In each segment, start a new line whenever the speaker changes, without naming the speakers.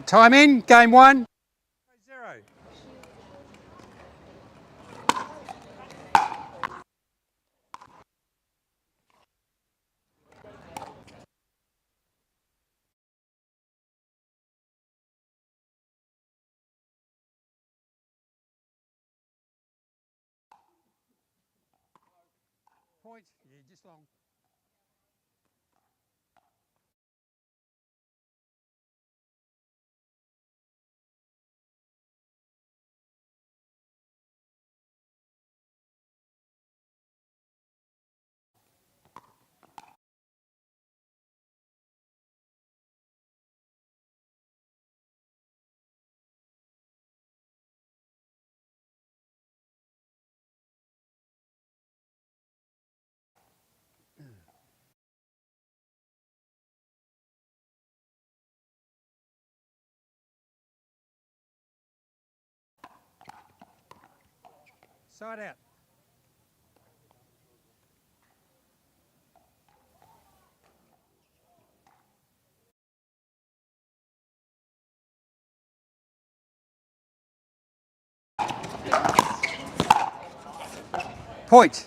Time in, game 1. 0. Point, yeah, just long. Side out. Point.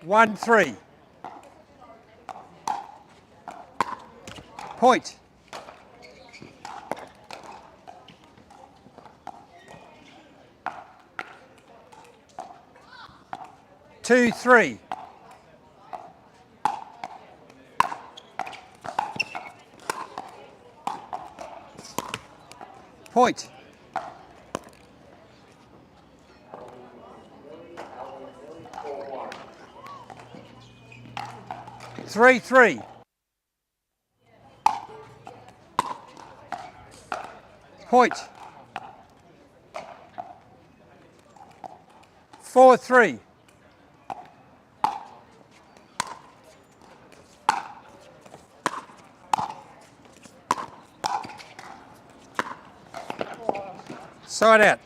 One, 3. Point. Two, 3. Point. 3, 3. Point. 4, 3. Side out.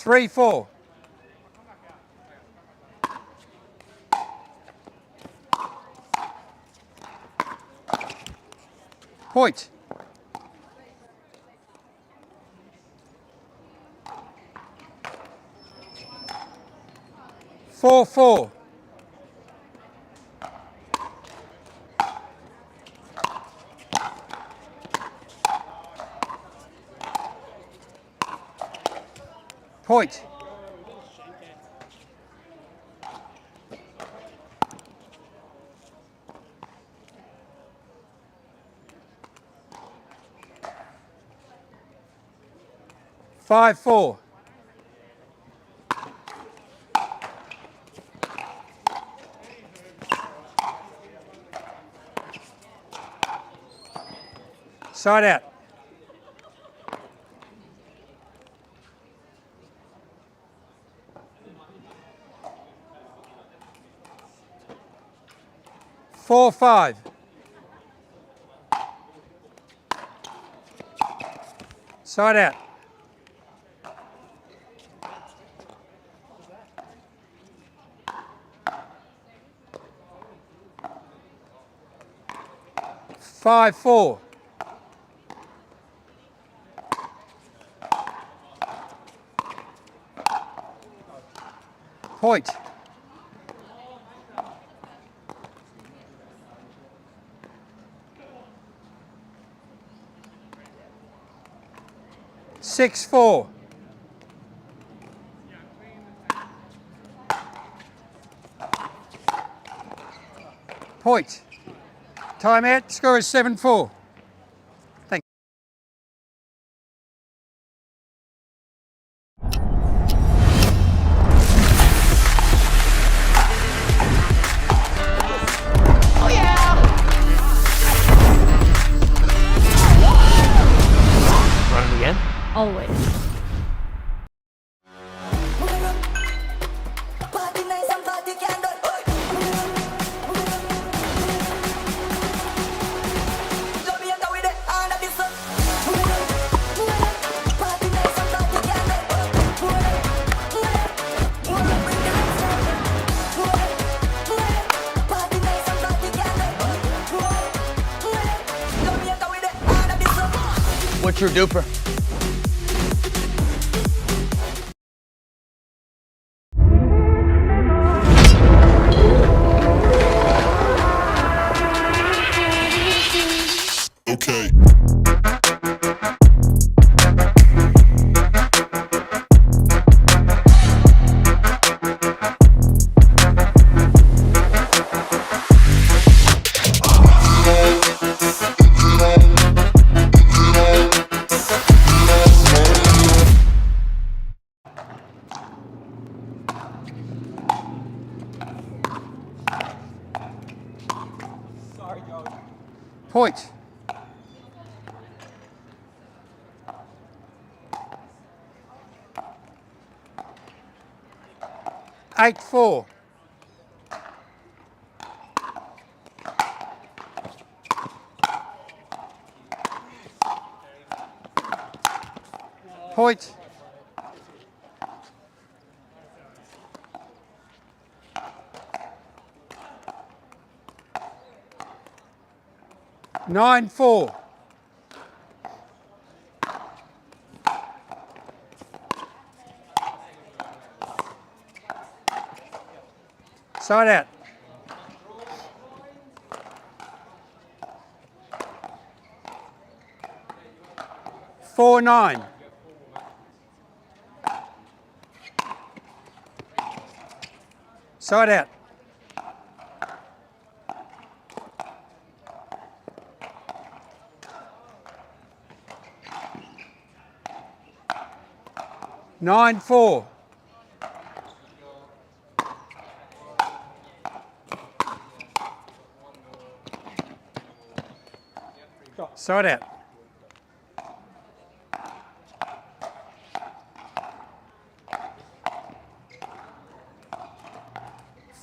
Three, 4. Point. 4, 4. Point. 5, 4. Side out. Four, 5. Side out. Five, 4. Point. 6, 4. Point. Time out. Score is 7, 4.
Always. What's your DUPR?
Okay.
Point. Eight, 4. Point. Nine, 4. Side out. 4, 9. Side out. 9, 4. Side out.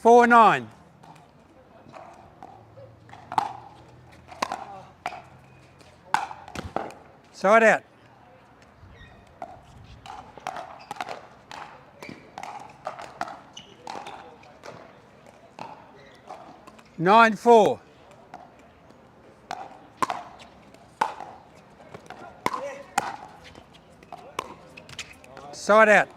4, 9. Side out. 9, 4. Side out.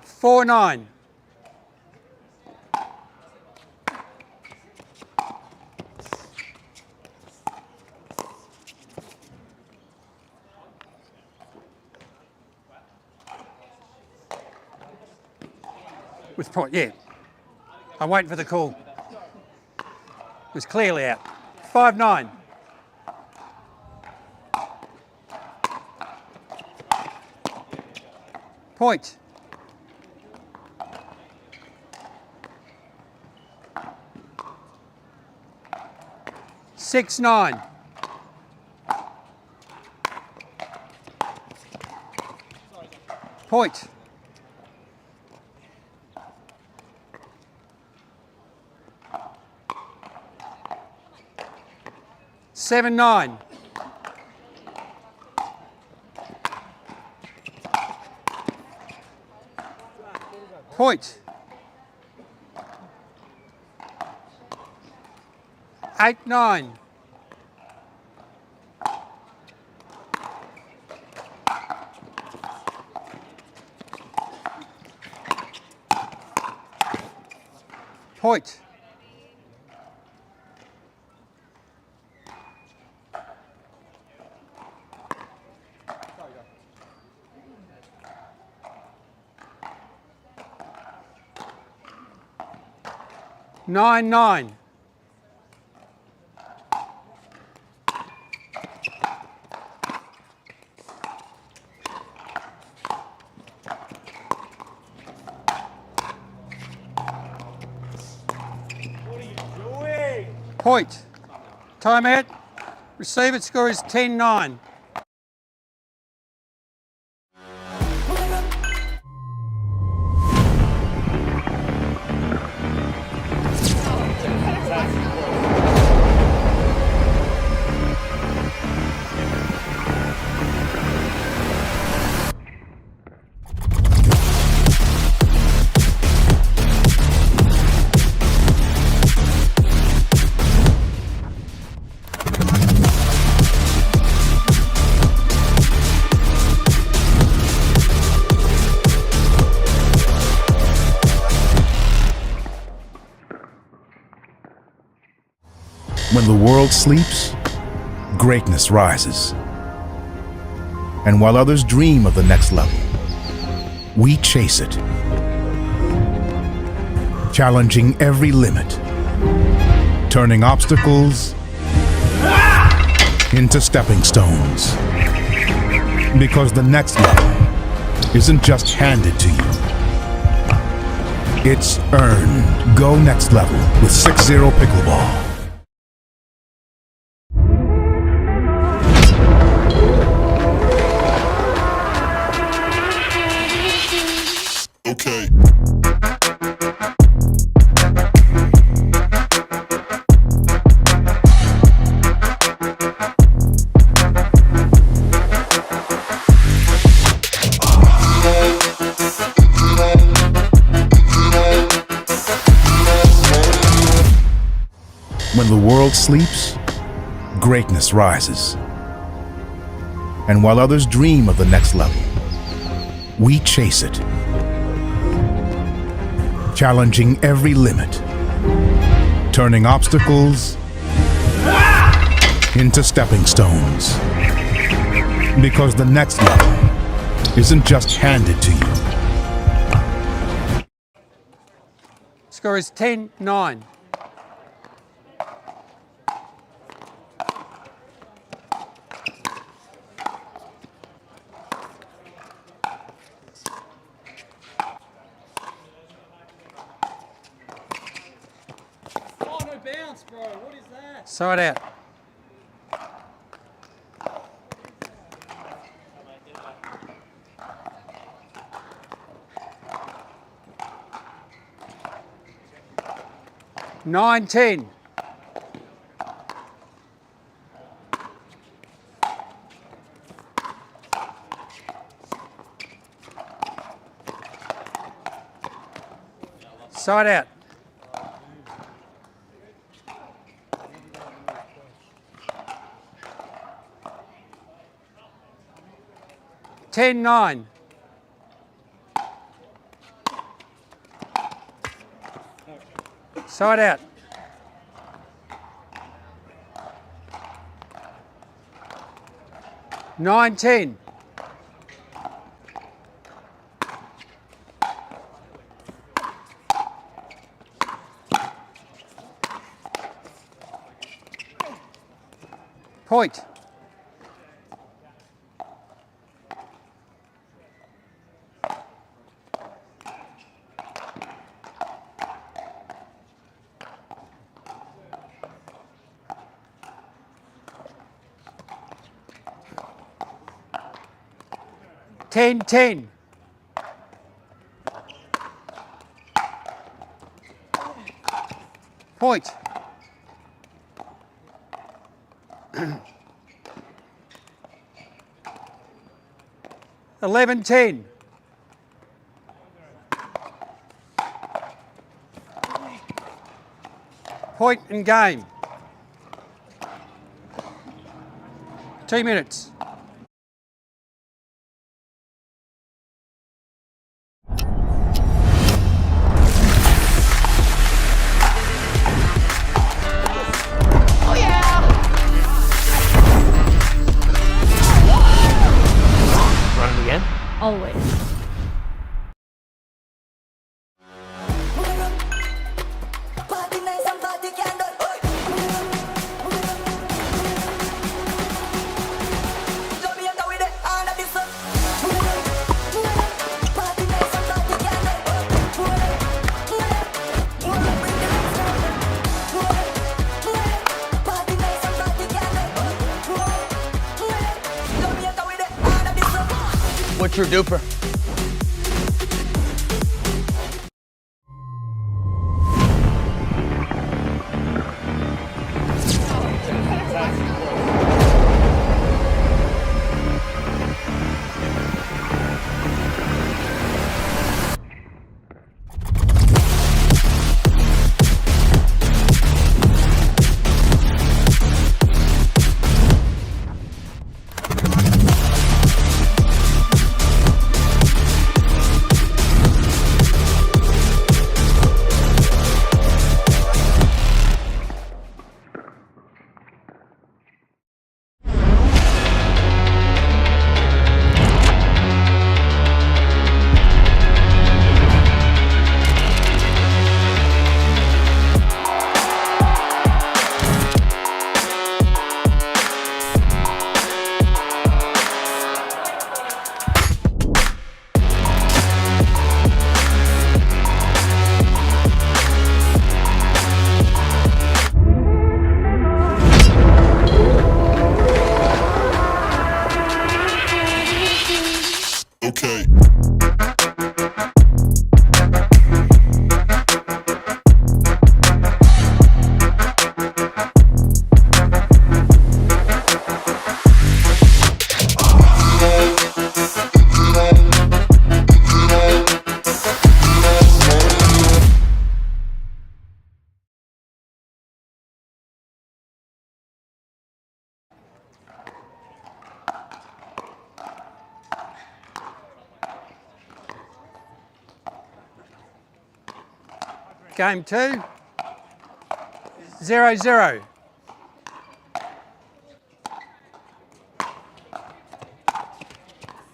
4, 9. With point, yeah. I'm waiting for the call. It was clearly out. 5, 9. Point. Six, 9. Point. Seven, 9. Point. 8, 9. Point. 9, 9. Point. Timeout. Receive it. Score is 10, 9.
When the world sleeps, greatness rises. And while others dream of the next level, we chase it, challenging every limit, turning obstacles into stepping stones. Because the next level isn't just handed to you, it's earned. Go next level with 6-0 Pickleball.
Okay.
When the world sleeps, greatness rises. And while others dream of the next level, we chase it, challenging every limit, turning obstacles into stepping stones. Because the next level isn't just handed to you.
Score is 10-9.
Bounce, bro. What is that?
Side out. Nine, 10. Side out. Ten, 9. Side out. Nine, 10. Point. Ten, 10. Point. Eleven, 10. Point and game. 2 minutes.
Always.
What's your DUPR?
Game 2, 0-0.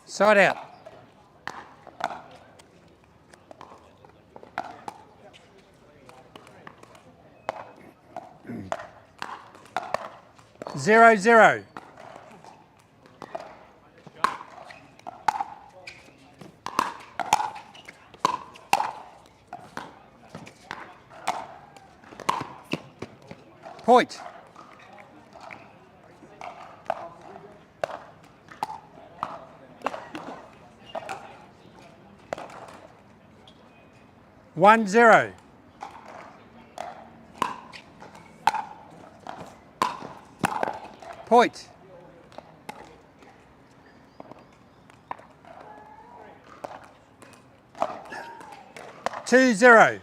Side out. Zero, zero. Point. One, zero. Point. Two, zero.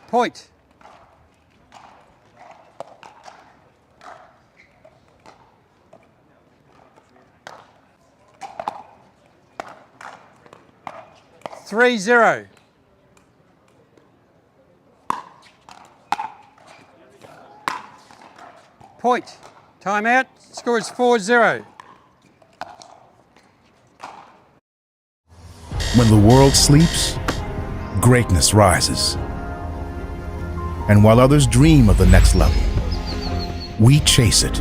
Point. Three, zero. Point. Time out. Score is 4-0.
When the world sleeps, greatness rises. And while others dream of the next level, we chase it,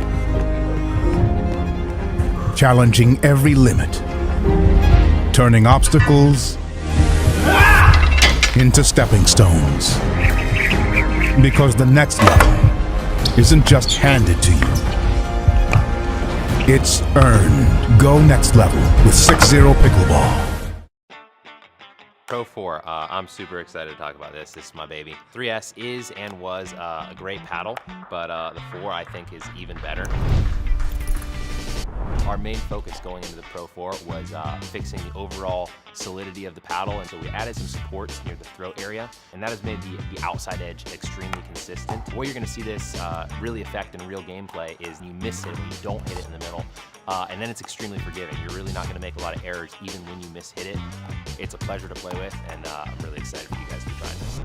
challenging every limit, turning obstacles into stepping stones. Because the next level isn't just handed to you, it's earned. Go next level with 6-0 Pickleball.
Pro 4, I'm super excited to talk about this. This is my baby. 3S is and was a great paddle, but the 4 I think is even better. Our main focus going into the Pro 4 was fixing the overall solidity of the paddle, and so we added some supports near the throat area, and that has made the outside edge extremely consistent. The way you're going to see this really affect in real gameplay is you miss it when you don't hit it in the middle, and then it's extremely forgiving. You're really not going to make a lot of errors even when you miss-hit it. It's a pleasure to play with, and I'm really excited for you guys to try this.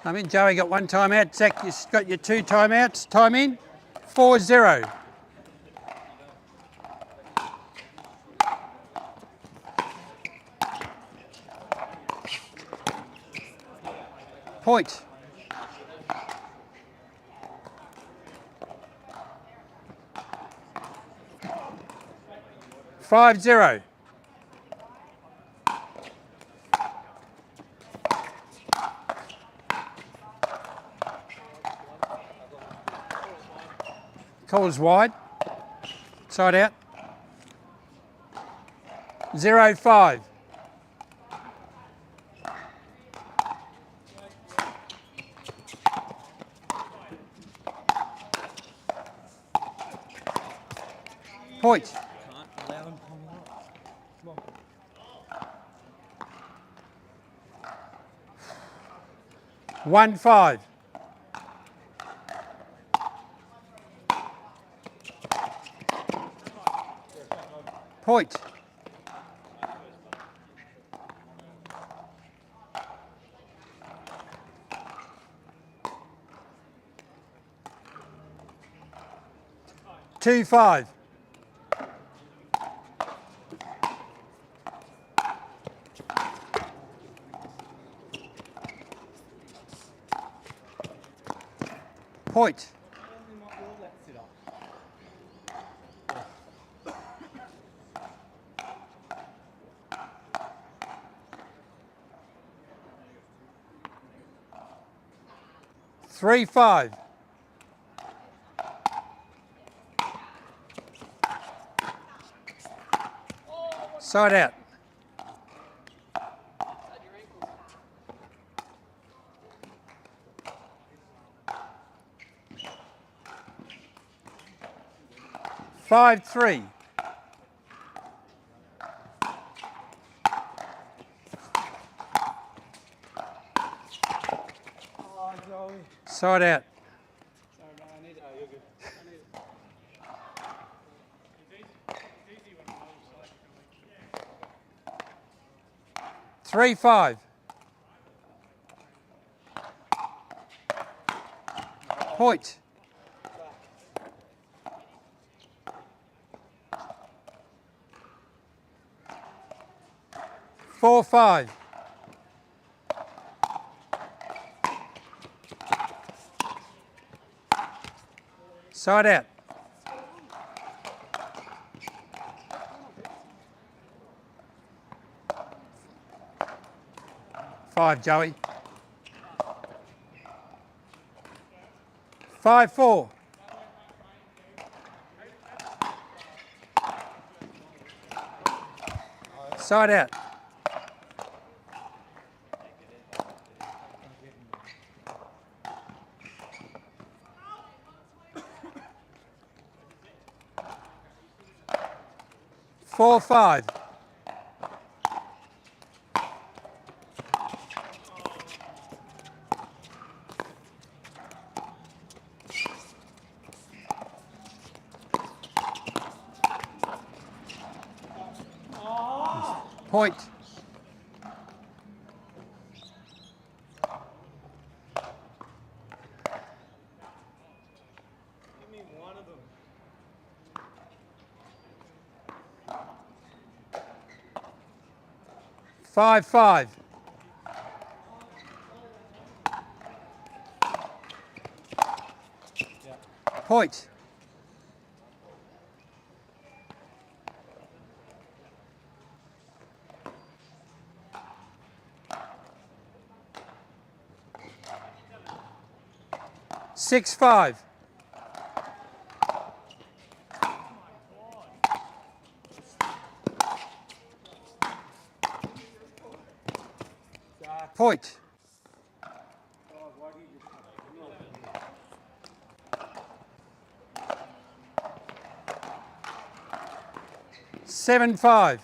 I mean, Joey got one timeout. Zach, you've got your two timeouts. Time in. 4-0. Point. Five, 0. Call is wide. Side out. 0-5. Point. 1-5. Point. Two, 5. Point. 3-5. Side out. 5-3. Side out. 3-5. Point. 4-5. Side out. 5, Joey. 5-4. Side out. 4-5. Point.
Give me one of them.
5-5. Point. 6-5. Point. 7-5.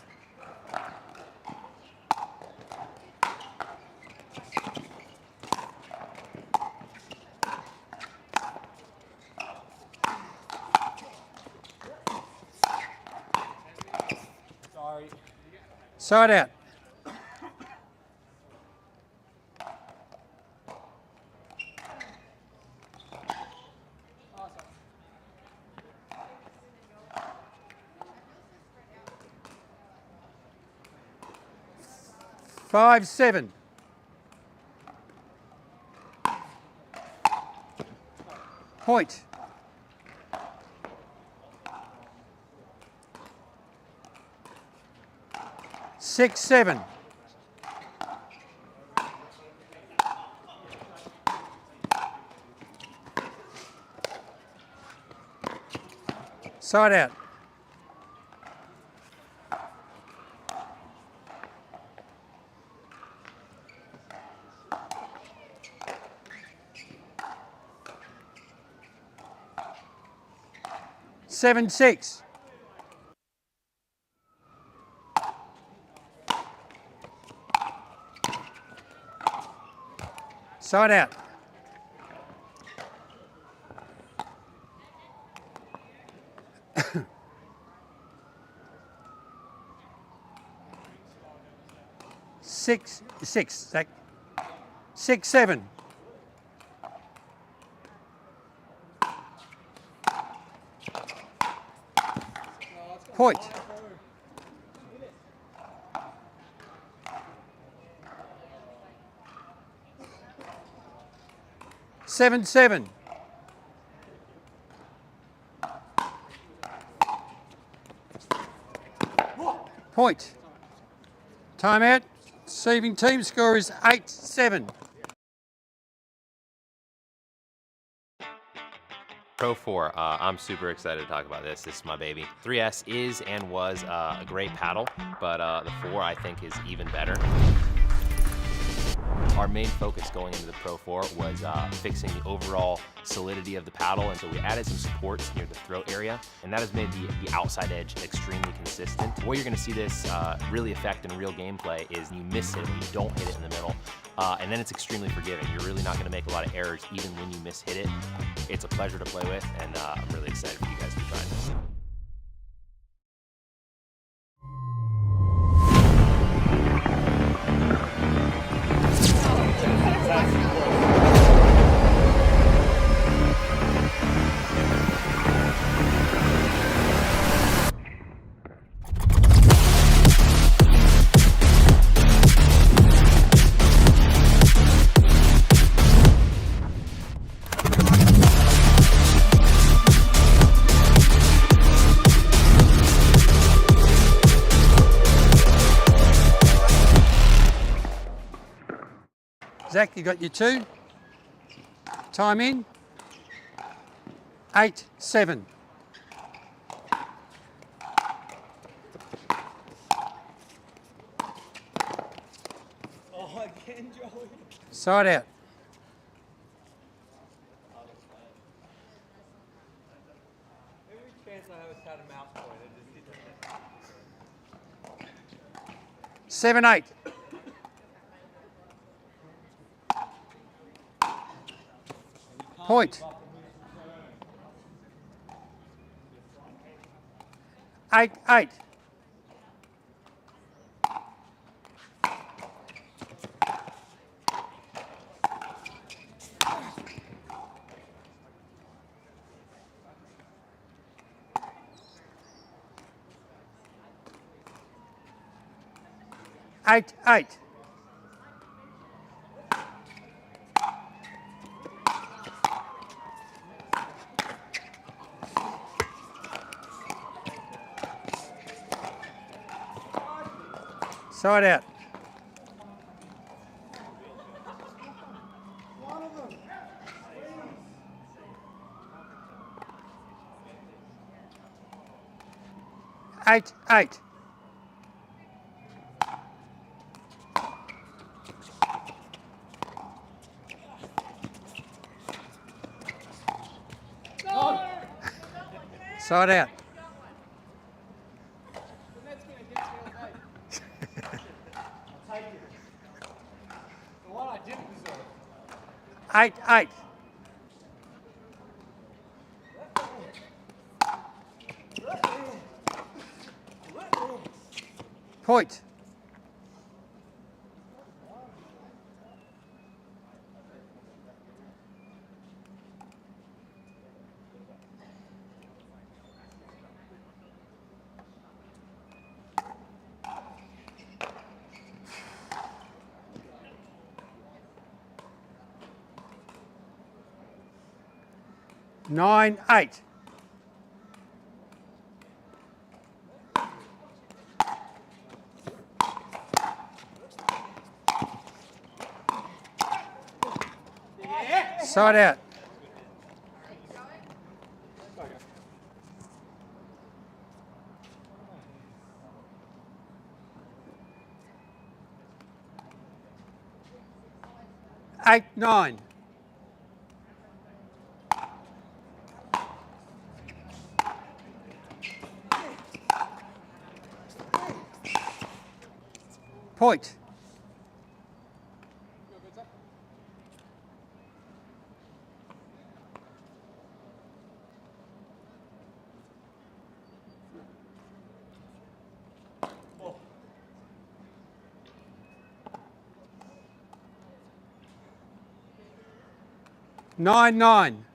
Sorry.
Side out. 5-7. Point. 6-7. Side out. 7-6. Side out. 6-6. Zach. 6-7. Point. 7-7. Point. Timeout. Receiving team score is 8-7.
Pro 4, I'm super excited to talk about this. This is my baby. 3S is and was a great paddle, but the 4 I think is even better. Our main focus going into the Pro 4 was fixing the overall solidity of the paddle, and so we added some supports near the throat area, and that has made the outside edge extremely consistent. The way you're going to see this really affect in real gameplay is you miss it when you don't hit it in the middle, and then it's extremely forgiving. You're really not going to make a lot of errors even when you miss-hit it. It's a pleasure to play with, and I'm really excited for you guys to try this.
Zach, you got your 2. Time in. 8-7.
Oh, again, Joey.
Side out.
Every chance I have had a mouse point, I just hit that.
7-8. Point. 8-8. Eight, eight. Side out. Eight, eight. Side out.
The one I didn't deserve.
8-8. Point. Nine, eight. Side out. Eight, nine. Point. Nine, nine.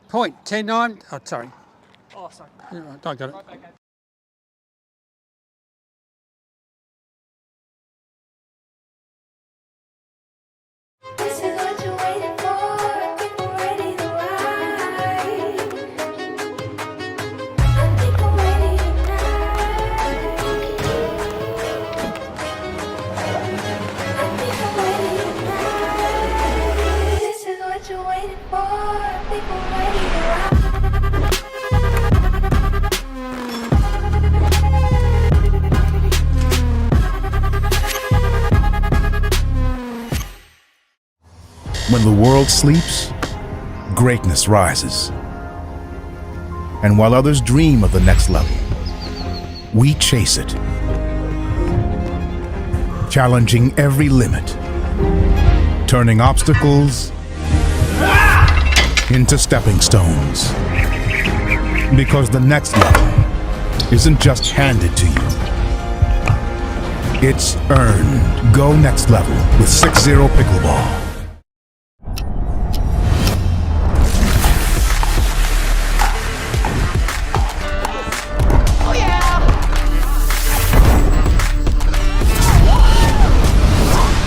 Point, 10-9. Oh, sorry.
Oh, sorry.
I got it.
Right back at
This is what you're waiting for. I think I'm ready to ride. I think I'm ready to die.
the world sleeps, greatness rises. And while others dream of the next level, we chase it, challenging every limit, turning obstacles into stepping stones. Because the next level isn't just handed to you, it's earned. Go next level with 6-0 Pickleball.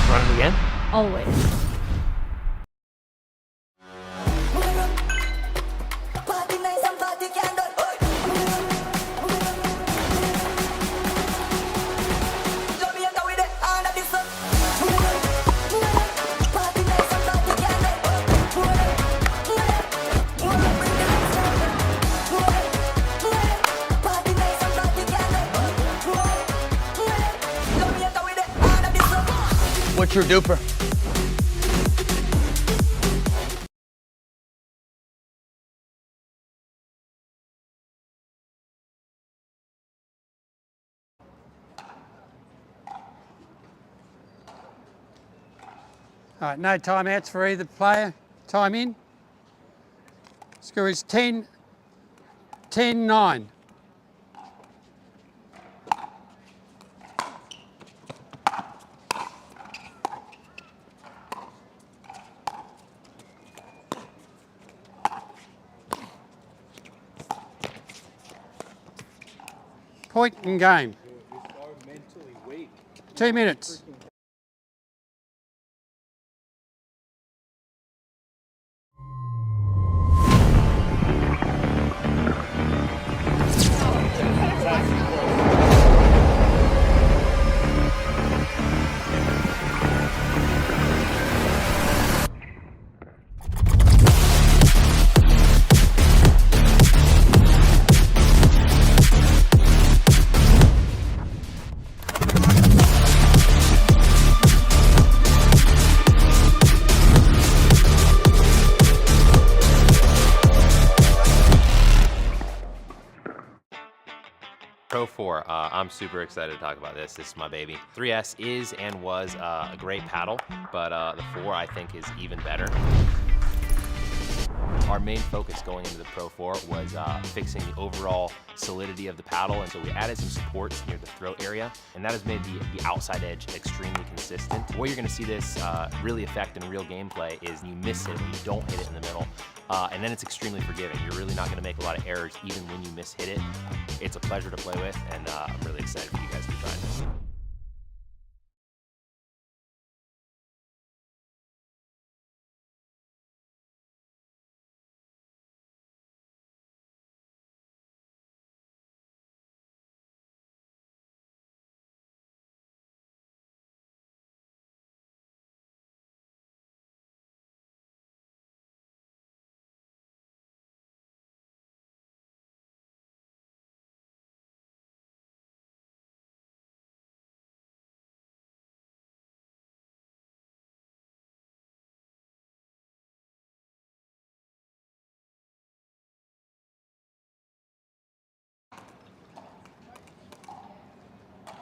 Run it again.
Always.
What's your DUPR?
All right, no timeouts for either player. Time in. Score is 10-9. Point and game. 2 minutes.
Pro 4, I'm super excited to talk about this. This is my baby. 3S is and was a great paddle, but the 4 I think is even better. Our main focus going into the Pro 4 was fixing the overall solidity of the paddle, and so we added some supports near the throat area, and that has made the outside edge extremely consistent. The way you're going to see this really affect in real gameplay is you miss it when you don't hit it in the middle, and then it's extremely forgiving. You're really not going to make a lot of errors even when you miss hit it. It's a pleasure to play with, and I'm really excited for you guys to try this.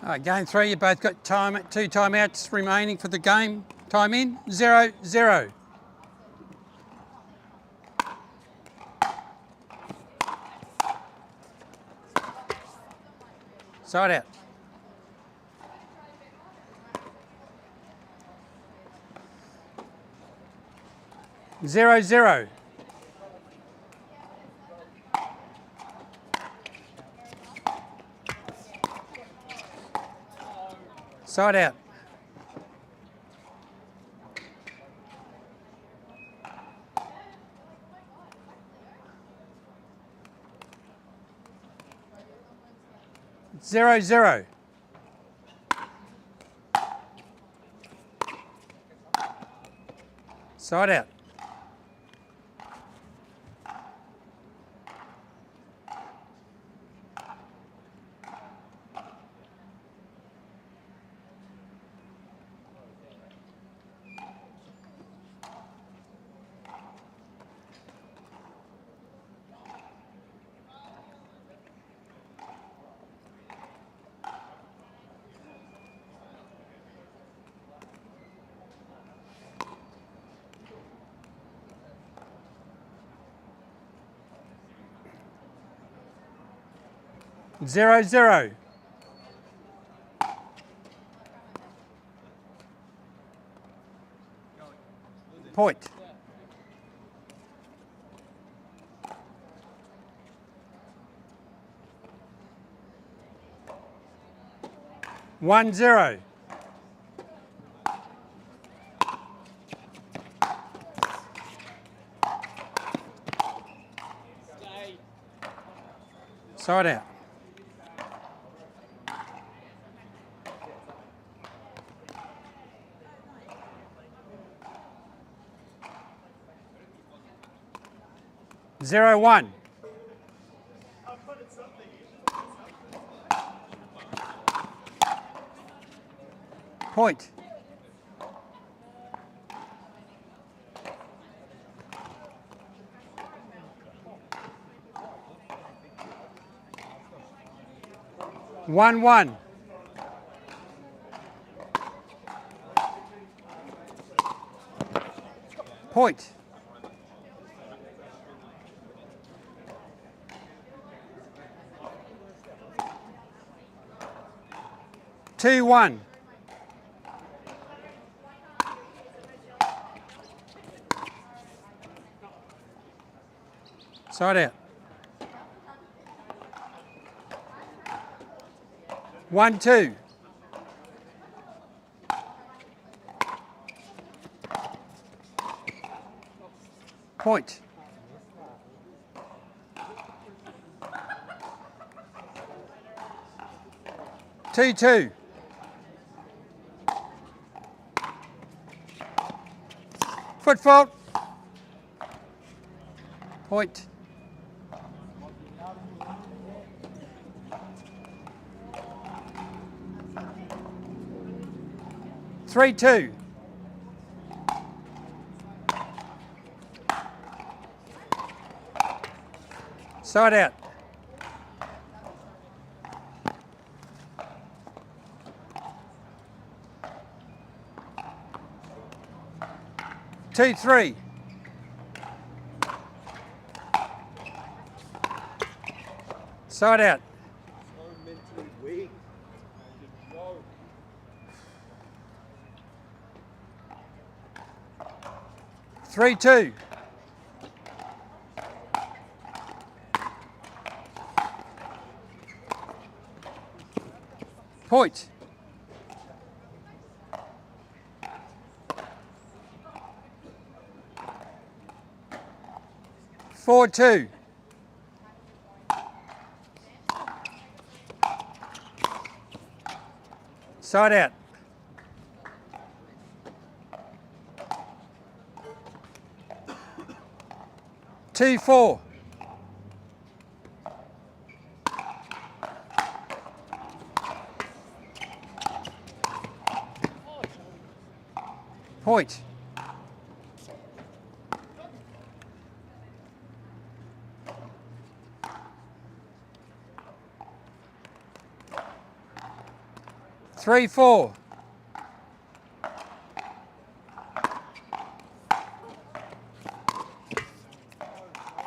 All right, game 3, you both got 2 timeouts remaining for the game. Time in, 0-0. Side out. Zero, zero. Side out. Zero, zero. Side out. 0-0. Point. One zero. Side out. 0-1. Point. One. Point. Two one. Side out. 1-2. Point. Two. Foot fault. Point. Three-two. Side out. Two-three. Side out.
Mentally weak.
3-2. Point. Four-two. Side out. Two-four. Point. Three-four.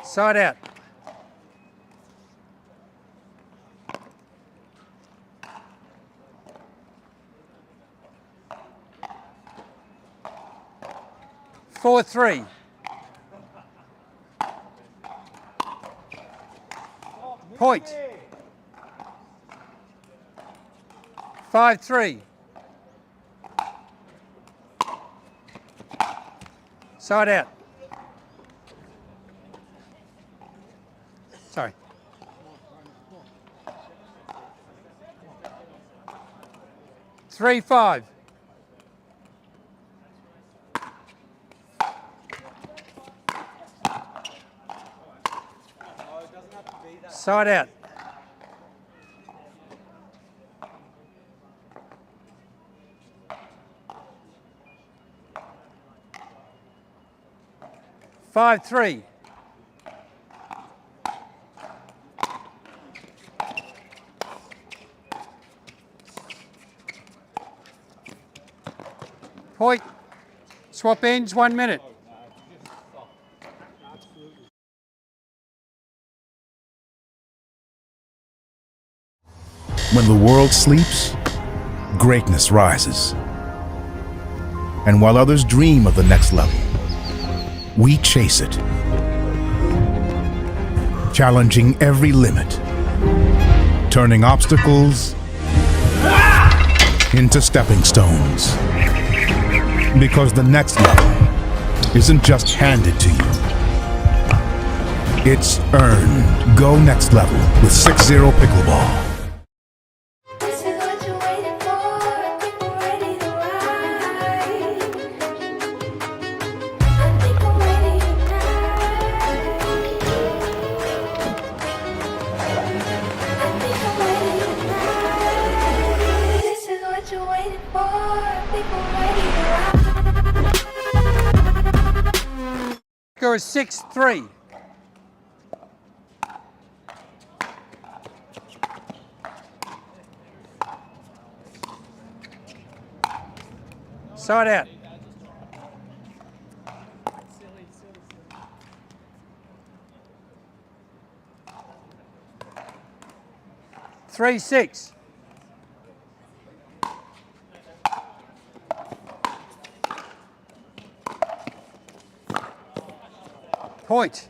Side out. Four-three. Point. 5-3. Side out. Sorry. Three-five. Side out. Five-three. Point. Swap ends, 1 minute.
When the world sleeps, greatness rises. And while others dream of the next level, we chase it, challenging every limit, turning obstacles into stepping stones. Because the next level isn't just handed to you, it's earned. Go next level with 6-0 Pickleball.
This is what you're waiting for. I think I'm ready to ride. I think I'm ready tonight. I think I'm ready tonight. This is what you're waiting for. I think I'm ready to ride.
Score is 6-3. Side out. Three, 6. Point.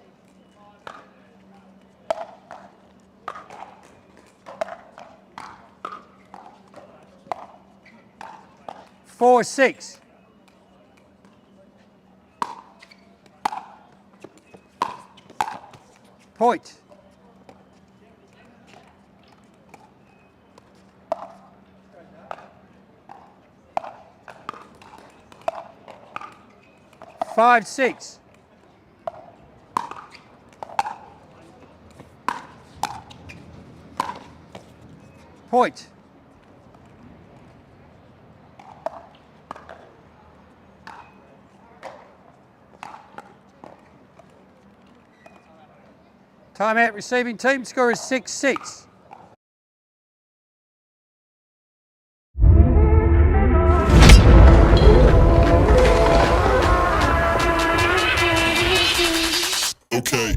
Four, 6. Point. Five, 6. Point. Timeout receiving team, score is 6-6.
Okay.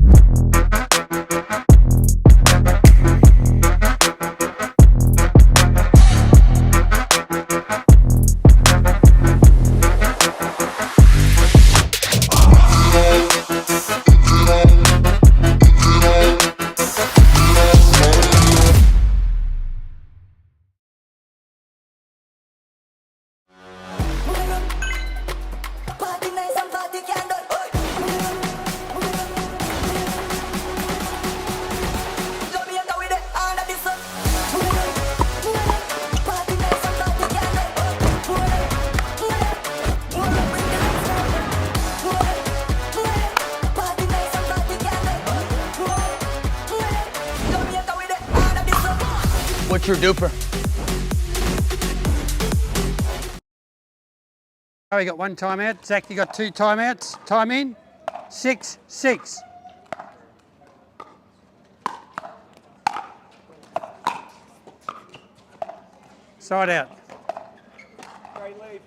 Party nice and party can't done. Jamaica with the hand of the sun. Party nice and party can't done. Party nice and party can't done. Jamaica with the hand of the sun.
What's your DUPR?
Oh, you got one timeout. Zach, you got two timeouts. Time in. 6-6. Side out.
Great lead.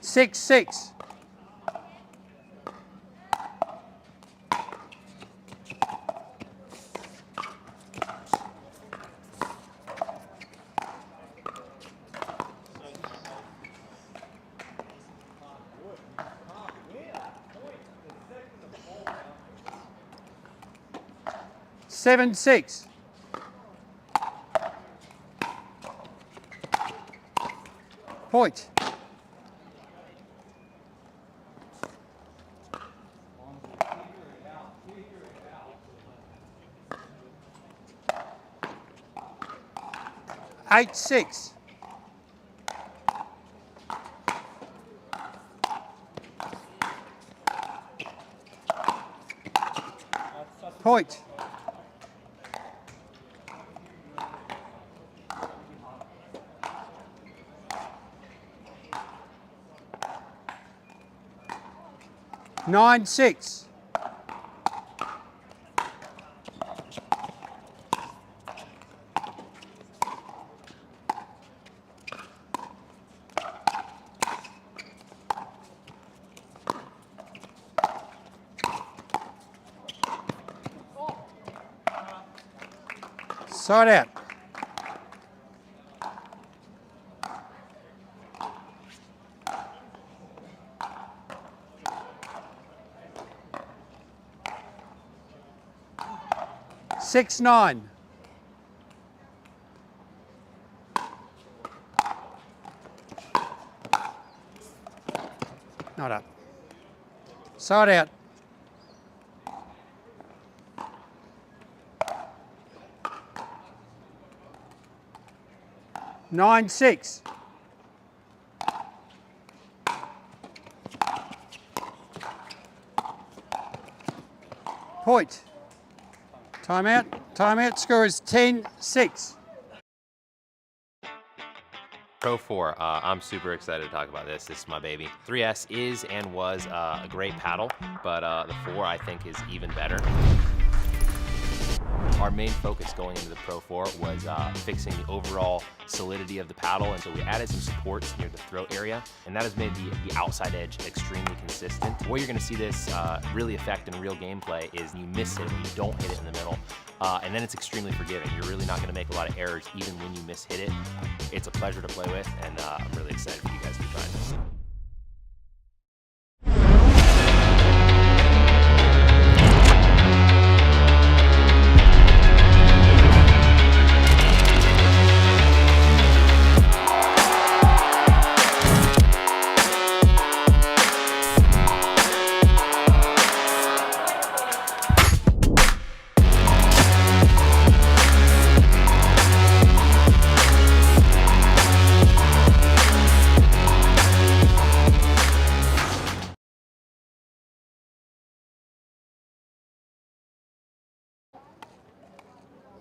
Six, 6. Seven, 6. Point. Eight, 6. Point. Nine, 6. Side out. Six, 9. Not up. Side out. Nine, 6. Point. Timeout. Timeout. Score is 10, 6.
Pro 4, I'm super excited to talk about this. This is my baby. 3S is and was a great paddle, but the 4 I think is even better. Our main focus going into the Pro 4 was fixing the overall solidity of the paddle, and so we added some supports near the throat area, and that has made the outside edge extremely consistent. The way you're going to see this really affect in real gameplay is you miss it when you don't hit it in the middle, and then it's extremely forgiving. You're really not going to make a lot of errors even when you miss hit it. It's a pleasure to play with, and I'm really excited for you guys to try this.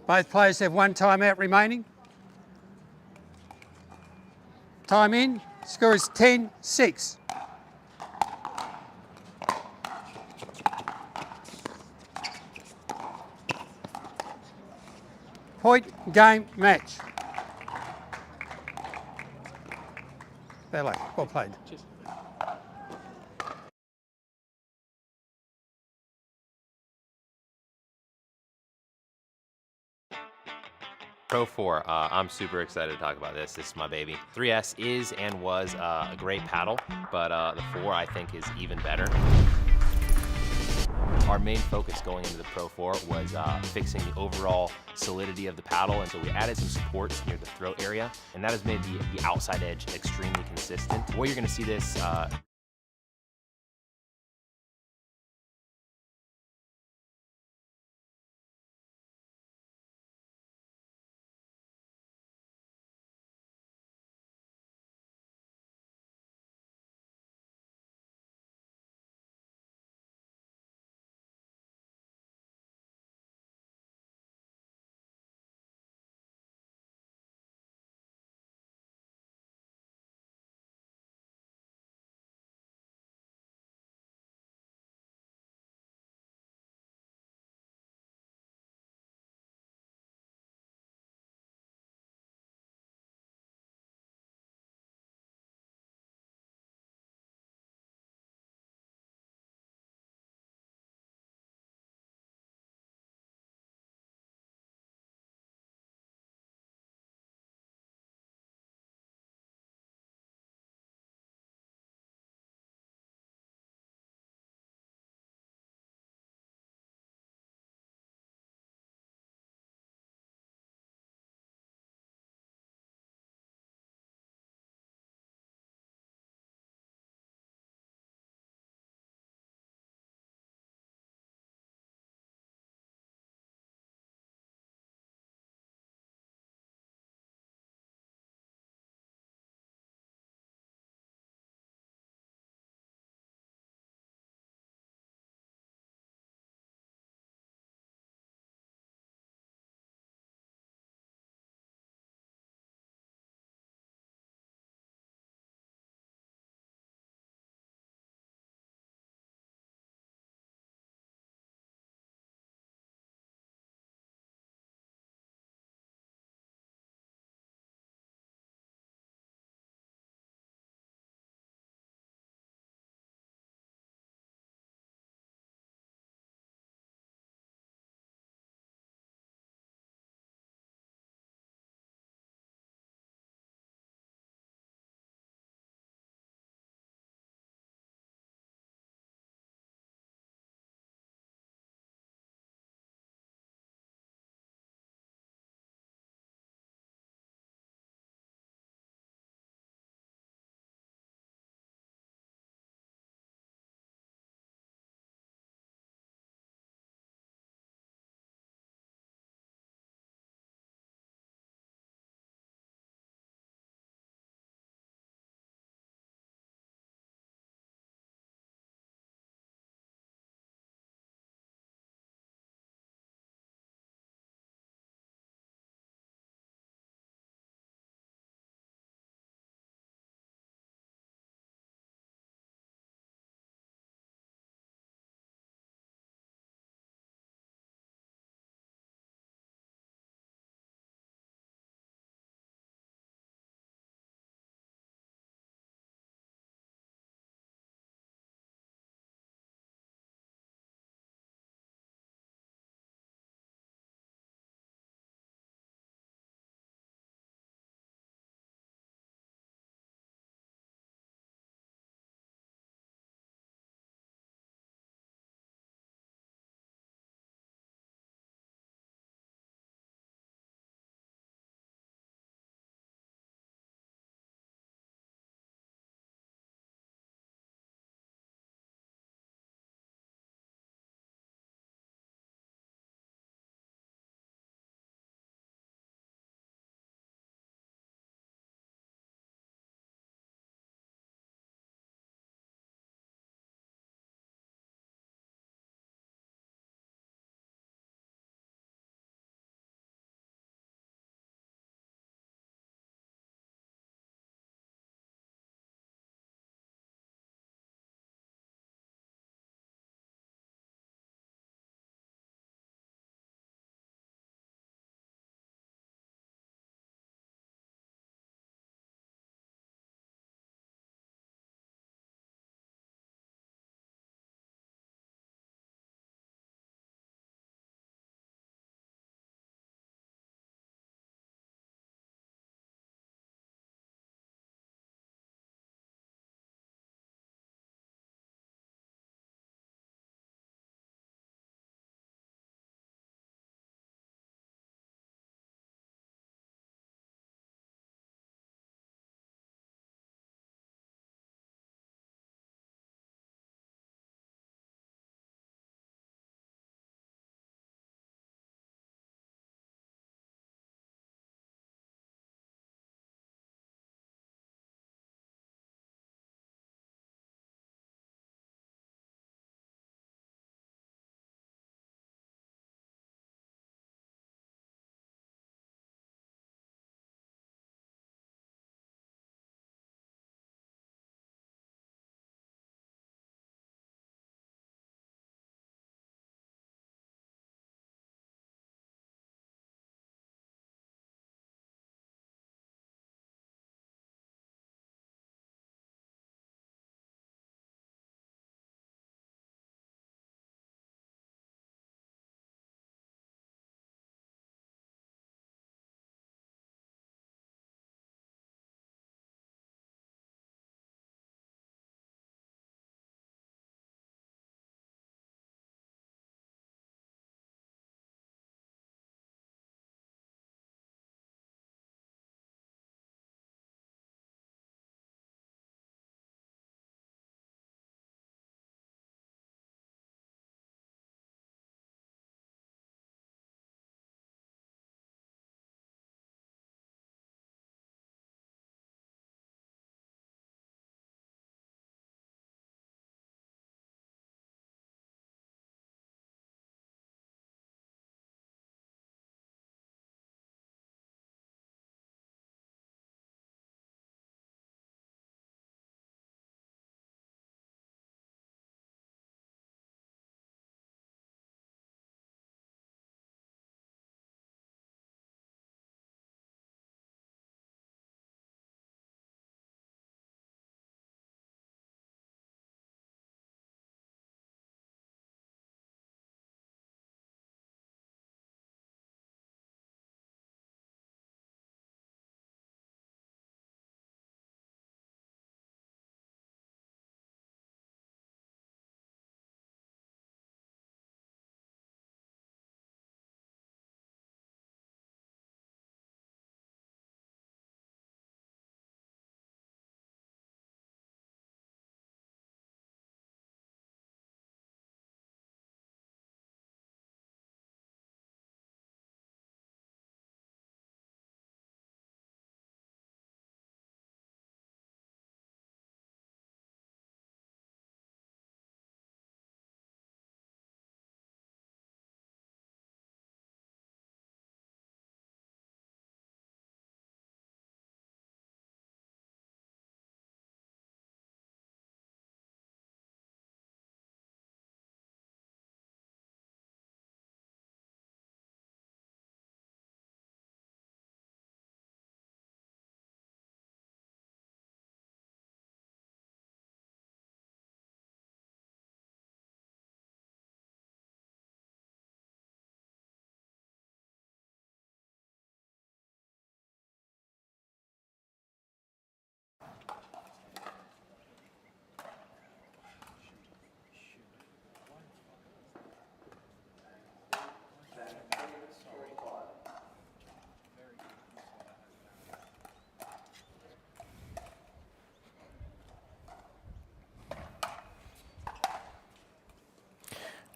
Both players have one timeout remaining. Time in. Score is 10, 6. Point, game, match. Ballet, well played.
Pro 4, I'm super excited to talk about this. This is my baby. 3S is and was a great paddle, but the 4 I think is even better. Our main focus going into the Pro 4 was fixing the overall solidity of the paddle, and so we added some supports near the throat area, and that has made the outside edge extremely consistent. The way you're going to see this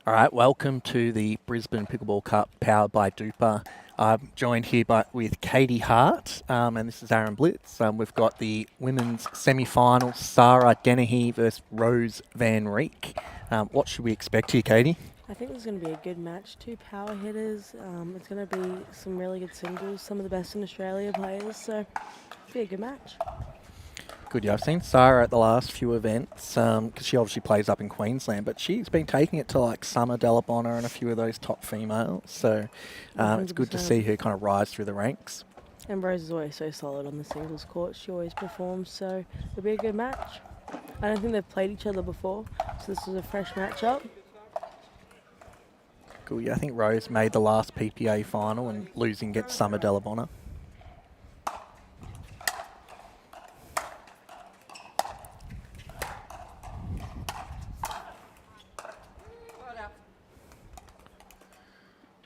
All right, welcome to the Brisbane Pickleball Cup powered by DUPR. I'm joined here with Katie Hart, and this is Aaron Blitz. We've got the women's semi-final, Sarah Dennehy versus Rose Van Reek. What should we expect here, Katie?
I think it's going to be a good match. Two power hitters. It's going to be some really good singles, some of the best in Australia players, so it'll be a good match.
Good, yeah. I've seen Sarah at the last few events, because she obviously plays up in Queensland, but she's been taking it to like Summer Delabonna and a few of those top females, so it's good to
100%.
see her kind of rise through the ranks.
And Rose is always so solid on the singles court. She always performs, so it'll be a good match. I don't think they've played each other before, so this was a fresh matchup.
Cool, yeah. I think Rose made the last PPA final and losing against Summer Delabonna.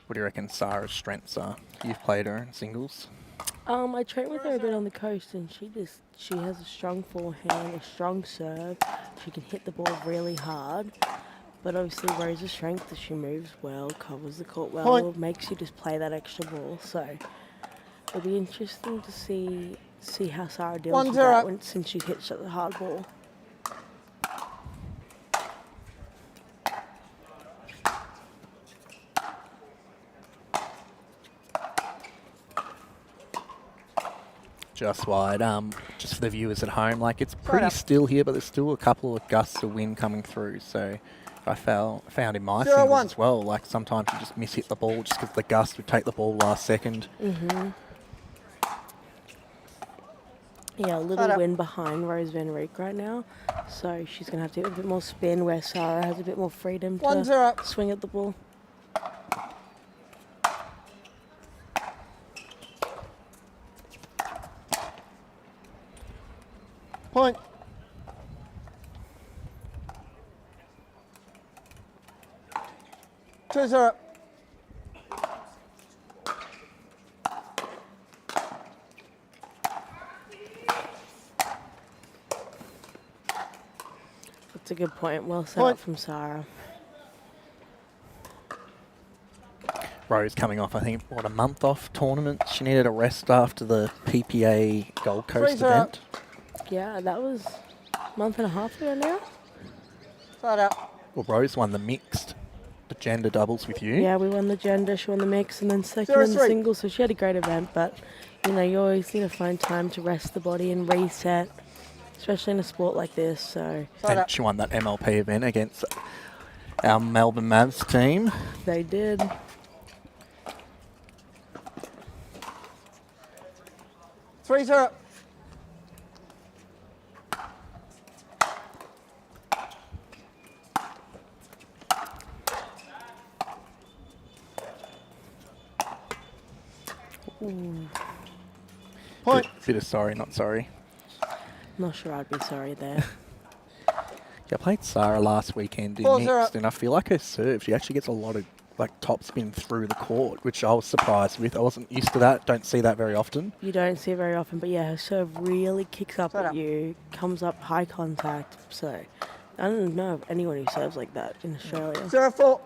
What do you reckon Sarah's strengths are? You've played her in singles.
I trained with her a bit on the coast, and she has a strong forehand, a strong serve. She can hit the ball really hard. But obviously Rose's strength is she moves well, covers the court well, makes you just play that extra ball. So it'll be interesting to see how Sarah deals with that since she hits at the hard ball.
Just wide. Just for the viewers at home, like it's pretty still here, but there's still a couple of gusts of wind coming through. So I found in my singles as well, like sometimes you just miss hit the ball just because the gust would take the ball last second.
Yeah, a little wind behind Rose Van Reek right now, so she's going to have to get a bit more spin where Sarah has a bit more freedom to swing at the ball.
Point. 2-0.
That's a good point. Well set up from Sarah.
Rose coming off, I think, a month off tournament. She needed a rest after the PPA Gold Coast event.
Yeah, that was a month and a half ago now.
Side out.
Well, Rose won the gender doubles with you.
Yeah, we won the gender, she won the mix, and then second in the singles, so she had a great event, but, you know, you always need to find time to rest the body and reset, especially in a sport like this, so.
And she won that MLP event against our Melbourne Mavs team.
They did.
Three 0. Point.
Bit of sorry, not sorry.
Not sure I'd be sorry there.
Yeah, I played Sarah last weekend in
4-0.
mixed, and I feel like her serve, she actually gets a lot of like top spin through the court, which I was surprised with. I wasn't used to that. Don't see that very often.
You don't see it very often, but yeah, her serve really kicks up at you, comes up high contact, so I don't know of anyone who serves like that in Australia.
0-4.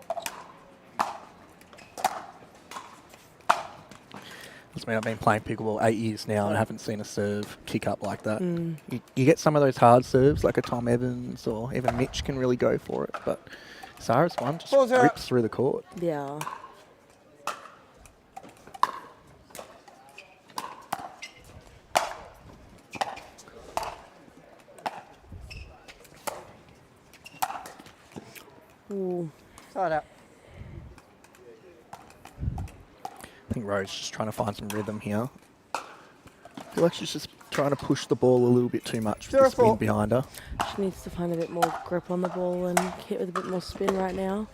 I mean, I've been playing pickleball 8 years now and I haven't seen a serve kick up like that. You get some of those hard serves, like a Tom Evans or even Mitch can really go for it, but Sarah's one just rips through the court.
Yeah. Ooh.
Side out.
I think Rose is just trying to find some rhythm here. I feel like she's just trying to push the ball a little bit too much with the spin behind her.
She needs to find a bit more grip on the ball and hit with a bit more spin right now.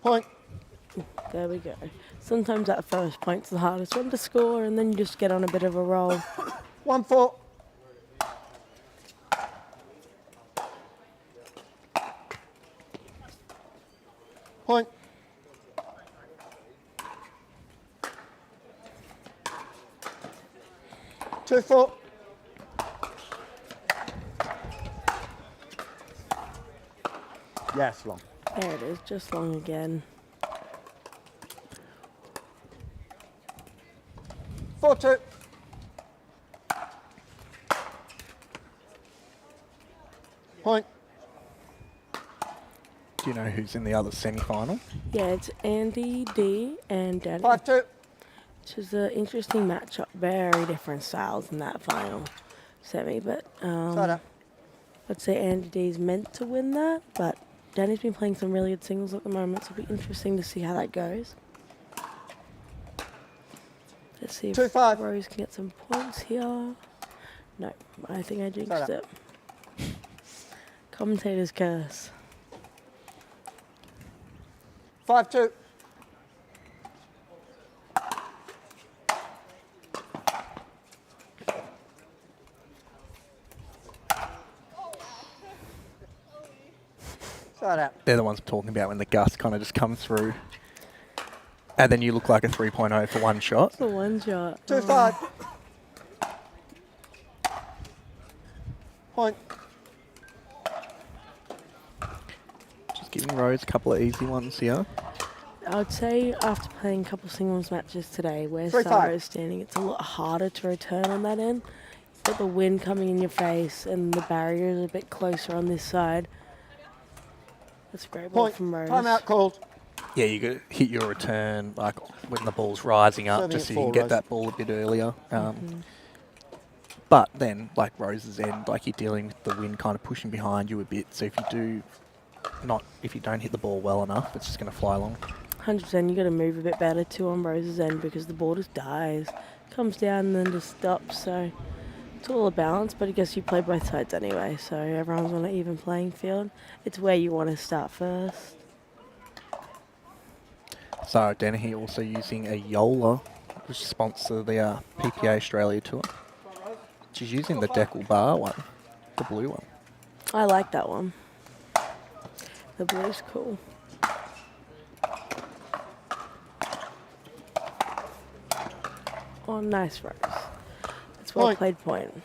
Point.
There we go. Sometimes that first point's the hardest one to score, and then you just get on a bit of a roll.
1-4. Point. 2-4. Yes, long.
There it is, just long again.
4-2. Point.
Do you know who's in the other semi-final?
Yeah, it's Andy D and Danny.
5-2.
Which is an interesting matchup. Very different styles in that final semi, but
Side up.
I'd say Andy D's meant to win that, but Danny's been playing some really good singles at the moment, so it'll be interesting to see how that goes. Let's see if
2-5.
Rose can get some points here. No, I think I jinxed
Side
it. Commentator's curse.
5-2. Side out.
They're the ones I'm talking about when the gust kind of just comes through. And then you look like a 3.0 for one shot.
The one shot.
2-5. Point.
Just giving Rose a couple of easy ones here.
I would say after playing a couple singles matches today, where
3-5.
Sarah is standing, it's a lot harder to return on that end. You've got the wind coming in your face, and the barrier is a bit closer on this side. That's a great ball
Point.
from Rose.
Timeout called.
Yeah, you got to hit your return like when the ball's rising up,
Serving
just
at
so you can
4,
get
Rose.
that ball a bit earlier. But then, like Rose's end, like you're dealing with the wind kind of pushing behind you a bit. So if you don't hit the ball well enough, it's just going to fly along.
100%, you got to move a bit better too on Rose's end because the ball just dies, comes down and then just stops. So it's all a balance, but I guess you play both sides anyway. So everyone's on an even playing field. It's where you want to start first.
So Dennehy also using a Yola, which sponsors the PPA Australia Tour. She's using the Deckle bar one, the blue one.
I like that one. The blue's cool. Oh, nice Rose. That's well
Point.
played point.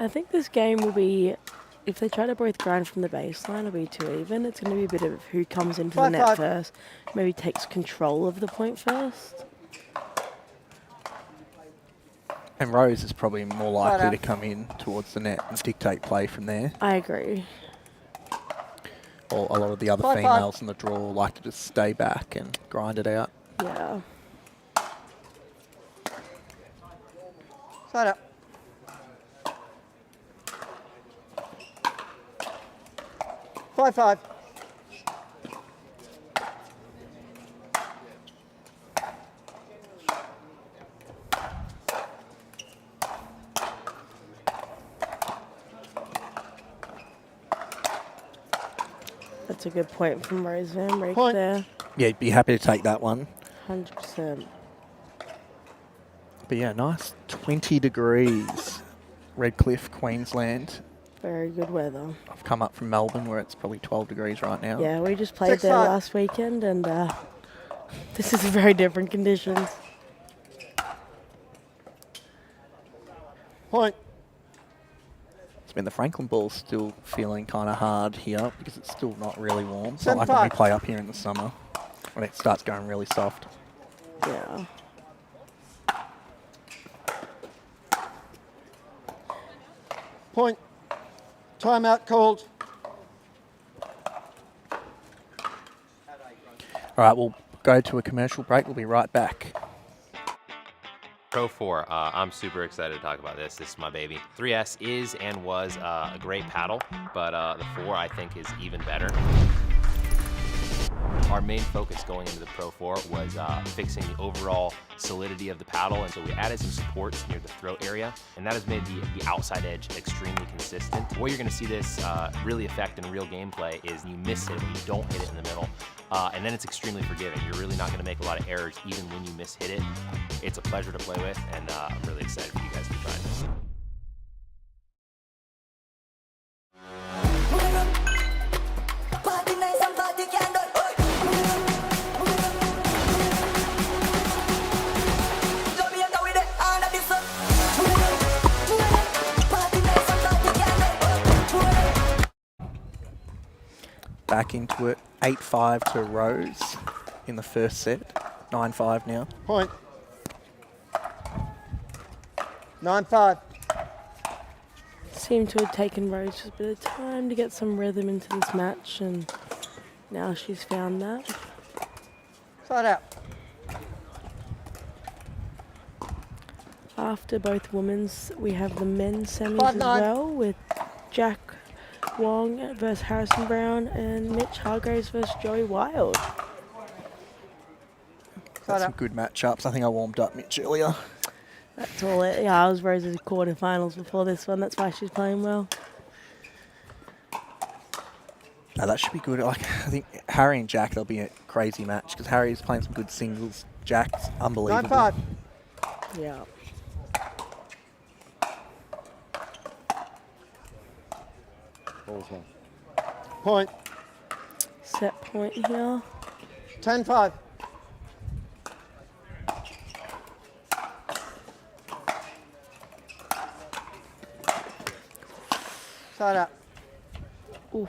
I think this game will be, if they try to both grind from the baseline, it'll be too even. It's going to be a bit of who comes into the net
5-5.
first, maybe takes control of the point first.
And Rose is probably more likely
out.
to come in towards the net and dictate play from there.
I agree.
Or a lot of the other
5-5.
females in the draw like to just stay back and grind it out.
Yeah.
Side up. Five.
That's a good point from Rose Van Reek
Point.
there.
Yeah, you'd be happy to take that one.
100%.
But yeah, nice 20 degrees, Redcliffe, Queensland.
Very good weather.
I've come up from Melbourne where it's probably 12 degrees right now.
Yeah, we just played
6-5.
there last weekend, and this is very different conditions.
Point.
I mean, the Franklin ball's still feeling kind of hard here because it's still not really warm. It's not like when we
7-5.
play up here in the summer when it starts going really soft.
Yeah.
Point. Timeout called.
All right, we'll go to a commercial break. We'll be right back.
Pro 4, I'm super excited to talk about this. This is my baby. 3S is and was a great paddle, but the 4 I think is even better. Our main focus going into the Pro 4 was fixing the overall solidity of the paddle, and so we added some supports near the throat area, and that has made the outside edge extremely consistent. The way you're going to see this really affect in real gameplay is you miss it when you don't hit it in the middle, and then it's extremely forgiving. You're really not going to make a lot of errors even when you miss hit it. It's a pleasure to play with, and I'm really excited for you guys to try this.
Party nice and party can done. Jamaica with the hand of the sun. Party nice and party can done.
Back into into it. 8-5 to Rose in the first set. 9-5 now.
Point. 9-5.
Seemed to have taken Rose just a bit of time to get some rhythm into this match, and now she's found that.
Side out.
After both women's, we have the men's semis
5-9.
as well, with Jack Wong versus Harrison Brown and Mitch Hargraves versus Joey Wild.
That's some good matchups. I think I warmed up Mitch earlier.
That's all it. Yeah, I was Rose's quarterfinals before this one. That's why she's playing well.
No, that should be good. Like, I think Harry and Jack, they'll be a crazy match because Harry's playing some good singles. Jack's unbelievable.
9-5.
Yeah.
Point.
Set point here.
10-5. Side out.
Oof.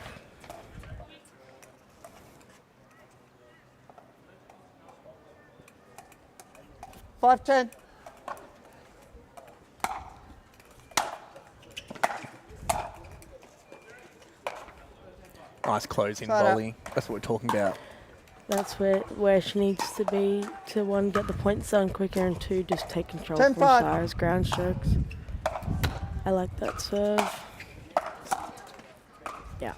Five 10.
Nice closing
Side out.
volley. That's what we're talking about.
That's where she needs to be to, one, get the points done quicker, and two, just take control
10-5.
from Sarah's ground strokes. I like that serve. Yeah,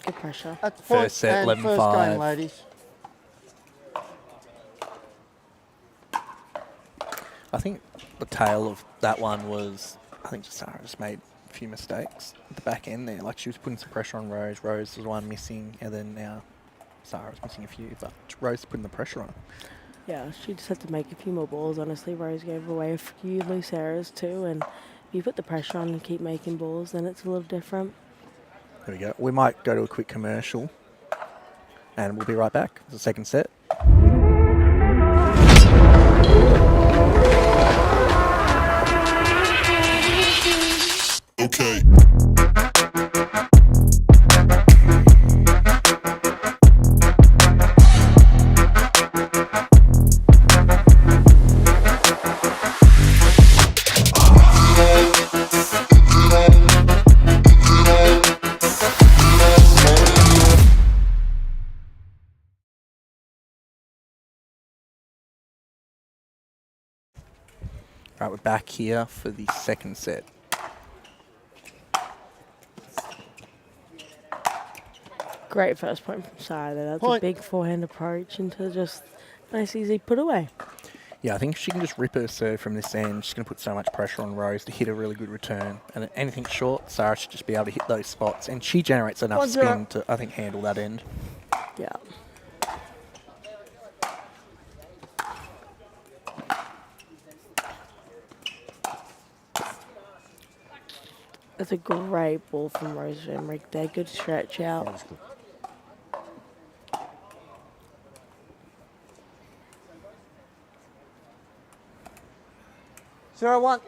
good pressure.
That's
First
point
set,
and
11-5.
first game, ladies.
I think the tail of that one was, I think Sarah just made a few mistakes at the back end there. Like, she was putting some pressure on Rose. Rose was one missing, and then now Sarah's missing a few, but Rose putting the pressure on.
Yeah, she just had to make a few more balls. Honestly, Rose gave away a few loose errors too, and if you put the pressure on and keep making balls, then it's a little different.
There we go. We might go to a quick commercial, and we'll be right back for the second set.
Okay.
Right, we're back here for the second set.
Great first point from Sarah there. That's
Point.
a big forehand approach into just nice, easy put away.
Yeah, I think if she can just rip her serve from this end, she's going to put so much pressure on Rose to hit a really good return. And anything short, Sarah should just be able to hit those spots. And she generates enough
1-0.
spin to, I think, handle that end.
Yeah. That's a great ball from Rose Emmerich there. Good stretch out.
0-1.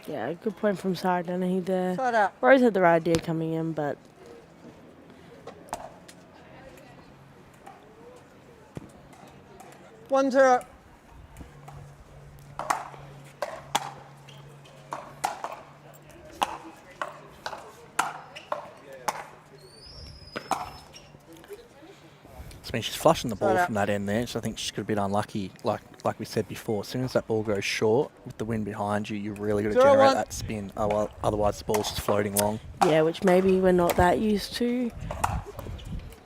Yeah, good point from Sarah Dennehy there.
Side out.
Rose had the right idea coming in, but
1-0.
I mean, she's flushing the ball
Side out.
from that end there, so I think she's got a bit unlucky, like we said before. As soon as that ball goes short, with the wind behind you, you really got to
0-1.
generate that spin. Otherwise, the ball's just floating long.
yeah, which maybe we're not that used to.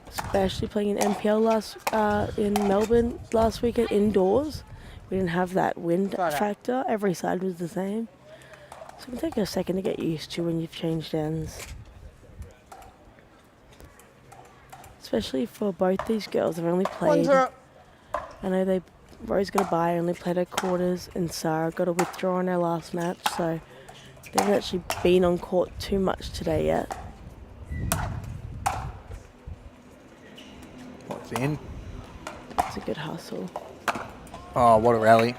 Especially playing in NPL in Melbourne last weekend indoors. We didn't have that wind
Side out.
factor. Every side was the same. So it can take a second to get used to when you've changed ends. Especially for both these girls. They've only played.
1-0.
I know Rose got a bye, only played her quarters, and Sarah got a withdraw in her last match, so they haven't actually been on court too much today yet.
What's in?
It's a good hustle.
Oh, what a rally.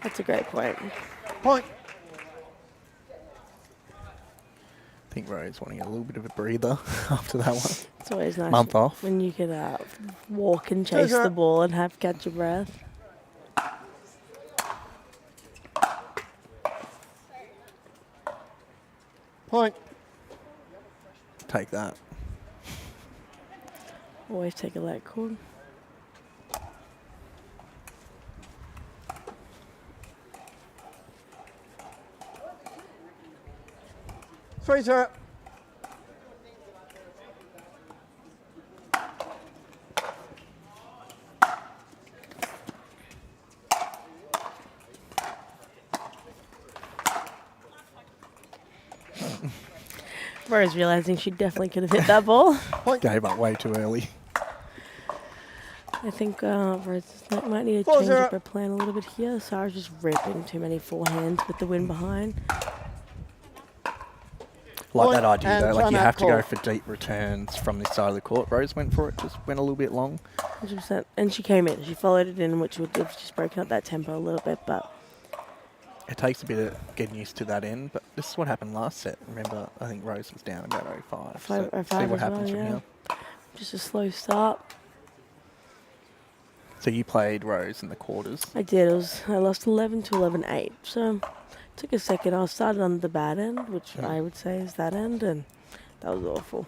That's a great point.
Point.
I think Rose wanting a little bit of a breather after that one.
It's always nice
Month off.
when you can walk and chase the ball and have catch your breath.
Point.
Take that.
Always take a leg cord.
Three zero.
Rose realizing she definitely could have hit that ball.
Gave up way too early.
I think Rose might need to
4-0.
change up her plan a little bit here. Sarah's just ripping too many forehands with the wind behind.
Like
Point
that idea
and
though, like you
timeout
have to go
call.
for deep returns from this side of the court. Rose went for it, just went a little bit long.
100%. And she came in. She followed it in, which would have just broken up that tempo a little bit. But
It takes a bit of getting used to that end, but this is what happened last set. Remember, I think Rose was down about 0-5. So
5
see what
as
happens
well,
from
yeah.
here.
Just a slow start.
So you played Rose in the quarters.
I did. I lost 11 to 11-8. So took a second. I started on the bad end, which I would say is that end, and that was awful.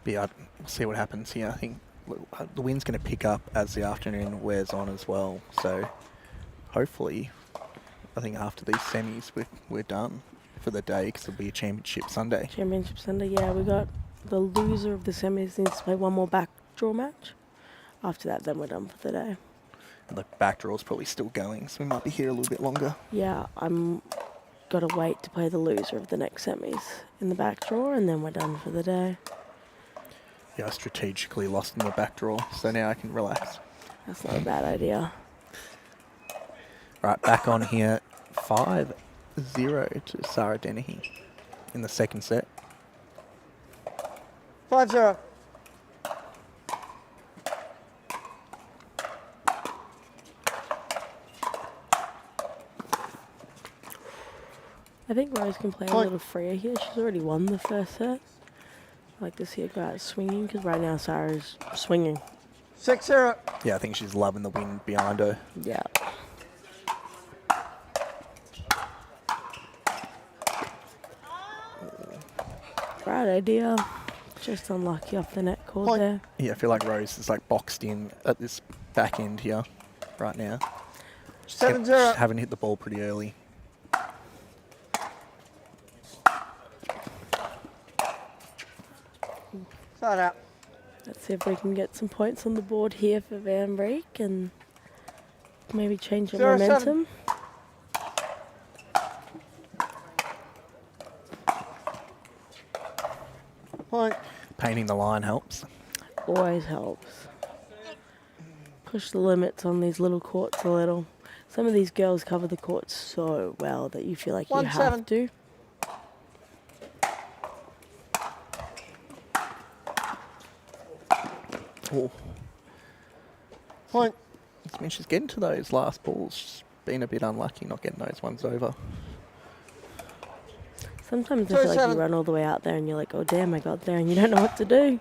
But yeah, we'll see what happens here. I think the wind's going to pick up as the afternoon wears on as well. So hopefully, I think after these semis, we're done for the day because it'll be a championship Sunday.
Championship Sunday, yeah. We got the loser of the semis needs to play one more back draw match. After that, then we're done for the day.
And the back draw's probably still going, so we might be here a little bit longer.
Yeah, I'm got to wait to play the loser of the next semis in the back draw, and then we're done for the day.
Yeah, I strategically lost in the back draw, so now I can relax.
That's not a bad idea.
Right, back on here, 5-0 to Sarah Dennehy in the second set.
5-0.
I think Rose can play a
Point.
little freer here. She's already won the first set. I like to see her go out swinging, because right now Sarah's swinging.
6-0.
Yeah, I think she's loving the wind behind her.
Yeah. Right idea. Just unlucky off the net cord
Point.
there.
Yeah, I feel like Rose is like boxed in at this back end here right now.
7-0.
Just haven't hit the ball pretty early.
Side out.
Let's see if we can get some points on the board here for Van Breek and maybe change the
0-7.
momentum.
Point.
Painting the line helps.
Always helps. Push the limits on these little courts a little. Some of these girls cover the courts so well that you feel like you
1-7.
have to.
Oh,
Point.
I mean, she's getting to those last balls. She's been a bit unlucky not getting those ones over.
Sometimes I feel like
2-7.
you run all the way out there and you're like, oh damn, I got there, and you don't know what to do.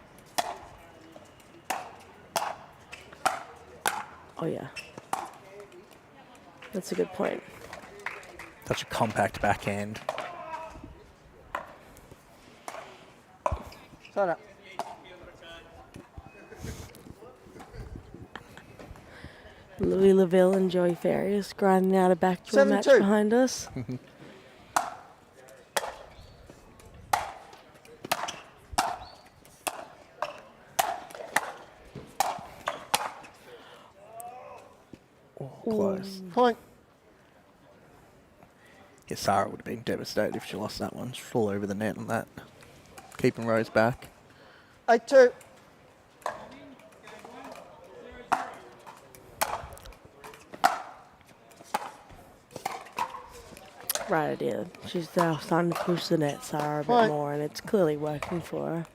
Oh yeah. That's a good point.
Such a compact backhand.
Side out.
Louis Laville and Joey Farias grinding out a backdoor match
7-2.
behind us.
Close.
Point.
Yeah, Sarah would have been devastated if she lost that one. She's all over the net on that. Keeping Rose back.
8-2.
Right idea. She's now starting to push the net, Sarah, a bit
Point.
more, and it's clearly working for her.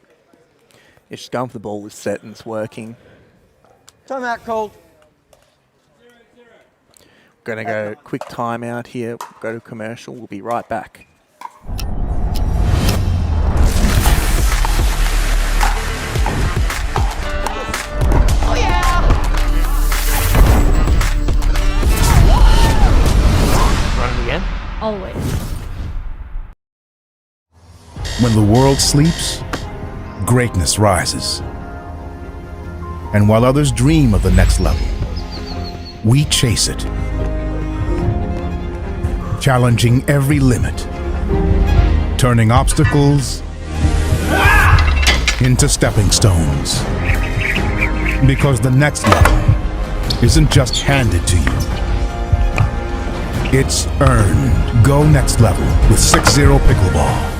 Yeah, she's going for the ball with set and it's working.
Timeout called.
Going to go quick timeout here. Go to commercial. We'll be right back.
Run it again.
Always.
When the world sleeps, greatness rises. And while others dream of the next level, we chase it. Challenging every limit, turning obstacles into stepping stones. Because the next level isn't just handed to you, it's earned. Go next level with 6-0 Pickleball.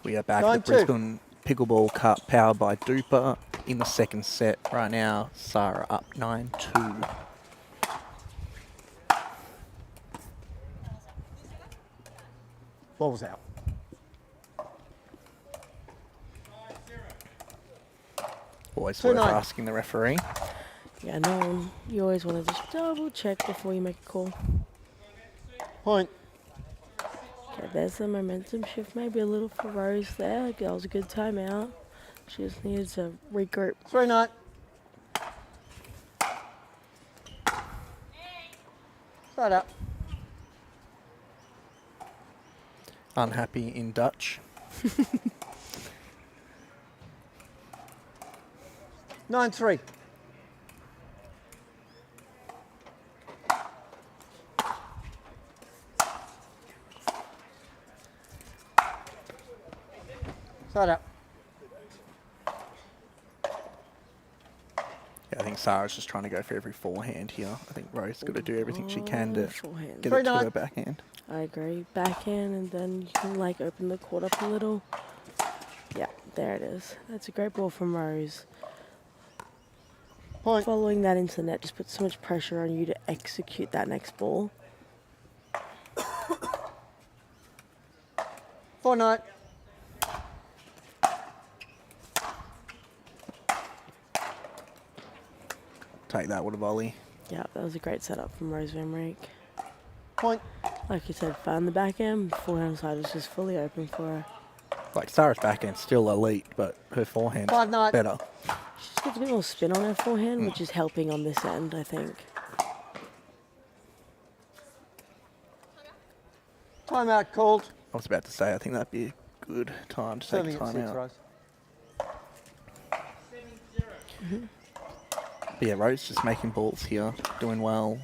We are back at the
9-2.
Brisbane Pickleball Cup powered by DUPR in the second set right now. Sarah up 9-2.
Ball's out.
Always
2-9.
worth asking the referee.
Yeah, no, you always want to just double check before you make a call.
Point.
Okay, there's the momentum shift, maybe a little for Rose there. That was a good timeout. She just needed to regroup.
3-9. Side out.
Unhappy in Dutch.
9-3. Side out.
Yeah, I think Sarah's just trying to go for every forehand here. I think Rose's got to do everything she can to
Forehand.
get it to
3-9.
her backhand.
I agree. Backhand, and then you can like open the court up a little. Yeah, there it is. That's a great ball from Rose.
Point.
Following that into the net just puts so much pressure on you to execute that next ball.
4-9.
Take that with a volley.
Yeah, that was a great setup from Rose Van Reek.
Point.
Like you said, found the backhand. Forehand side was just fully open for her.
Like Sarah's backhand's still elite, but her forehand's
5-9.
better.
She just gets a bit more spin on her forehand, which is helping on this end, I think.
Timeout called.
I was about to say, I think that'd be a good time to take
Serving
a
at 6,
timeout.
Rose.
But yeah, Rose just making balls here, doing well.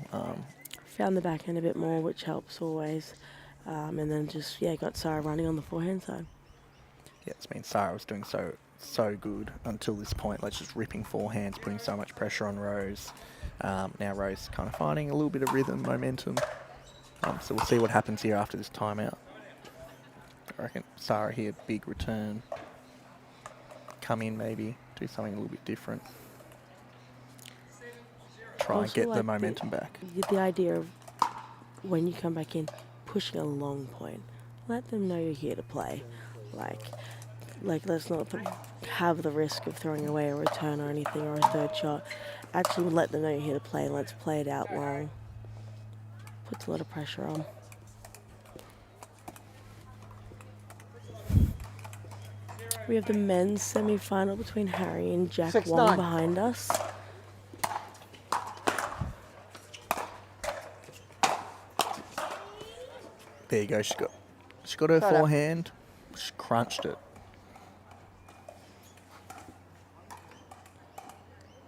Found the backhand a bit more, which helps always. And then just, yeah, got Sarah running on the forehand side.
Yeah, it's been Sarah was doing so good until this point, like just ripping forehands, putting so much pressure on Rose. Now Rose kind of finding a little bit of rhythm, momentum. So we'll see what happens here after this timeout. I reckon Sarah here, big return. Come in maybe, do something a little bit different. Try and
Also
get the
like
momentum back.
The idea of when you come back in, pushing a long point. Let them know you're here to play. Like let's not have the risk of throwing away a return or anything or a third shot. Actually let them know you're here to play. Let's play it out long. Puts a lot of pressure on. We have the men's semi-final between Harry and Jack
6-9.
Wong behind us.
There you go. She got her
Cut out.
forehand. She crunched it.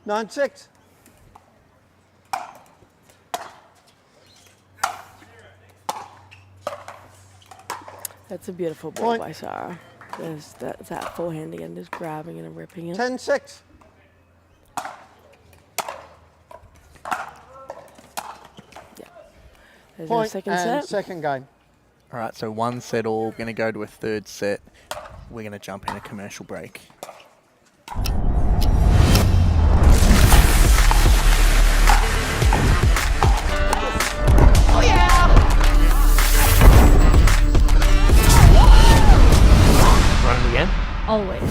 9-6.
That's a beautiful ball
Point.
by Sarah. There's that forehand again, just grabbing it and ripping it.
10-6.
There's our
Point
second
and
set.
second game.
All right, so 1 set all. Going to go to a 3rd set. We're going to jump in a commercial break.
Run it again.
Always.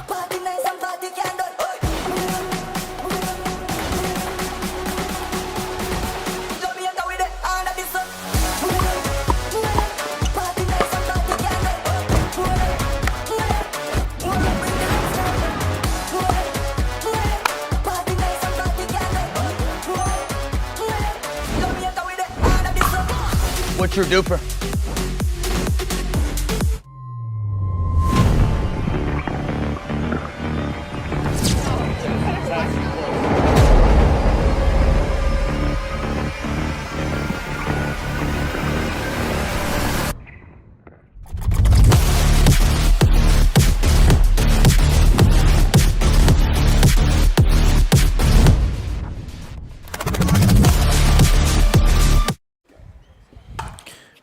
Party nice and party can done. Jamaica with the hand of the sun. Party nice and party can done. Party nice and party can done. Jamaica with the hand of the sun.
What's your DUPR?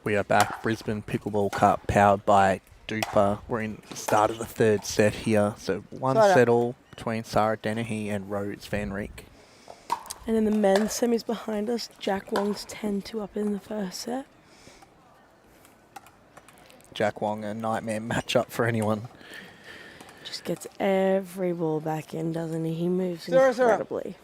We are back. Brisbane Pickleball Cup powered by DUPR. We're in the start of the 3rd set here. So 1
Side up.
set all between Sarah Dennehy and Rose Van Rieck.
And in the men's semis behind us, Jack Wong's 10-2 up in the first set.
Jack Wong, a nightmare matchup for anyone.
Just gets every ball back in, doesn't he? He moves
0-0.
incredibly.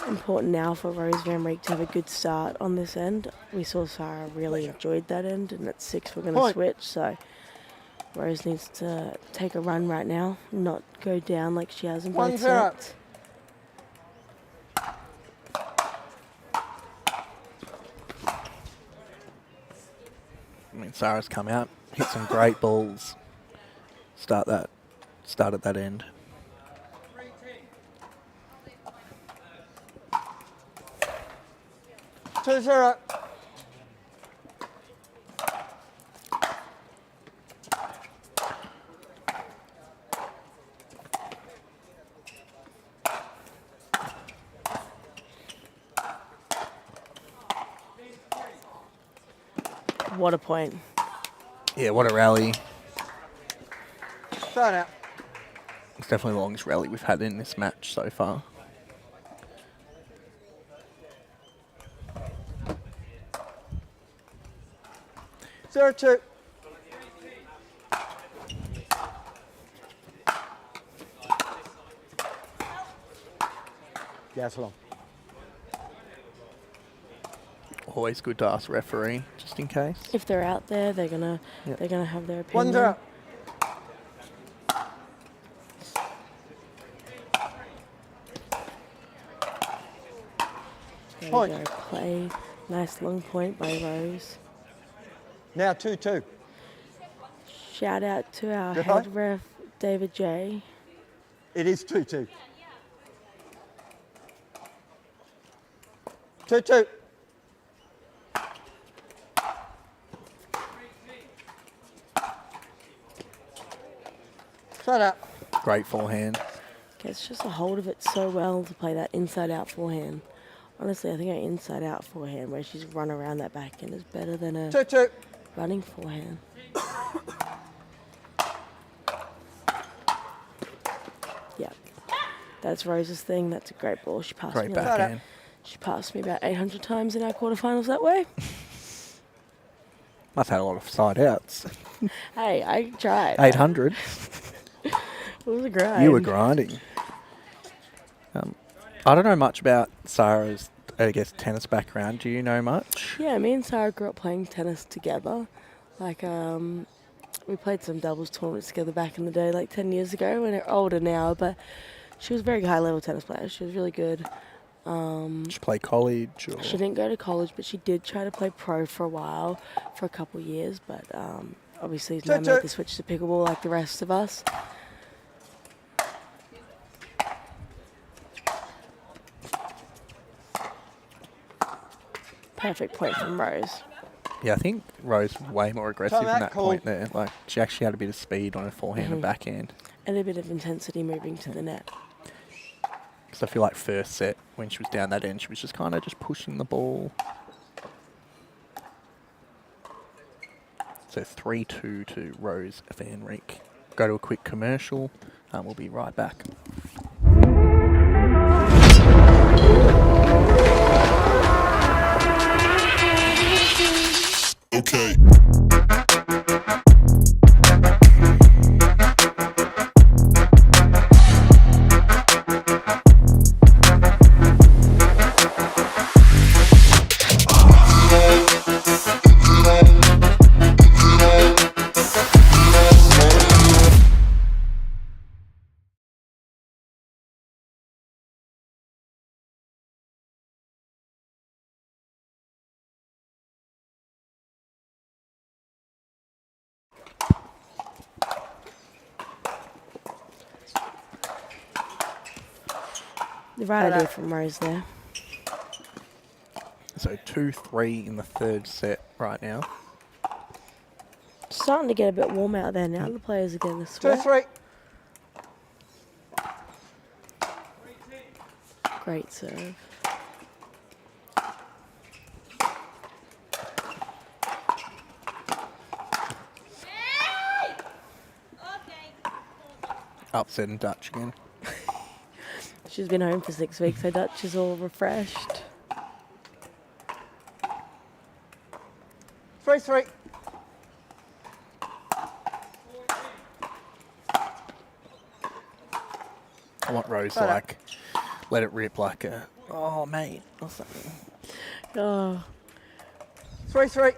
Important now for Rose Van Rieck to have a good start on this end. We saw Sarah really enjoyed that end, and at 6 we're going to
Point.
switch, so Rose needs to take a run right now, not go down like she has in both
1-0.
sets.
I mean, Sarah's come out, hit some great balls. Start at that end.
Two zero.
What a point.
Yeah, what a rally.
Side out.
It's definitely the longest rally we've had in this match so far.
0-2. Yes, long.
Always good to ask referee, just in case.
If they're out there, they're gonna
Yep.
they're gonna have their
1
opinion.
0.
There
Point.
we go. Play. Nice long point by Rose.
Now 2-2.
Shout out to our
Good
head
high.
ref, David J.
It is 2-2. 2-2. Side out.
Great forehand.
Gets just a hold of it so well to play that inside-out forehand. Honestly, I think her inside-out forehand, where she's run around that backhand, is better than a
2-2.
running forehand. Yeah, that's Rose's thing. That's a great ball. She passed
Great
me.
backhand.
She passed me about 800 times in our quarterfinals that way.
Must have had a lot of side outs.
Hey, I tried.
800.
It was a grind.
You were grinding. I don't know much about Sarah's, I guess, tennis background. Do you know much?
Yeah, me and Sarah grew up playing tennis together. Like, we played some doubles tournaments together back in the day, like 10 years ago. We're older now, but she was a very high-level tennis player. She was really good.
Did she play college? Or?
She didn't go to college, but she did try to play pro for a while, for a couple of years. But obviously, she's now made the switch to pickleball like the rest of us. Perfect point from Rose.
Yeah, I think Rose was way more aggressive in
Timeout
that
call.
point there. Like, she actually had a bit of speed on her forehand and backhand.
And a bit of intensity moving to the net.
Because I feel like first set, when she was down that end, she was just kind of just pushing the ball. So 3-2 to Rose Van Rijk. Go to a quick commercial, and we'll be right back.
Okay.
The right idea from Rose there.
So 2-3 in the third set right now.
Starting to get a bit warm out there now. The players are getting a
2,
sweat.
3.
Great serve.
Upsetting Dutch again.
She's been home for 6 weeks, so Dutch is all refreshed.
3, 3.
I want Rose to, like, let it rip like a, oh, mate, or something.
Oh,
3, 3.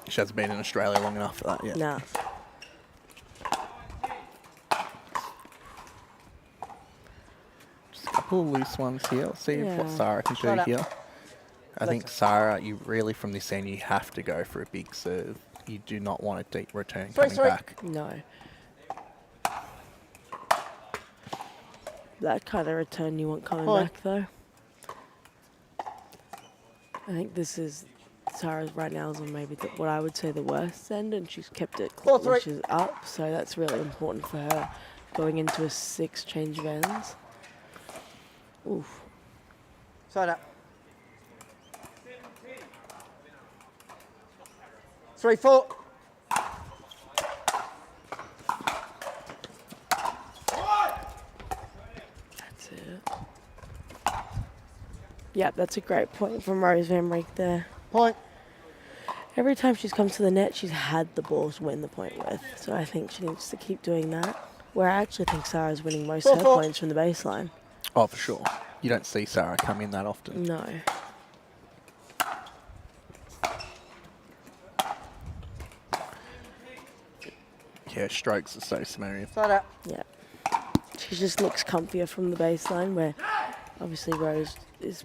She hasn't been in Australia long enough for that yet.
nah.
Just a couple of loose ones here. Let's see what
Yeah.
Sarah can
Shut
do
up.
here. I think Sarah, you really from this end, you have to go for a big serve. You do not want a deep return coming back.
No. That kind of return you want coming
Point.
back, though. I think this is Sarah's right now is on maybe what I would say the worst end, and she's kept it
4-3.
which is up, so that's really important for her going into a 6 change of ends. Oof.
Side up. 3, 4.
That's it. Yep, that's a great point from Rose Van Rijk there.
Point.
Every time she's come to the net, she's had the ball to win the point with. So I think she needs to keep doing that. Where I actually think Sarah's winning most of her
4-4.
points from the baseline.
Oh, for sure. You don't see Sarah come in that often.
No.
Yeah, strokes are so smooth.
Side up.
Yeah. She just looks comfier from the baseline, where obviously Rose is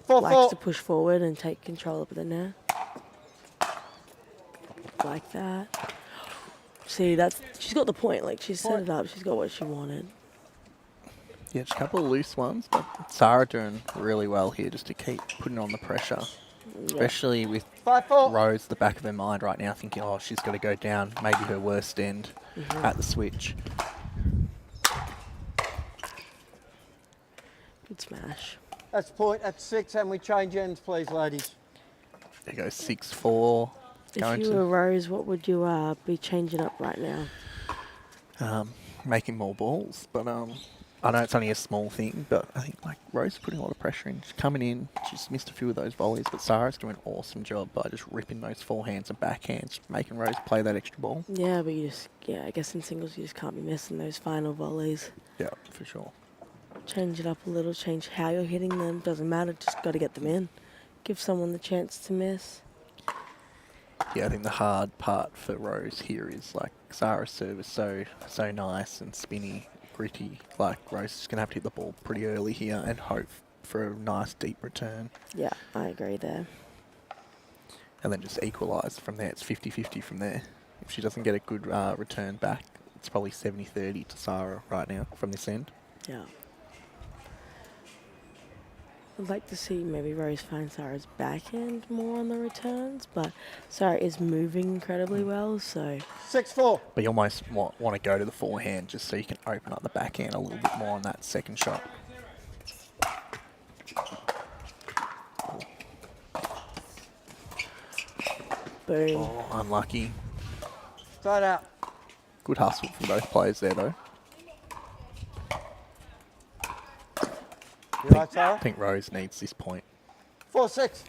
4,
likes
4.
to push forward and take control of the net. Like that. See, she's got the point. Like, she's set it up. She's got what she wanted.
Yeah, just a couple of loose ones, but Sarah doing really well here just to keep putting on the pressure. Especially with
5, 4.
Rose at the back of her mind right now, thinking, oh, she's got to go down maybe her worst end at the switch.
Good smash.
That's point. That's 6, and we change ends, please, ladies.
There goes 6-4.
If you were Rose, what would you be changing up right now?
Making more balls, but I know it's only a small thing, but I think like Rose is putting a lot of pressure in. She's coming in, she's missed a few of those volleys, but Sarah's doing an awesome job by just ripping those forehands and backhands, making Rose play that extra ball.
Yeah, but I guess in singles you just can't be missing those final volleys.
Yeah, for sure.
Change it up a little, change how you're hitting them. Doesn't matter, just got to get them in. Give someone the chance to miss.
Yeah, I think the hard part for Rose here is like Sarah's service so nice and spinny, gritty. Like Rose is going to have to hit the ball pretty early here and hope for a nice deep return.
Yeah, I agree there.
And then just equalise from there. It's 50-50 from there. If she doesn't get a good return back, it's probably 70-30 to Sarah right now from this end.
Yeah. I'd like to see maybe Rose find Sarah's backhand more on the returns, but Sarah is moving incredibly well, so...
6-4.
But you almost want to go to the forehand just so you can open up the backhand a little bit more on that second shot.
Boom.
Oh, unlucky.
Side out.
Good hustle from both players there, though.
You right,
I
Sarah?
think Rose needs this point.
4-6.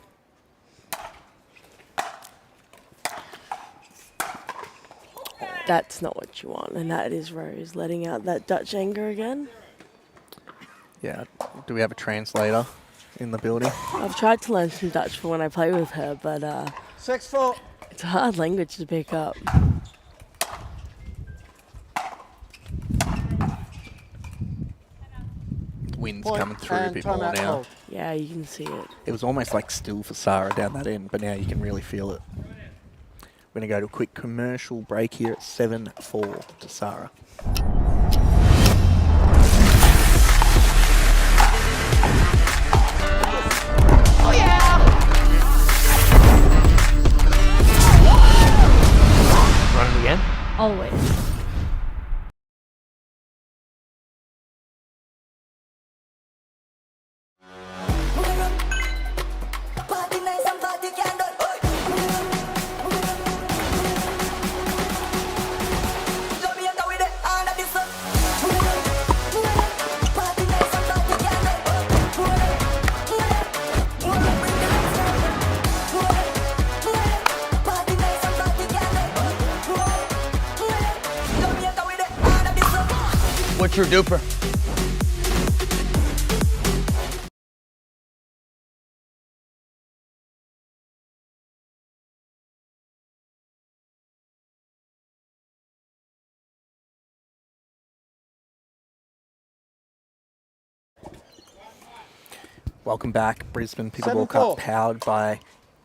That's not what you want, and that is Rose letting out that Dutch anger again.
Yeah. Do we have a translator in the building?
I've tried to learn some Dutch for when I play with her, but
6-4.
it's a hard language to pick up.
Wind's
Point
coming through a
and
bit more
timeout
now.
called.
Yeah, you can see it.
It was almost like still for Sarah down that end, but now you can really feel it. We're going to go to a quick commercial break here at 7-4 to Sarah.
Run it again.
Always.
Party nice and party can done. Jamaica with the hand of the sun. Party nice and party can done. Party nice and party can done. Jamaica with the hand of the sun.
What's your DUPR?
Welcome back. Brisbane Pickleball Cup
7-4.
powered by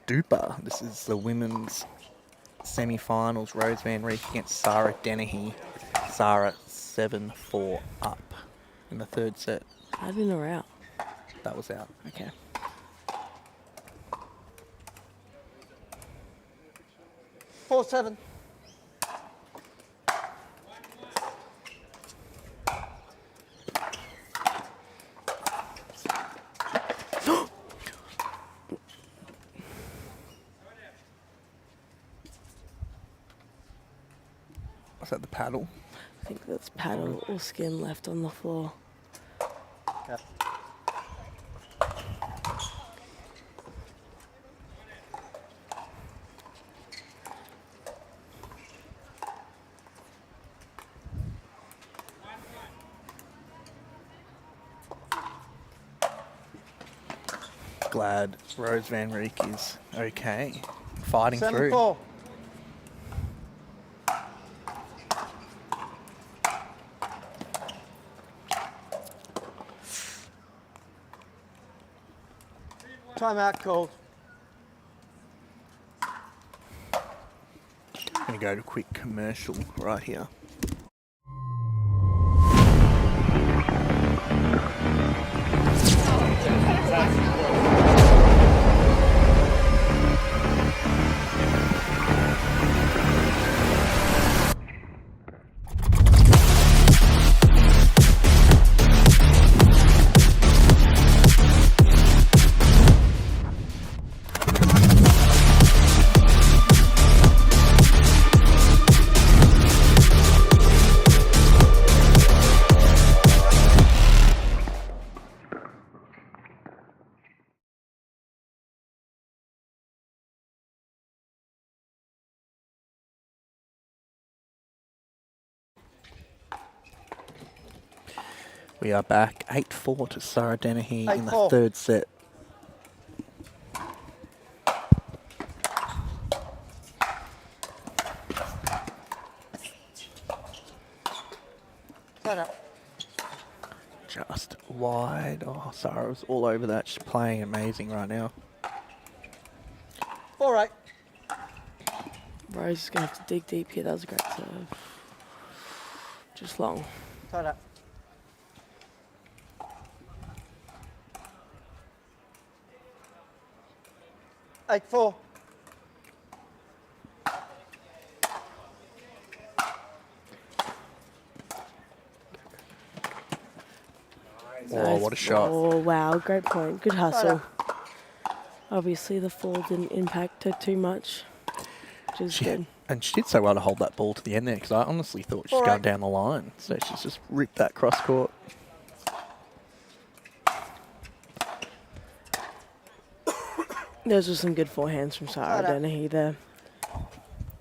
DUPR. This is the women's semi-finals. Rose Van Reek against Sarah Dennehy. Sarah 7-4 up in the third set.
I've been around.
That was out.
Okay.
Four 7.
Was that the paddle?
I think that's paddle or skin left on the floor.
Glad Rose Van Reek is okay. Fighting through.
7-4. Timeout called.
I'm going to go to a quick commercial right here. We are back 8-4 to Sarah Dennehy in the
8-4.
third set.
Set up.
Just wide. Oh, Sarah's all over that. She's playing amazing right now.
4-8.
Rose is going to have to dig deep here. That was a great serve. Just long.
Set up. 8-4.
Oh, what a shot.
Oh, wow. Great point. Good hustle. Obviously, the fall didn't impact her too much, which is good.
And she did so well to hold that ball to the end there, because I honestly thought she was going down the line. So she's just ripped that cross court.
Those were some good forehands from Sarah Dennehy there.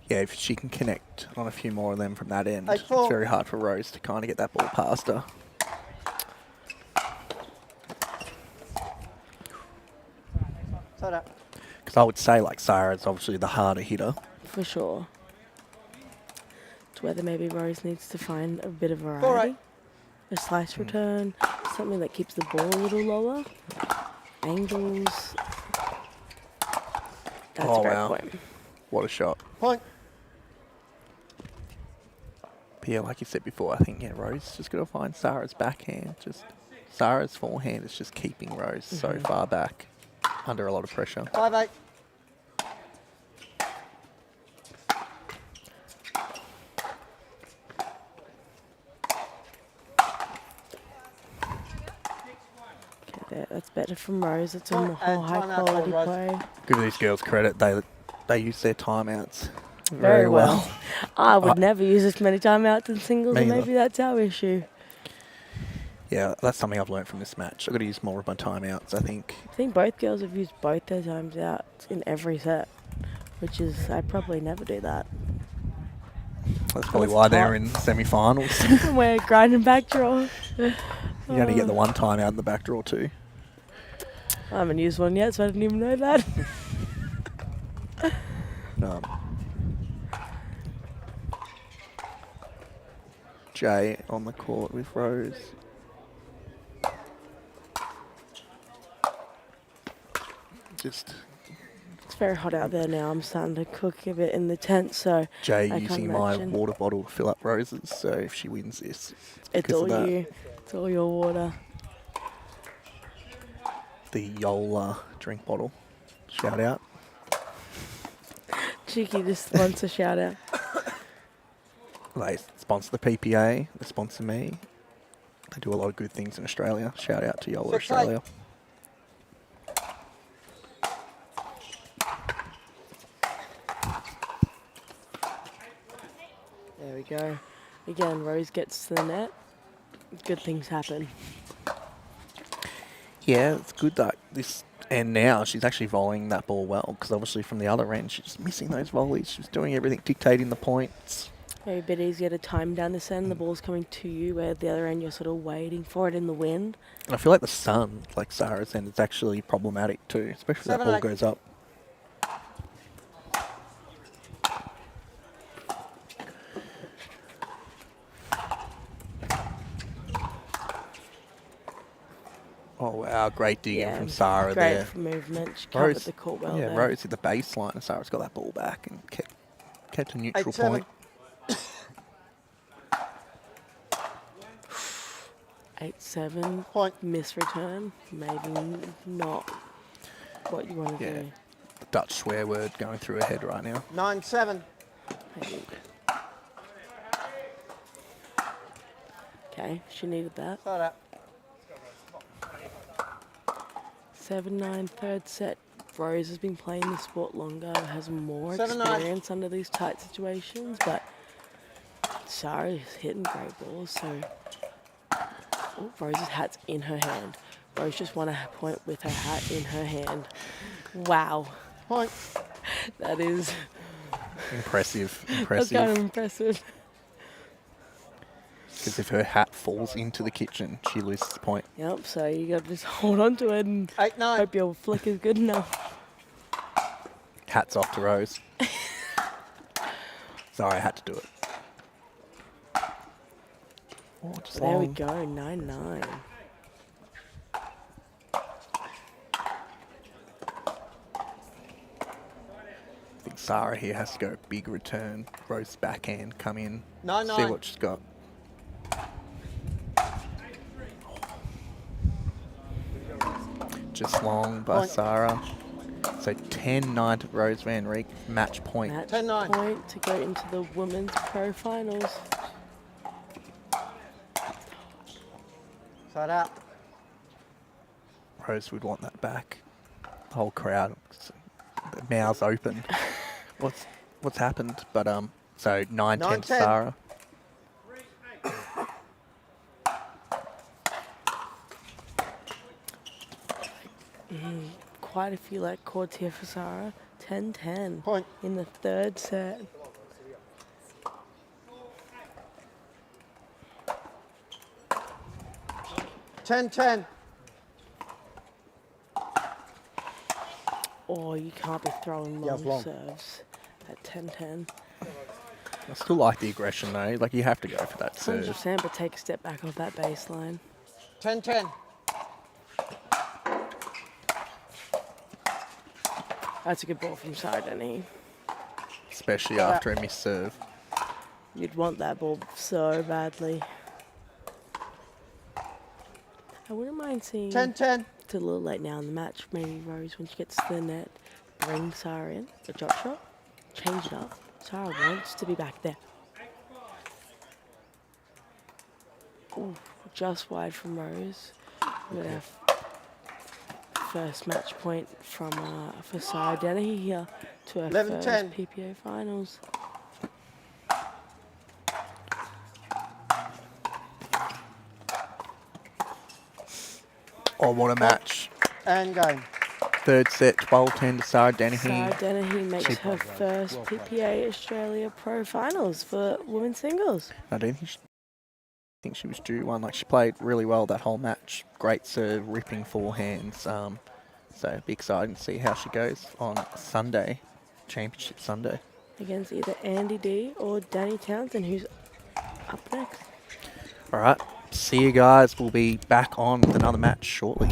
Yeah, if she can connect on a few more of them from that end,
8-4.
it's very hard for Rose to kind of get that ball past her.
Set up.
Because I would say, like, Sarah's obviously the harder hitter.
For sure. It's whether maybe Rose needs to find a bit of variety. A slice return, something that keeps the ball a little lower. Angles. That's a great point.
What a shot.
Point.
But yeah, like you said before, I think, yeah, Rose is just going to find Sarah's backhand. Just Sarah's forehand is just keeping Rose so far back under a lot of pressure.
5-8.
Okay, that's better from Rose. It's a more
And
high
timeout
quality
for Rose.
play.
Give these girls credit. They use their timeouts
Very well. I would
I-
never use as many timeouts in singles,
Me
and
either.
maybe that's our issue.
Yeah, that's something I've learned from this match. I've got to use more of my timeouts, I think.
I think both girls have used both their times out in every set, which is, I probably never do that.
That's probably
That's
why they're
hot.
in semi-finals.
We're grinding back draw.
You only get the one timeout in the back draw too.
I haven't used one yet, so I didn't even know that.
Jay on the court with Rose. Just
It's very hot out there now. I'm starting to cook a bit in the tent, so
Jay
I can't
using my
imagine.
water bottle to fill up Rose's, so if she wins this,
It's
because
all
of that.
you. It's all your water.
The Yola drink bottle. Shout out.
Cheeky just wants a shout out.
They sponsor the PPA. They sponsor me. They do a lot of good things in Australia. Shout out to Yola
6-8.
Australia.
There we go. Again, Rose gets to the net. Good things happen.
Yeah, it's good that this end now she's actually volleying that ball well, because obviously from the other end she's just missing those volleys. She's doing everything, dictating the points.
Maybe a bit easier to time down this end. The ball's coming to you, where the other end you're sort of waiting for it in the wind.
And I feel like the sun, like Sarah's end, is actually problematic too, especially if that ball
7-8.
goes up. Oh wow, great digging from Sarah
great
there.
movement. She covered the court well there.
Rose hit the baseline and Sarah's got that ball back and kept a neutral
8-7.
point.
8-7.
Point.
Miss return. Maybe not what you want to
Yeah.
do.
The Dutch swear word going through her head right now.
9-7.
Maybe. Okay, she needed that.
Set up.
7-9, third set. Rose has been playing the sport longer, has more
7-9.
experience under these tight situations, but Sarah is hitting great balls, so... Oh, Rose's hat's in her hand. Rose just won a point with her hat in her hand. Wow.
Point.
That is...
Impressive,
That's
impressive.
kind of impressive.
Because if her hat falls into the kitchen, she loses the point.
Yep, so you got to just hold on to it and
8-9.
hope your flick is good enough.
Hats off to Rose. Sorry, I had to do it. Oh, just
There we
long.
go, 9-9.
I think Sarah here has to go big return. Rose backhand, come in,
9-9.
see what she's got. Just long by
Point.
Sarah. So 10-9 to Rose Van Reek, match point.
Match
10-9.
point to go into the women's pro finals.
Side out.
Rose would want that back. The whole crowd, the mouths open. What's happened? But so 9-10 to
9-10.
Sarah.
Quite a few like chords here for Sarah. 10-10
Point.
in the third set.
Ten.
Oh, you can't be throwing
Yeah,
long
long.
serves at 10-10.
I still like the aggression though. Like you have to go for that serve.
100%, but take a step back off that baseline.
10.
That's a good ball from Sarah Denny.
Especially after a missed serve.
You'd want that ball so badly. I wouldn't mind seeing.
10.
It's a little late now in the match. Maybe Rose, when she gets to the net, bring Sarah in. A drop shot. Change it up. Sarah wants to be back there. Ooh, just wide from Rose. We're gonna have first match point from for Sarah Dennehy here to her
11-10.
first PPA finals.
Oh, what a match.
And game.
Third set, 12-10 to Sarah Dennehy.
Sarah Dennehy makes her first PPA Australia Pro Finals for women's singles.
I don't think she was due one. Like she played really well that whole match. Great serve, ripping forehands. So it'd be exciting to see how she goes on Sunday, Championship Sunday.
Against either Andy D or Danny Townsend, who's up next.
All right, see you guys. We'll be back on with another match shortly.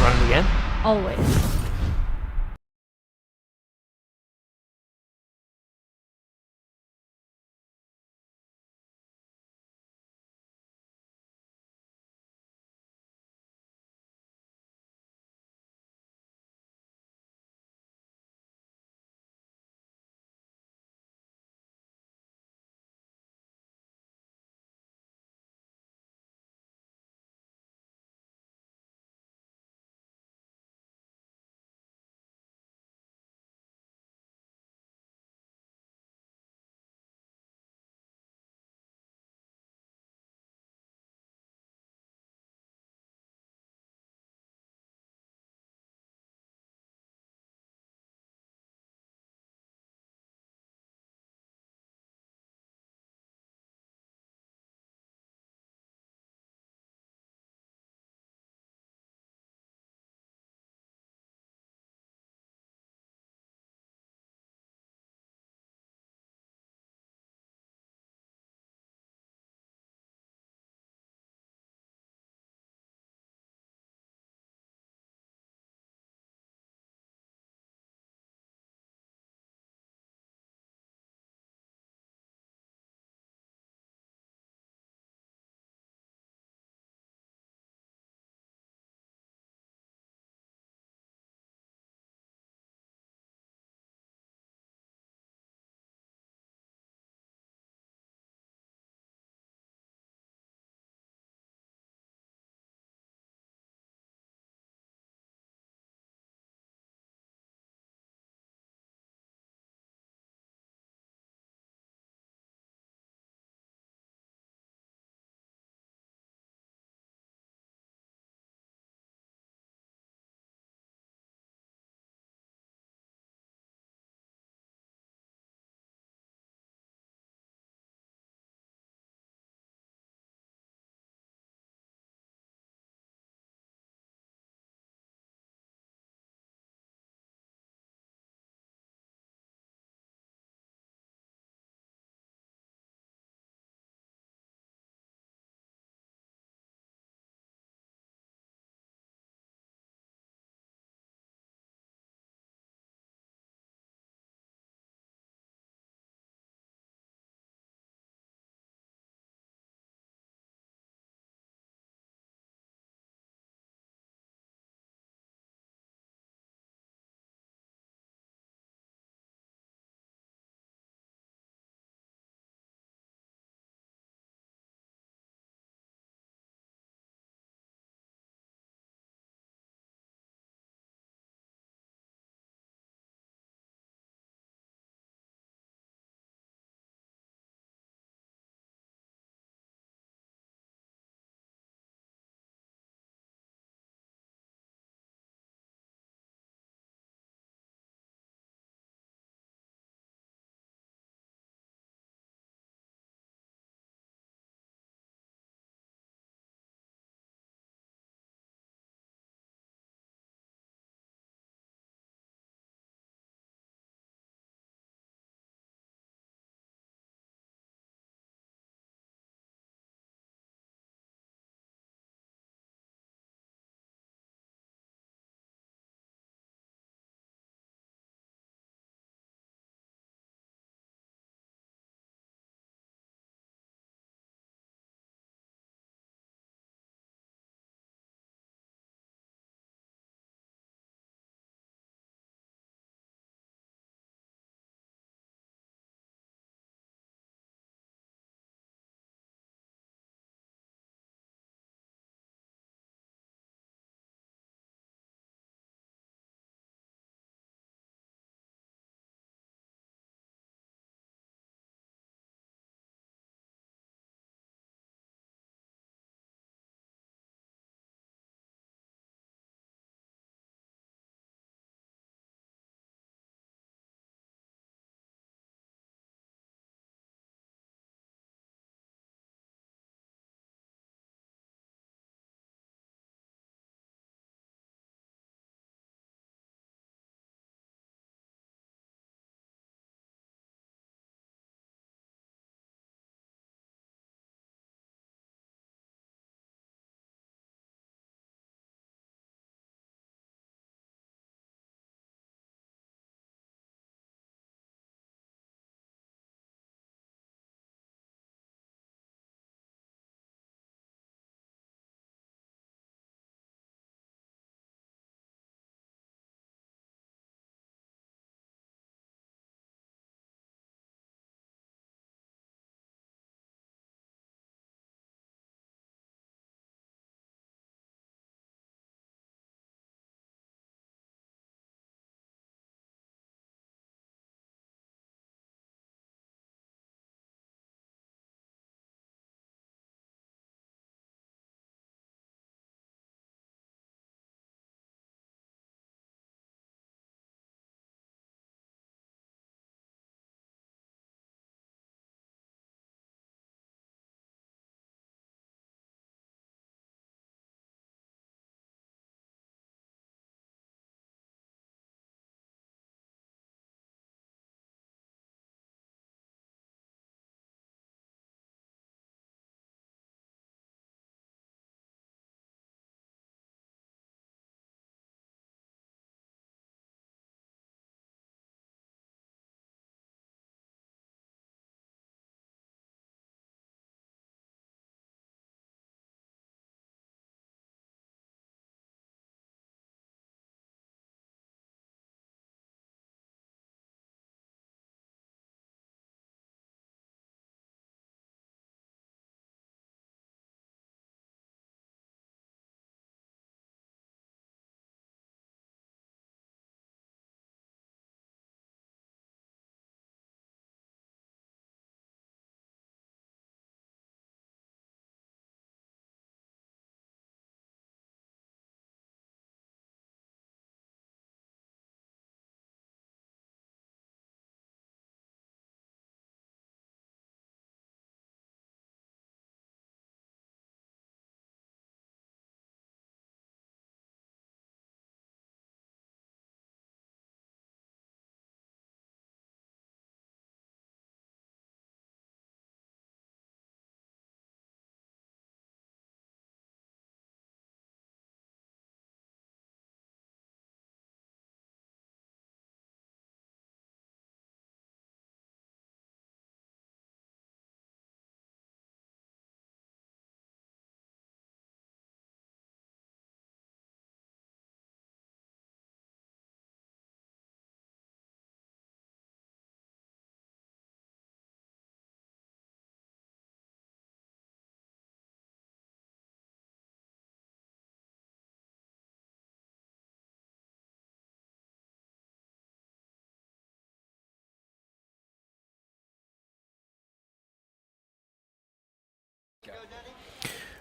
Running again?
Always.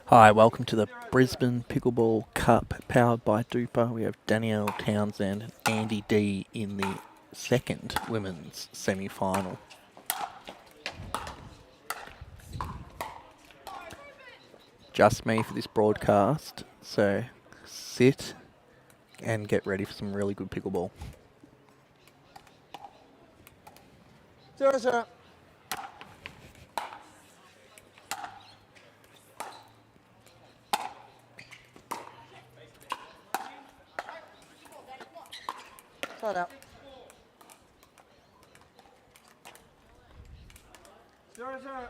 Hi, welcome to the Brisbane Pickleball Cup powered by DUPR. We have Danielle Townsend and Andy D in the second women's semi-final. Just me for this broadcast, so sit and get ready for some really good pickleball.
0-0. Side out. 0-0.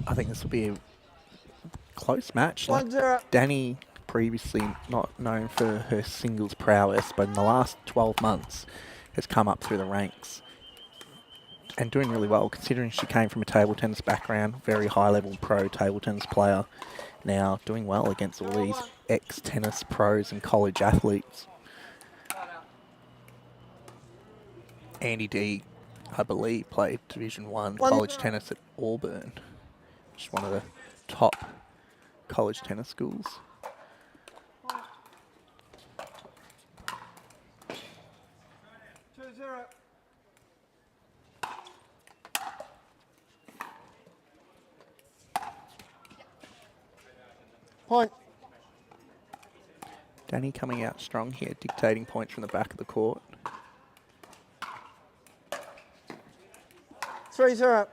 I think this will be a close match.
1-0.
Danny, previously not known for her singles prowess, but in the last 12 months has come up through the ranks and doing really well considering she came from a table tennis background, very high-level pro table tennis player, now doing well against all these ex-tennis pros and college athletes. Andy D, I believe, played Division 1 college tennis at Auburn, which is one of the top college tennis schools.
Point.
Danny coming out strong here, dictating points from the back of the court.
3-0.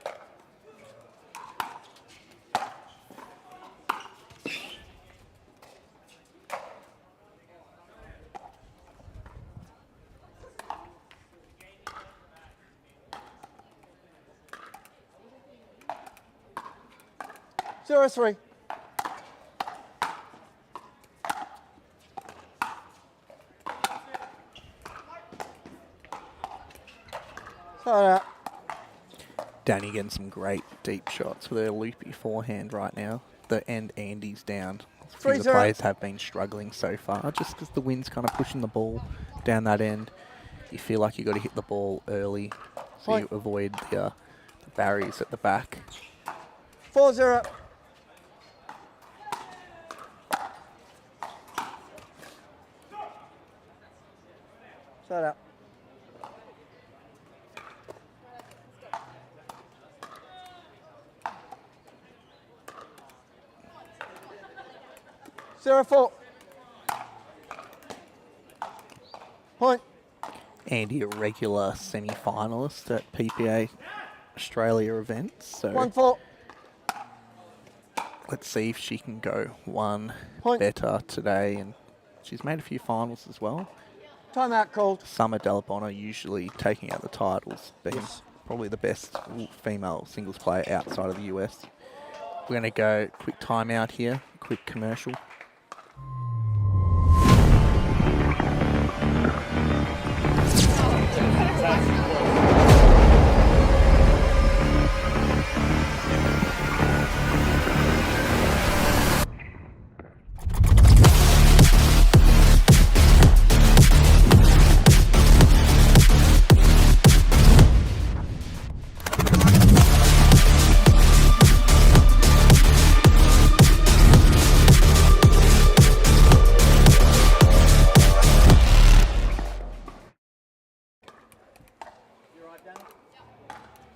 Zero three. Side out.
Danny getting some great deep shots with her loopy forehand right now. The end Andy's down. A few of the
3-0.
players have been struggling so far, just because the wind's kind of pushing the ball down that end. You feel like you've got to hit the ball early so you avoid the barriers at the back.
4-0. Side out. Zero four. Point.
Andy, a regular semi-finalist at PPA Australia events. So
1-4.
let's see if she can go one
Point.
better today. And she's made a few finals as well.
Timeout called.
Summer Delabona usually taking out the titles, being
Yes.
probably the best female singles player outside of the US. We're going to go quick timeout here, quick commercial.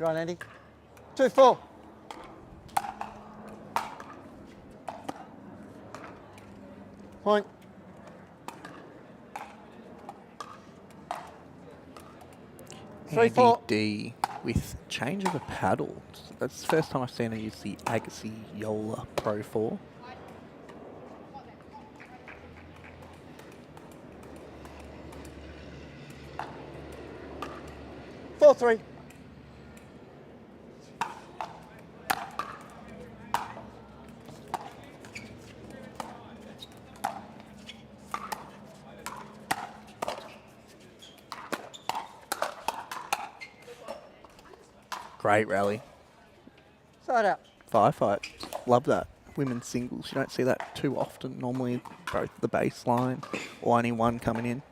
You're on, Andy. 2-4. Point. Three,
Andy
four.
D with change of a paddle. That's the first time I've seen her use the Agassi Yola Pro 4.
Four three.
Great rally.
Side out.
Firefight. Love that. women's singles. You don't see that too often. Normally both the baseline or only one coming in.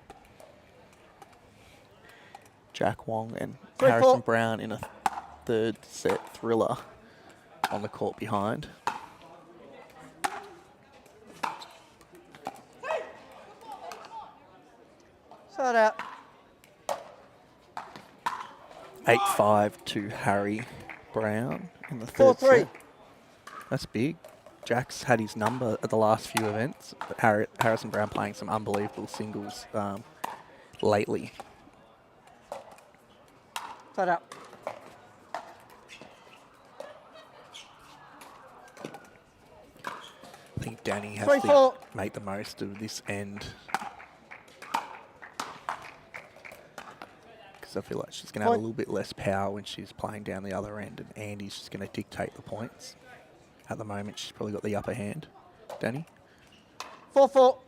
Jack Wong and Harrison Brown in a third set thriller on the court behind.
Start out.
8-5 to Harry Brown in the third
4-3.
set. That's big. Jack's had his number at the last few events, but Harrison Brown playing some unbelievable singles lately.
Start out.
I think Danny has
3-4.
to make the most of this end. Because I feel like she's going to have a little bit less power when she's playing down the other end, and Andy's just going to dictate the points. At the moment, she's probably got the upper hand. Danny?
4-4.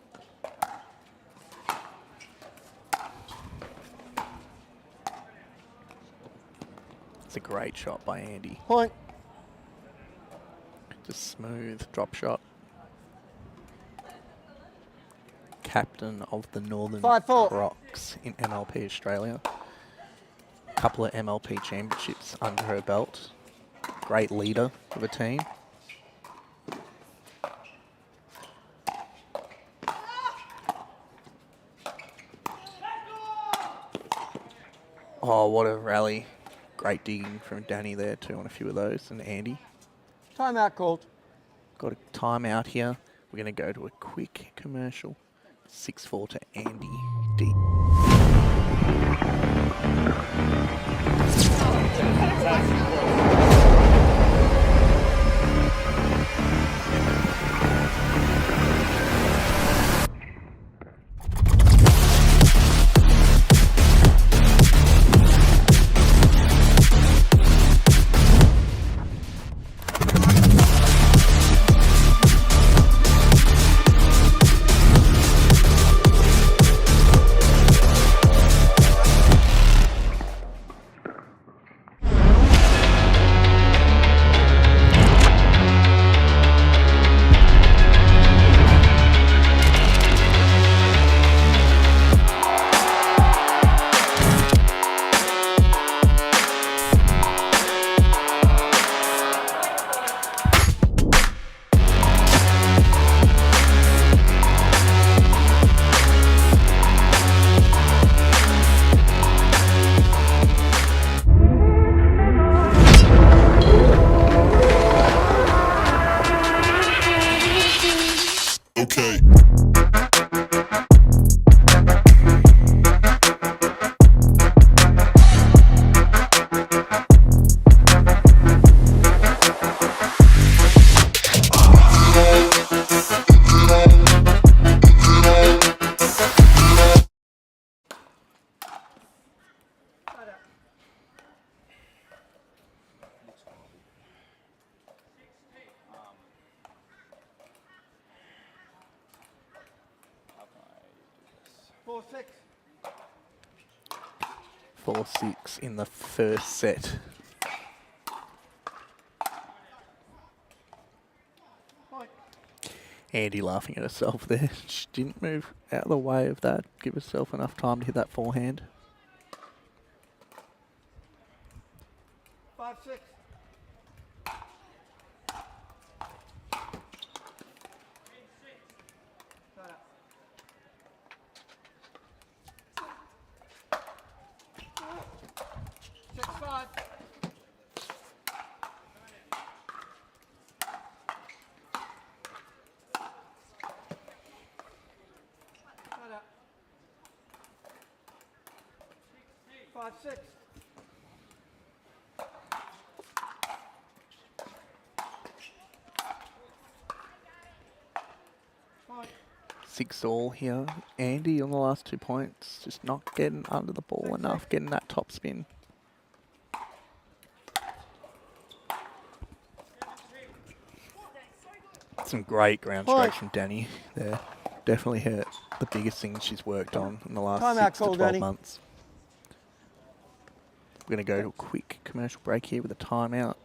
It's a great shot by Andy.
Point.
Just smooth drop shot. Captain of the Northern
5-4.
Crocs in MLP Australia. Couple of MLP championships under her belt. Great leader of a team. Oh, what a rally. Great digging from Danny there too on a few of those, and Andy.
Timeout called.
Got a timeout here. We're going to go to a quick commercial. 6-4 to Andy D.
Okay.
Four, six.
4-6 in the first set.
Point.
Andy laughing at herself there. She didn't move out of the way of that. Give herself enough time to hit that forehand.
5-6. Start out. 6-5. Start out. 5-6. Point.
6-all here. Andy on the last 2 points. Just not getting under the ball enough, getting that top spin. Some great ground strokes from Danny there. Definitely the biggest thing she's worked on in the last
Timeout
6 to
call,
12
Danny.
months. We're going to go to a quick commercial break here with a timeout.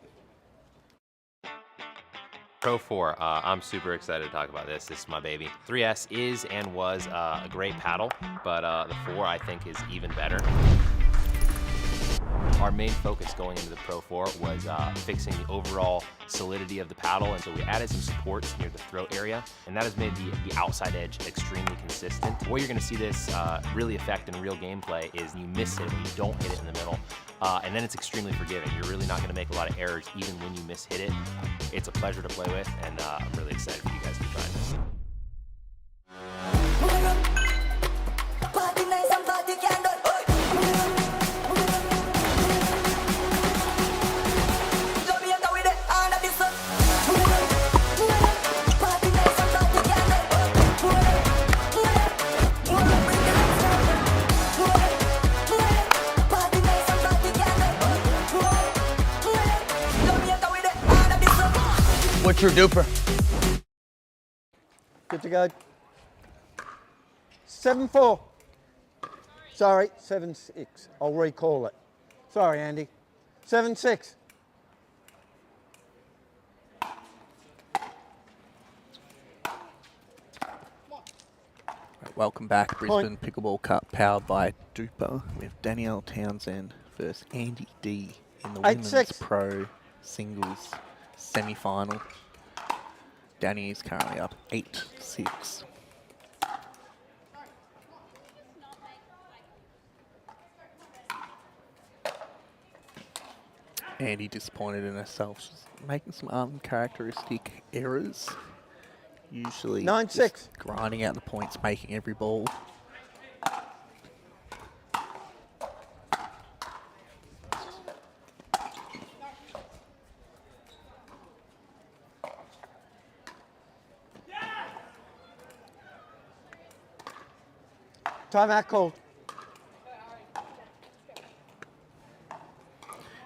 Pro 4, I'm super excited to talk about this. This is my baby. 3S is and was a great paddle, but the 4 I think is even better. Our main focus going into the Pro 4 was fixing the overall solidity of the paddle, and so we added some supports near the throat area, and that has made the outside edge extremely consistent. What you're going to see this really affect in real gameplay is you miss it when you don't hit it in the middle, and then it's extremely forgiving. You're really not going to make a lot of errors even when you miss-hit it. It's a pleasure to play with, and I'm really excited for you guys to try this.
Party nice and party can do. Jamaica with the hand of the sun. Party nice and party can do. Party nice and party can do. Jamaica with the hand of the sun.
What's your DUPR? Good to go. 7-4. Sorry, 7-6. I'll recall it. Sorry, Andy. 7-6.
Welcome back, Brisbane Pickleball Cup, powered by DUPR, with Danielle Townsend versus Andy D in the Women's
8-6.
Pro Singles semi-final. Danny is currently up 8-6. Andy disappointed in herself. She's making some uncharacteristic errors. Usually
9-6.
just grinding out the points, making every ball.
Timeout called.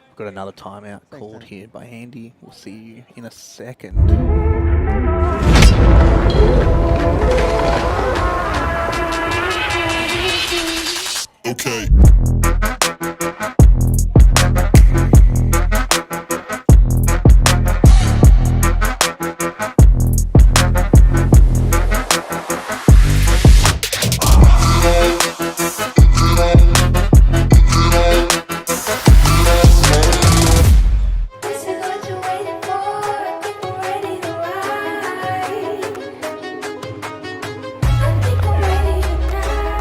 We've got another timeout called here by Andy. We'll see you in a second.
Okay.
This is what you're waiting for. I think we're ready to ride. I think I'm ready tonight.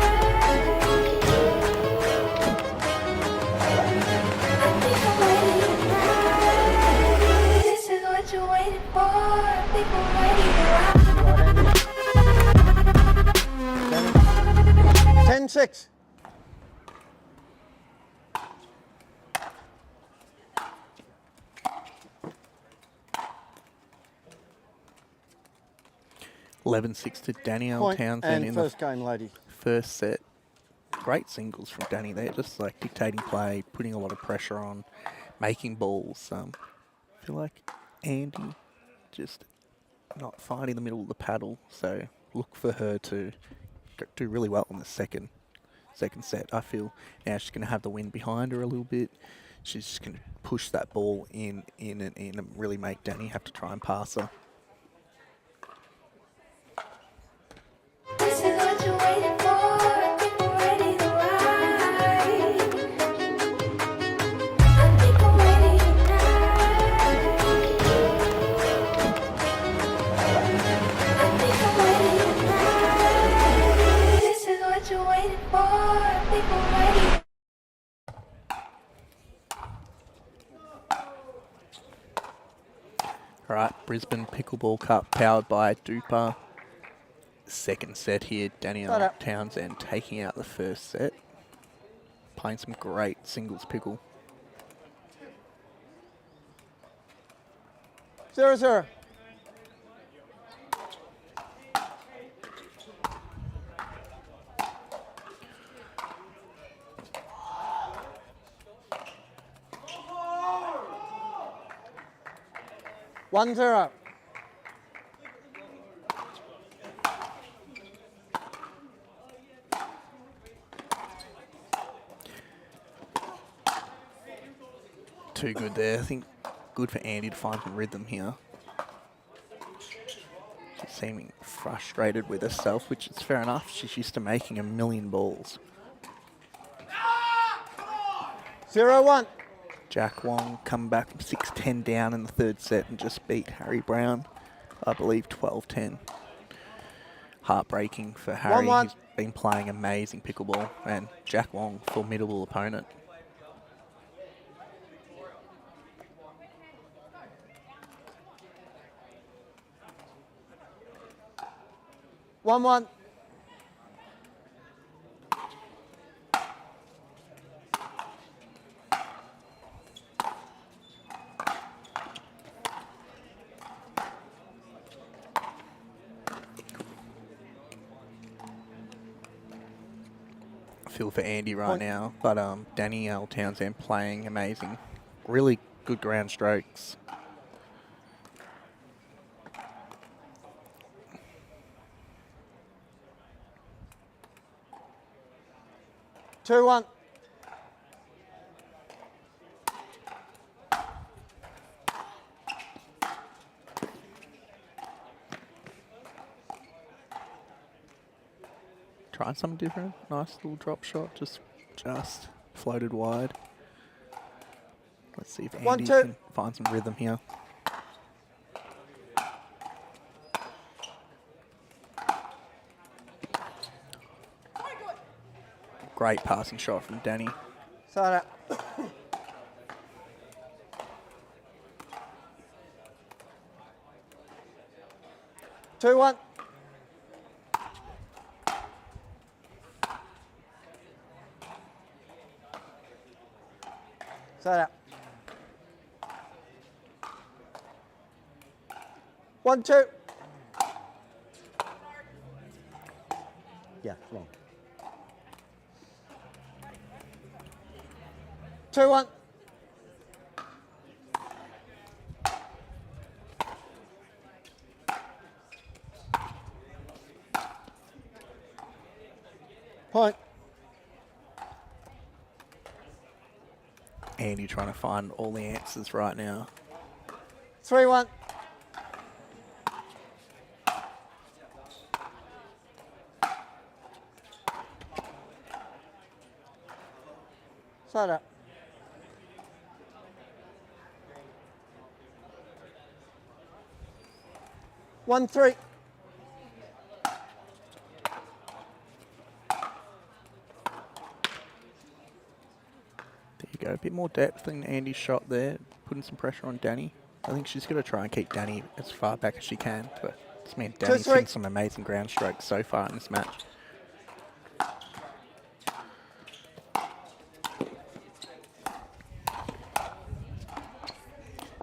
I think I'm ready tonight. This is what you're waiting for. I think we're ready to ride.
10-6.
To Danielle
Point
Townsend
and
in
first
the
game, ladies.
first set. Great singles from Danny there, just like dictating play, putting a lot of pressure on, making balls. I feel like Andy just not finding the middle of the paddle, so look for her to do really well in the second set. I feel now she's going to have the wind behind her a little bit. She's just going to push that ball in and really make Danny have to try and pass her.
This is what you're waiting for. I think we're ready to ride. I think I'm ready tonight. I think I'm ready tonight. This is what you're waiting for. I think I'm ready.
All right, Brisbane Pickleball Cup powered by DUPR. Second set here, Danielle Townsend taking out the first set. Playing some great singles pickle.
0-0. One zero.
Too good there. I think good for Andy to find some rhythm here. seeming frustrated with herself, which is fair enough. She's used to making 1,000,000 balls.
0-1.
Jack Wong come back from 6-10 down in the third set and just beat Harry Brown, I believe 12-10. Heartbreaking for Harry.
1-1.
He's been playing amazing pickleball, and Jack Wong, formidable opponent.
One.
I feel for Andy right now, but Danielle Townsend playing amazing. Really good ground strokes.
Two, 1.
Trying something different. Nice little drop shot, just floated wide. Let's see if Andy
1-2.
can find some rhythm here. Great passing shot from Danny.
Side out. 2-1. Side out. 1-2. Yeah, long. 2-1. Point.
Andy trying to find all the answers right now.
3-1. Side up. One, 3.
There you go. A bit more depth in Andy's shot there, putting some pressure on Danny. I think she's going to try and keep Danny as far back as she can, but it's meant Danny's hitting some amazing ground strokes so far in this match.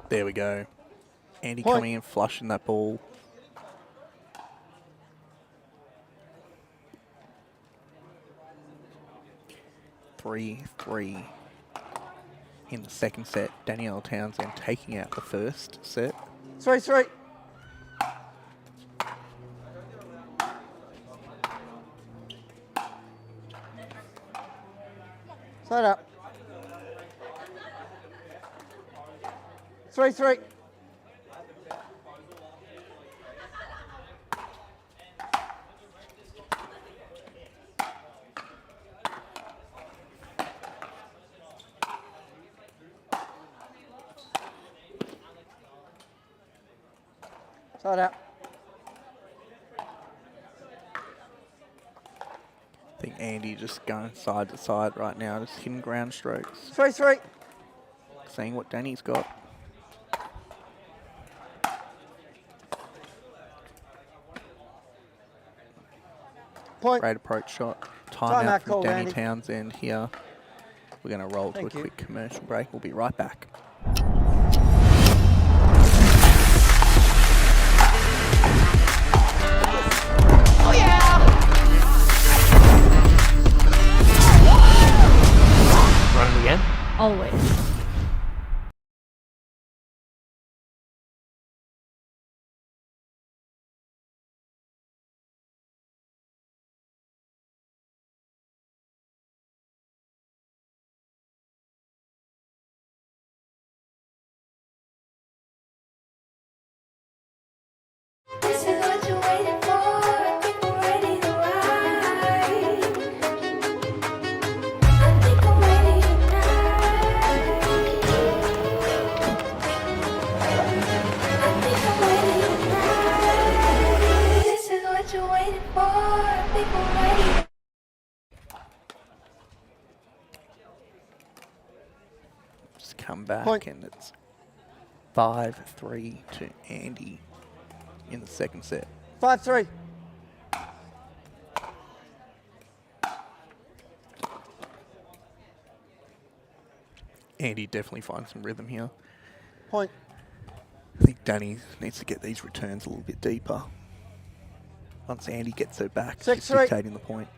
There we go. Andy
Point.
coming in, flushing that ball. Three in the second set. Danielle Townsend taking out the first set.
3-3. Side up. 3-3. Side out.
I think Andy just going side to side right now, just hitting ground strokes.
3-3.
Seeing what Danny's got.
Point.
Great approach shot.
Timeout
Timeout from
call,
Danny
Andy.
Townsend here. We're going to roll
Thank
to a
you.
quick commercial break. We'll be right back.
Running again?
Always.
come back,
Point.
and it's 5-3 to Andy in the second set.
5-3.
Andy definitely finds some rhythm here.
Point.
I think Danny needs to get these returns a little bit deeper. Once Andy gets her back, she's
6-3.
dictating the point.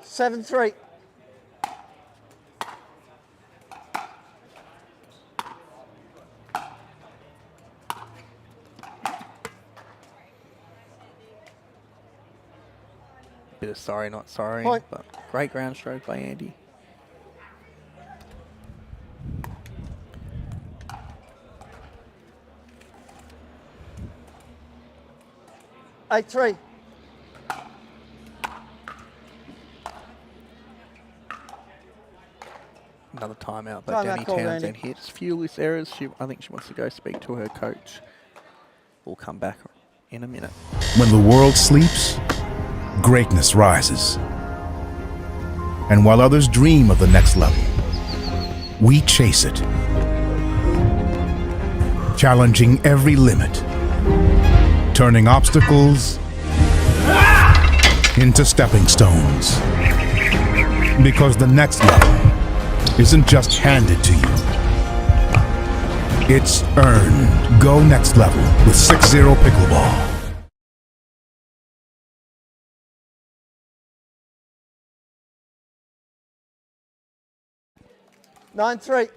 Seven, 3.
Bit of sorry, not sorry,
Point.
but great ground stroke by Andy.
Eight, 3.
Another timeout, but
Timeout
Danny
call,
Townsend
Andy.
hits. Few loose errors. I think she wants to go speak to her coach. We'll come back in a minute.
When the world sleeps, greatness rises. And while others dream of the next level, we chase it. Challenging every limit. Turning obstacles into stepping stones. Because the next level isn't just handed to you. It's earned. Go next level with 6-0 Pickleball.
Nine, 3.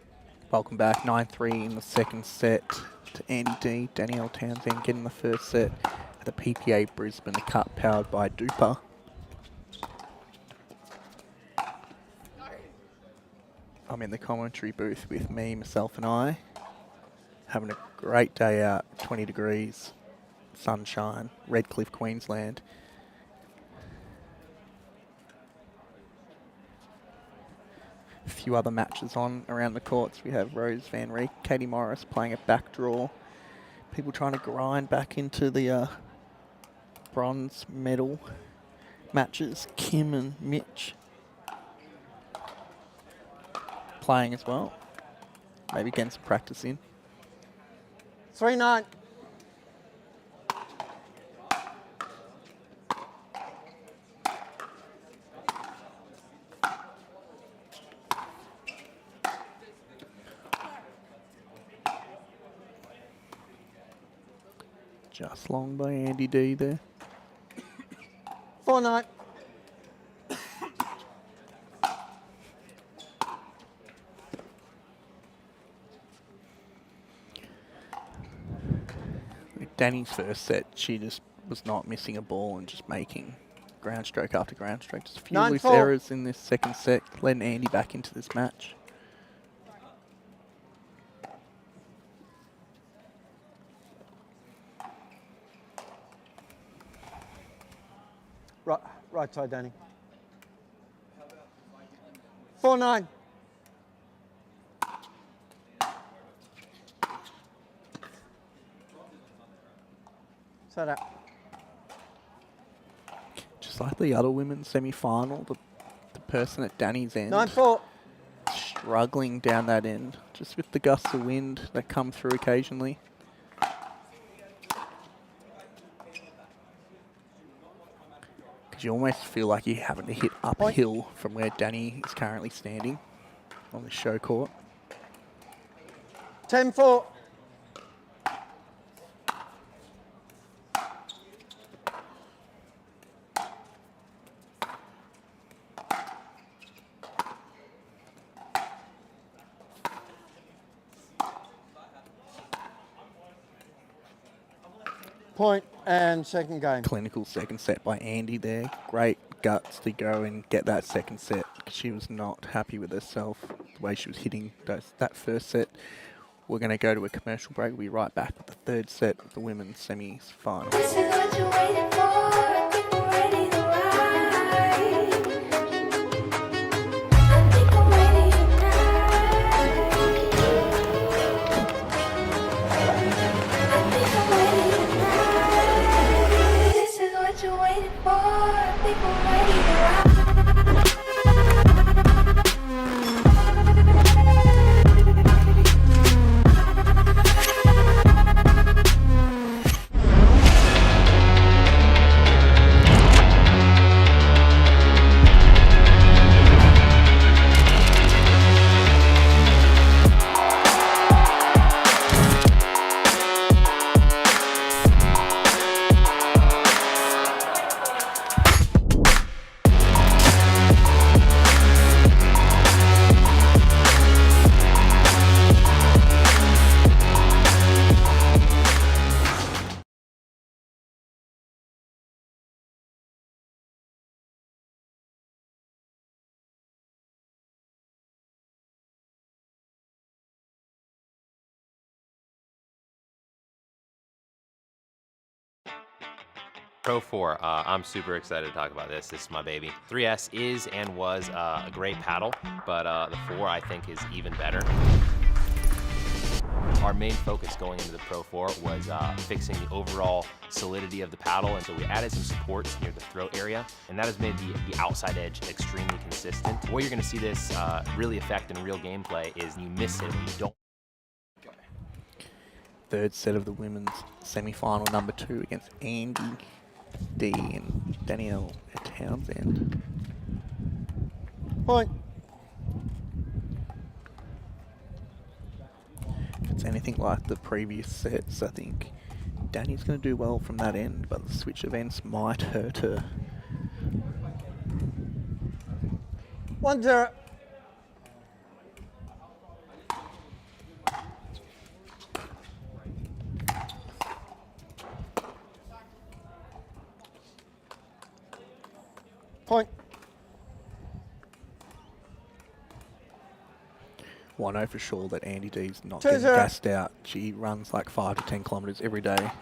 Welcome back. 9-3 in the second set to Andy D. Danielle Townsend getting the first set at the PPA Brisbane Cup powered by DUPR. I'm in the commentary booth with me, myself and I. Having a great day out, 20 degrees, sunshine, Redcliffe, Queensland. A few other matches on around the courts. We have Rose Van Reek, Katie Morris playing a back draw. People trying to grind back into the bronze medal matches. Kim and Mitch playing as well. Maybe getting some practice in.
3-9.
Just long by Andy D there.
4-9.
With Danny's first set, she just was not missing a ball and just making ground stroke after ground stroke. Just a few
9-4.
loose errors in this second set, letting Andy back into this match.
Right side, Danny. 4-9. Set up.
Just like the other women's semi-final, the person at Danny's end
9-4.
struggling down that end, just with the gusts of wind that come through occasionally. Because you almost feel like you're having to hit uphill from where Danny is currently standing on the show court.
10-4. Point and second game.
Clinical second set by Andy there. Great guts to go and get that second set. She was not happy with herself, the way she was hitting that first set. We're going to go to a commercial break. We'll be right back with the third set of the women's semis final.
This is what you're waiting for. I think we're ready to ride. I think I'm ready tonight. I think I'm ready tonight. This is what
Pro 4, I'm super excited to talk about this. This is my baby. 3S is and was a great paddle, but the 4 I think is even better. Our main focus going into the Pro 4 was fixing the overall solidity of the paddle, and so we added some supports near the throat area, and that has made the outside edge extremely consistent. The way you're going to see this really affect in real gameplay is you miss it when you don't.
Third set of the women's semi-final number 2 against Andy D and Danielle Townsend.
Point.
If it's anything like the previous sets, I think Danny's going to do well from that end, but the switch of ends might hurt her.
1-0. Point.
Well, I know for sure that Andy D's not
2-0.
getting gassed out. She runs like 5 to 10 kilometres every day.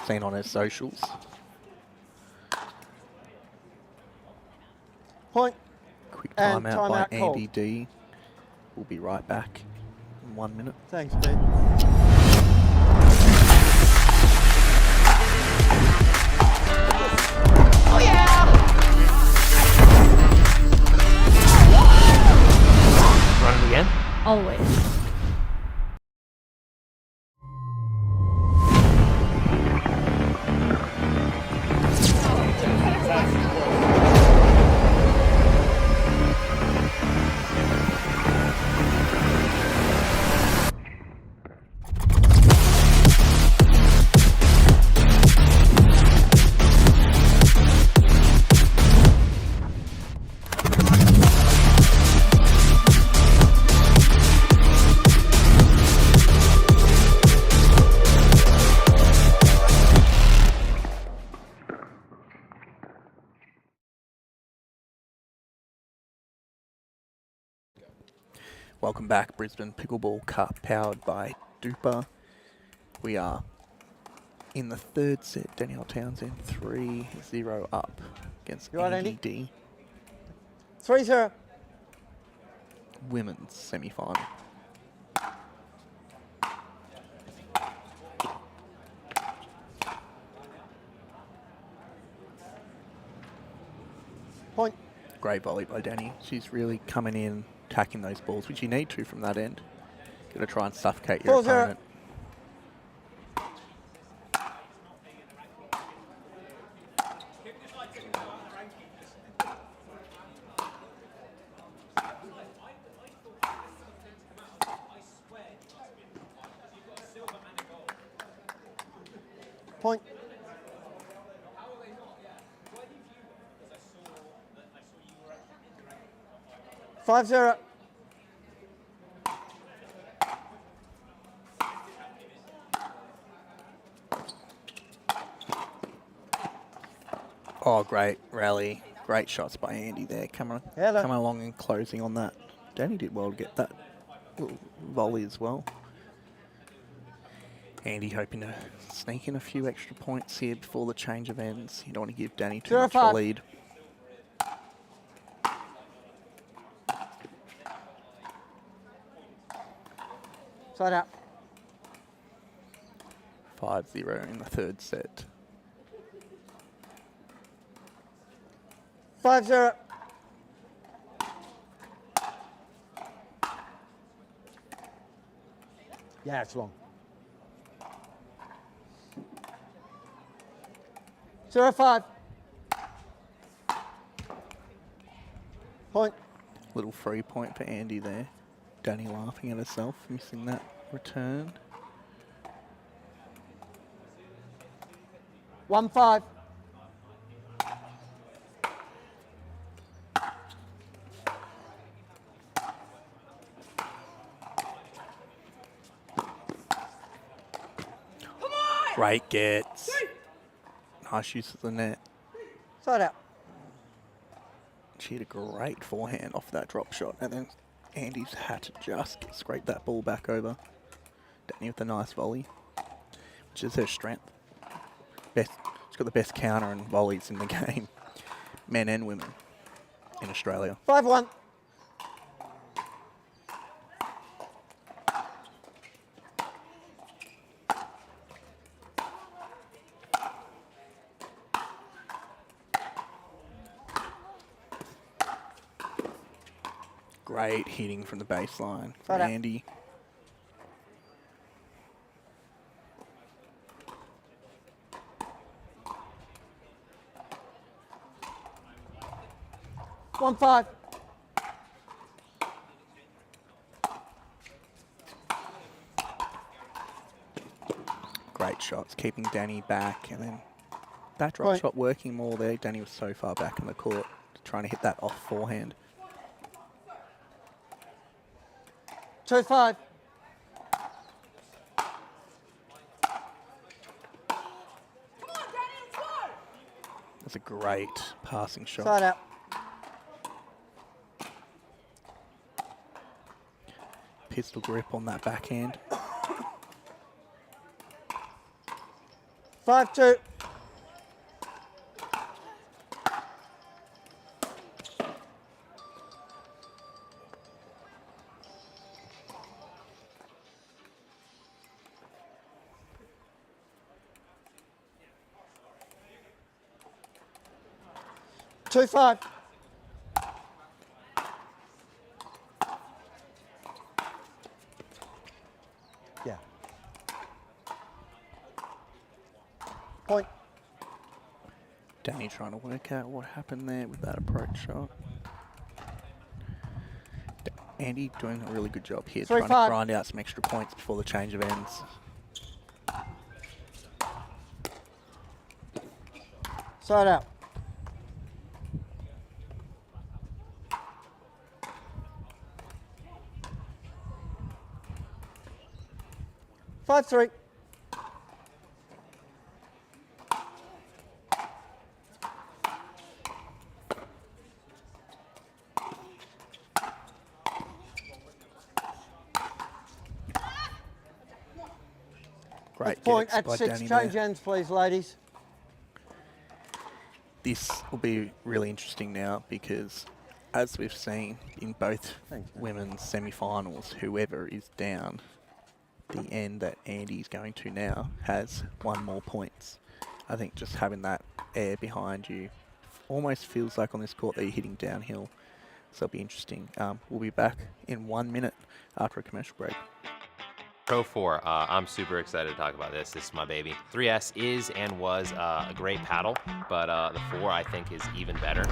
Seen on her socials.
Point.
Quick
And
timeout by
timeout called.
Andy D. We'll be right back in 1 minute.
Thanks, Pete.
Run it again?
Always.
Welcome back, Brisbane Pickleball Cup, powered by DUPR. We are in the third set. Danielle Townsend 3-0 up against
You right,
Andy
Andy?
D.
3-0.
Women's semi-final.
Point.
Great volley by Danny. She's really coming in, attacking those balls, which you need to from that end. Got to try and suffocate your
4-0.
opponent.
Point. 5-0.
Oh, great rally. Great shots by Andy there. Coming along and closing on that. Danny did well to get that little volley as well. Andy hoping to sneak in a few extra points here before the change of ends. You don't want to give Danny too much of a lead.
Side out.
5-0 in the third set.
5-0. Yeah, it's long. 0-5. Point.
Little free point for Andy there. Danny laughing at herself, missing that return.
1-5.
Great gets. Nice use of the net.
Side out.
She had a great forehand off that drop shot, and then Andy's had to just scrape that ball back over. Danny with a nice volley, which is her strength. Best. She's got the best counter and volleys in the game, men and women in Australia.
5-1.
Great hitting from the baseline from
Right out.
Andy.
One 5.
Great shots, keeping Danny back, and then that drop
Right.
shot working more there. Danny was so far back in the court, trying to hit that off forehand.
2-5.
That's a great passing shot.
Side out.
Pistol grip on that backhand.
5-2. Two 5. Yeah. Point.
Danny trying to work out what happened there with that approach shot. Andy doing a really good job here,
3-5.
trying to grind out some extra points before the change of ends.
Side out. Five 3.
Great
Point
get
at
by
6.
Danny
Change
there.
ends, please, ladies.
This will be really interesting now because, as we've seen in both women's semi-finals, whoever is down, the end that Andy's going to now has 1 more points. I think just having that air behind you almost feels like on this court that you're hitting downhill. So it'll be interesting. We'll be back in 1 minute after a commercial break.
Pro 4, I'm super excited to talk about this. This is my baby. 3S is and was a great paddle, but the 4 I think is even better.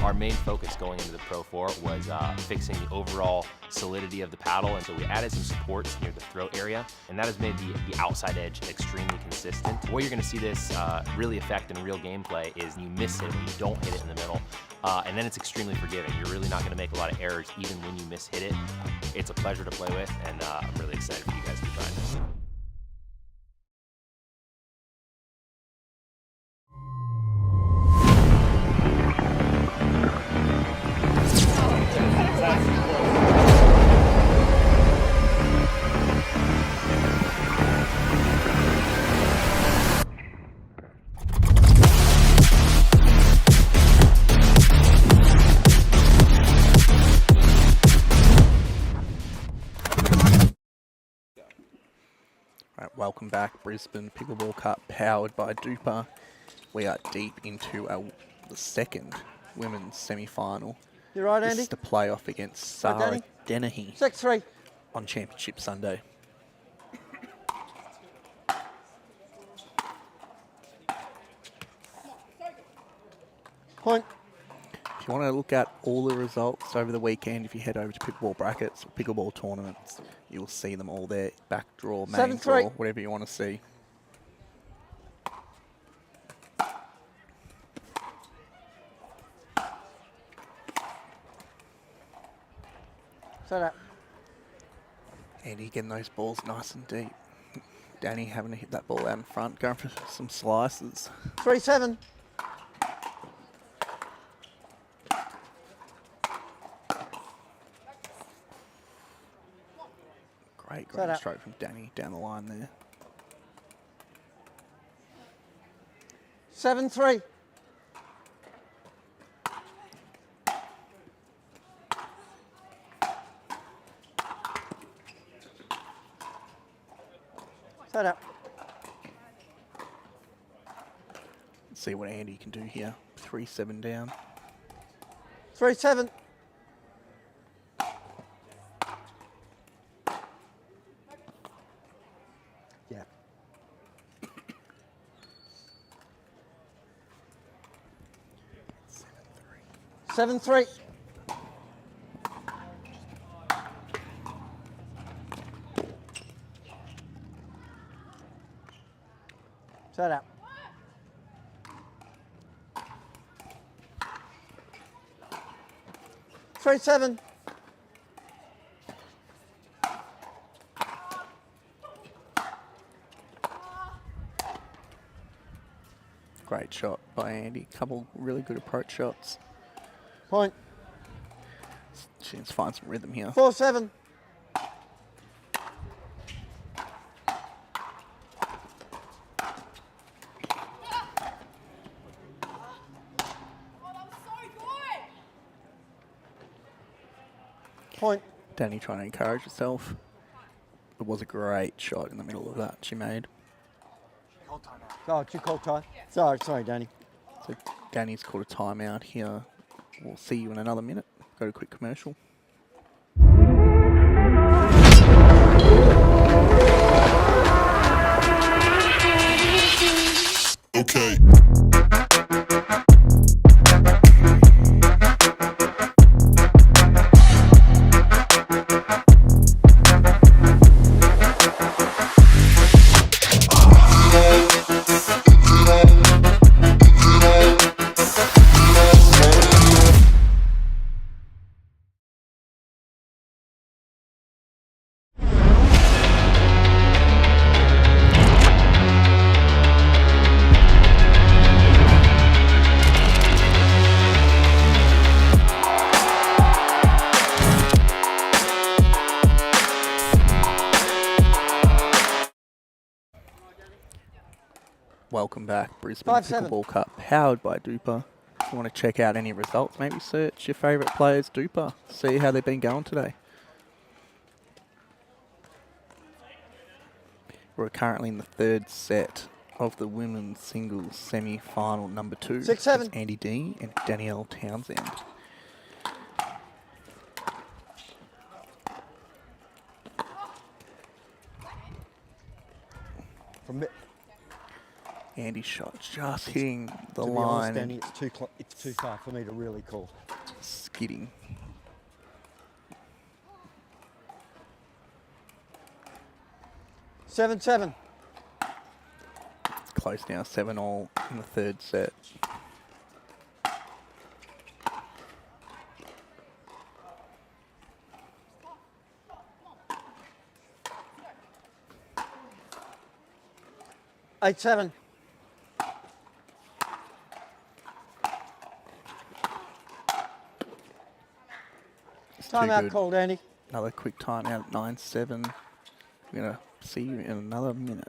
Our main focus going into the Pro 4 was fixing the overall solidity of the paddle, and so we added some supports near the throat area, and that has made the outside edge extremely consistent. The way you're going to see this really affect in real gameplay is you miss it when you don't hit it in the middle, and then it's extremely forgiving. You're really not going to make a lot of errors even when you miss hit it. It's a pleasure to play with, and I'm really excited for you guys to be trying this.
Right, welcome back, Brisbane Pickleball Cup powered by DUPR. We are deep into the second women's semi-final.
You right,
This
Andy?
is the playoff against
Right,
Sarah
Danny?
Dennehy
6-3.
on Championship Sunday.
Point.
If you want to look at all the results over the weekend, if you head over to Pickleball Brackets or Pickleball Tournaments, you'll see them all there. Back draw, main
7-3.
draw, whatever you want to see.
Side out.
Andy getting those balls nice and deep. Danny having to hit that ball out in front, going for some slices.
3-7.
Great
Set
ground
up.
stroke from Danny down the line there.
7-3. Set up.
Let's see what Andy can do here. 3-7 down.
3-7. Yeah. 7-3. Set up. 3-7.
Great shot by Andy. Couple really good approach shots.
Point.
She needs to find some rhythm here.
4-7. Point.
Danny trying to encourage herself. It was a great shot in the middle of that she made.
Oh, she called time. Sorry, Danny.
So Danny's called a timeout here. We'll see you in another minute. Go to a quick commercial.
Okay.
Welcome back, Brisbane
5-7.
Pickleball Cup, powered by DUPR. If you want to check out any results, maybe search your favourite players, DUPR. See how they've been going today. We're currently in the third set of the women's singles semi-final number 2.
6-7.
It's Andy Dean and Danielle Townsend.
From it.
Andy's shot just hitting the
To be
line.
honest, Danny, it's too far for me to really call.
Skidding.
Seven.
It's close now, 7-all in the third set.
Eight, 7.
It's too
Timeout
good.
called, Andy.
Another quick timeout at 9-7. We're going to see you in another minute.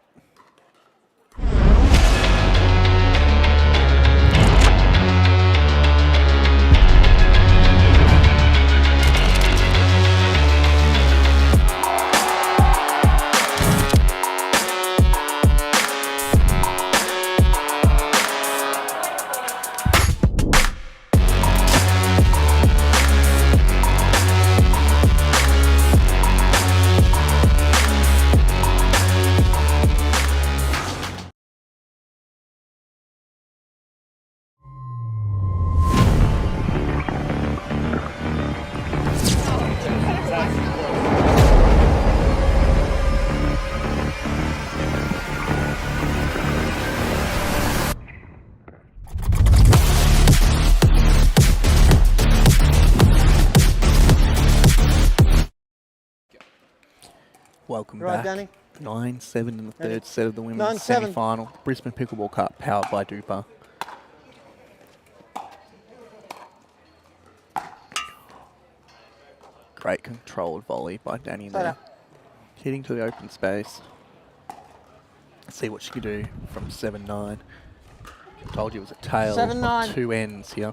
Welcome
Right,
back.
Danny.
9-7 in the third
Danny.
set of the women's
9-7.
semi-final. Brisbane Pickleball Cup, powered by DUPR. Great controlled volley by Danny there. Hitting to the open space. Let's see what she can do from 7-9. Told you it was a tale
7-9.
of two ends here.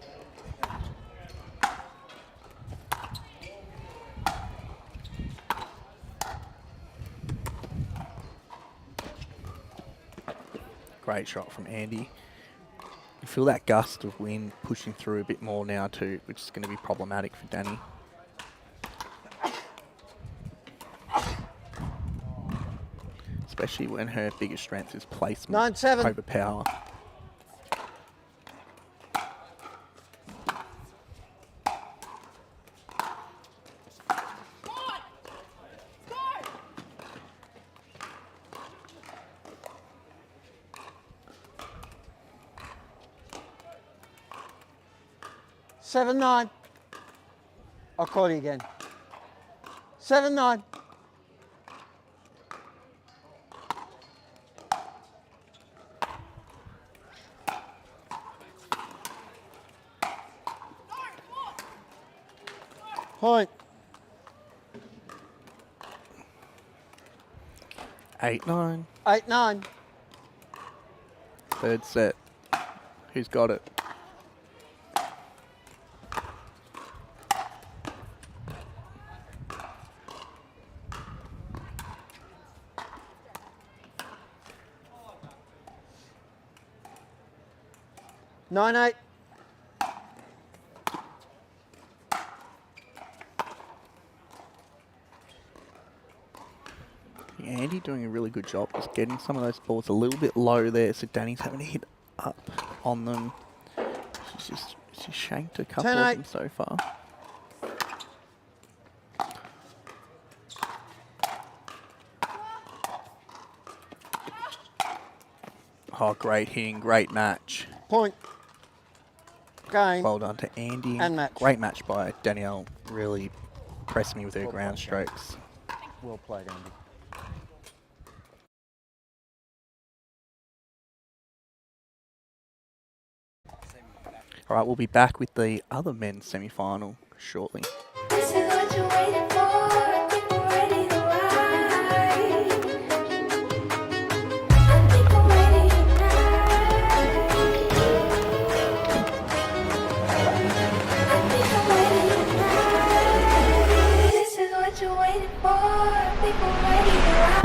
Great shot from Andy. You feel that gust of wind pushing through a bit more now too, which is going to be problematic for Danny. Especially when her biggest strength is placement
9-7.
over power.
Seven, 9. I'll call you again. 7-9. Point.
8-9.
8-9.
Third set. Who's got it?
Nine, 8.
Andy doing a really good job just getting some of those balls a little bit low there, so Danny's having to hit up on them. She's shanked a couple
10,
of
8.
them so far. Oh, great hitting, great match.
Point. Game.
Well done to Andy.
And match.
Great match by Danielle. Really pressed me with her ground strokes.
Well played, Andy.
All right, we'll be back with the other men's semi-final shortly.
This is what you're waiting for. I think we're ready to ride. I think we're ready tonight. I think I'm ready tonight. This is what you're waiting for. I think we're ready to ride.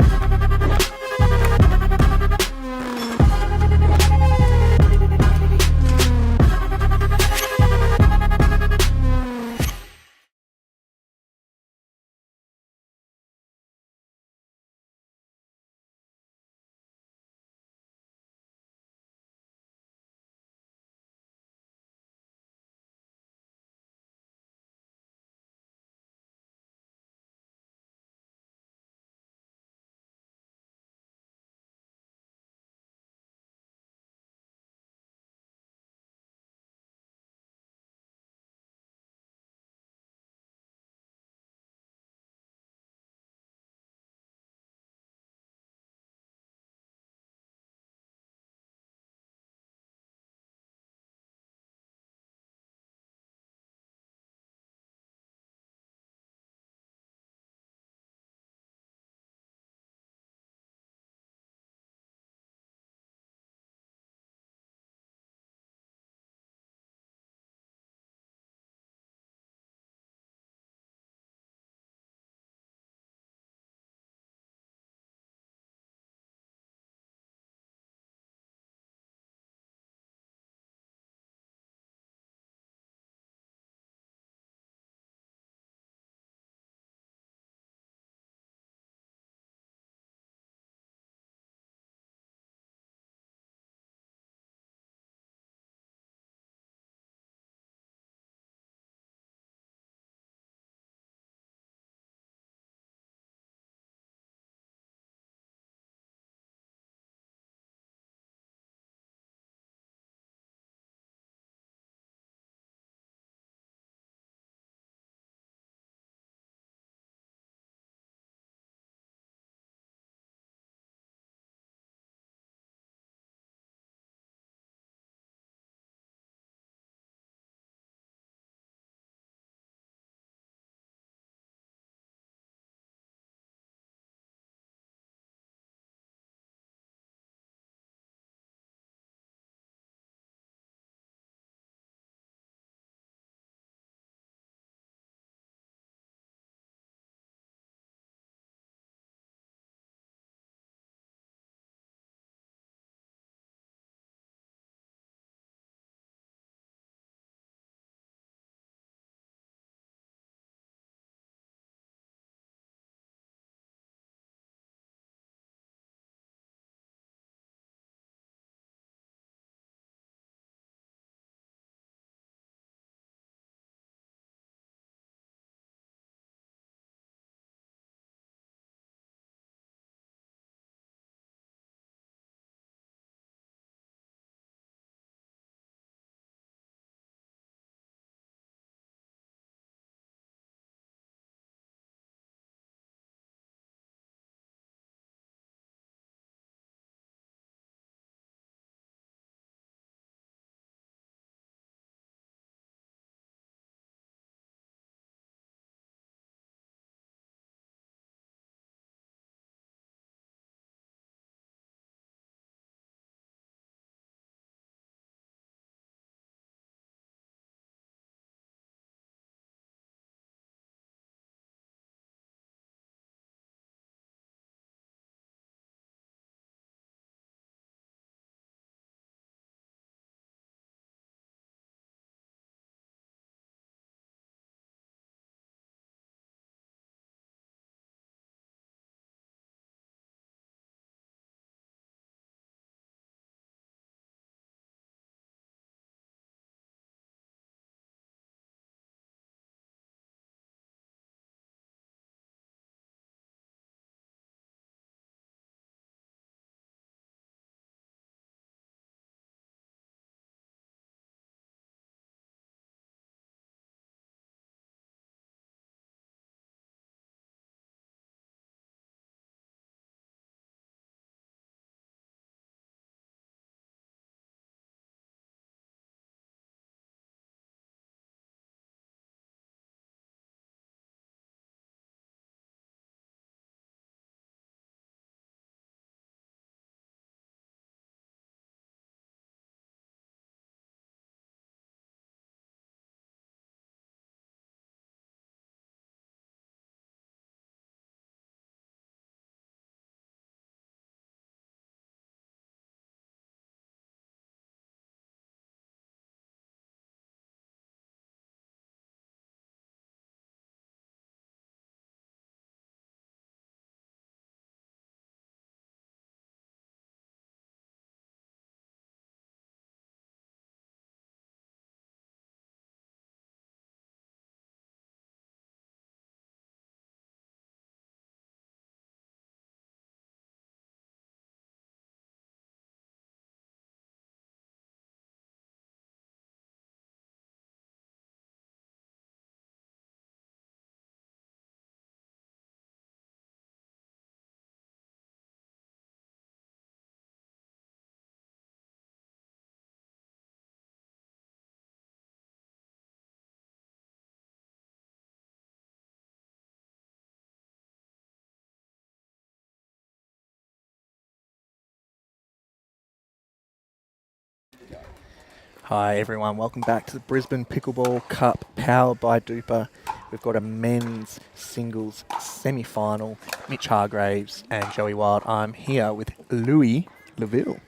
Hi everyone, welcome back to the Brisbane Pickleball Cup powered by DUPR. We've got a men's singles semi-final, Mitch Hargraves and Joey Wild. I'm here with Louis Leville.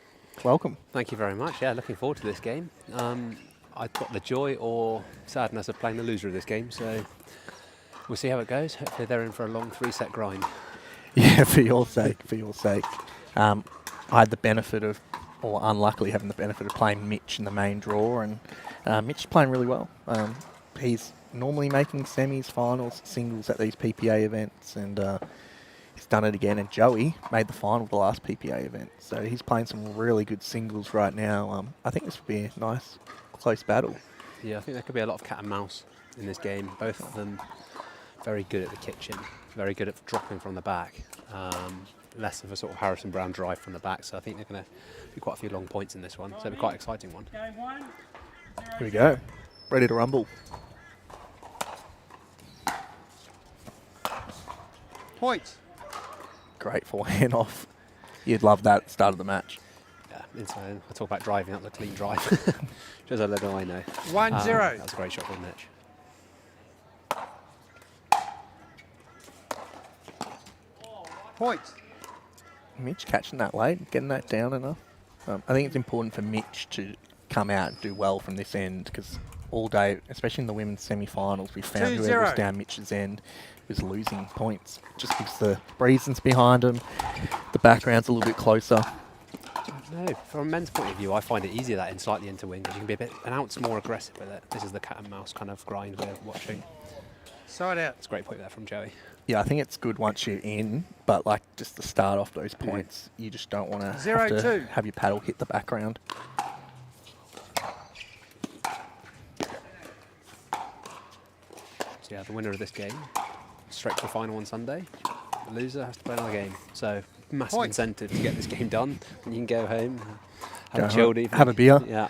Welcome.
Thank you very much. Yeah, looking forward to this game. I've got the joy or sadness of playing the loser of this game, so we'll see how it goes. Hopefully they're in for a long 3-set grind.
Yeah, for your sake, I had the benefit of, or unluckily having the benefit of playing Mitch in the main draw, and Mitch is playing really well. He's normally making semis, finals, singles at these PPA events, and he's done it again. And Joey made the final of the last PPA event, so he's playing some really good singles right now. I think this will be a nice, close battle.
Yeah, I think there could be a lot of cat and mouse in this game. Both of them very good at the kitchen, very good at dropping from the back. Less of a sort of Harrison Brown drive from the back, so I think they're going to be quite a few long points in this one. So it'll be quite an exciting one.
Here we go. Ready to rumble.
Point.
Great forehand off. You'd love that at the start of the match.
Yeah, inside. I talk about driving up the clean drive. Just a little I know.
1-0.
That was a great shot from Mitch.
Point.
Mitch catching that late, getting that down enough. I think it's important for Mitch to come out and do well from this end, because all day, especially in the women's semi-finals, we found whoever was down Mitch's end was losing points. Just gives the reasons behind him. The background's a little bit closer.
No, from a men's point of view, I find it easier that in slightly into wing, because you can be an ounce more aggressive with it. This is the cat and mouse kind of grind we're watching.
Side out.
It's a great point there from Joey.
Yeah, I think it's good once you're in, but like just to start off those points, you just don't want to have your paddle hit the background.
So yeah, the winner of this game, straight to the final on Sunday. The loser has to play another game. So massive incentive to get this game done. And you can go home, have a chilled evening.
Have a beer.
Yeah.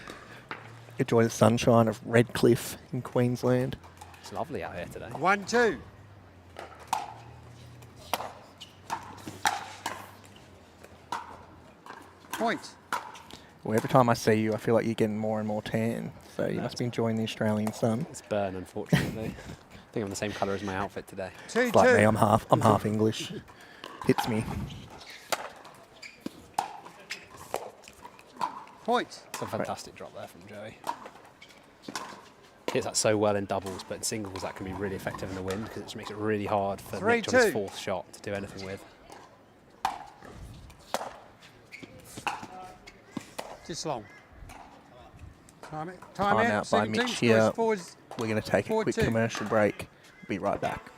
Enjoy the sunshine of Redcliffe in Queensland.
It's lovely out here today.
1-2. Point.
Well, every time I see you, I feel like you're getting more and more tan. So you must be enjoying the Australian sun.
It's burn, unfortunately. I think I'm the same colour as my outfit today.
2-2.
It's like me, I'm half English. Hits me.
Point.
It's a fantastic drop there from Joey. Hits that so well in doubles, but in singles that can be really effective in the wind, because it just makes it really hard for Mitch on his fourth shot to do anything with.
Just long. Time
out by Mitch here. We're going to take a quick commercial break. Be right back.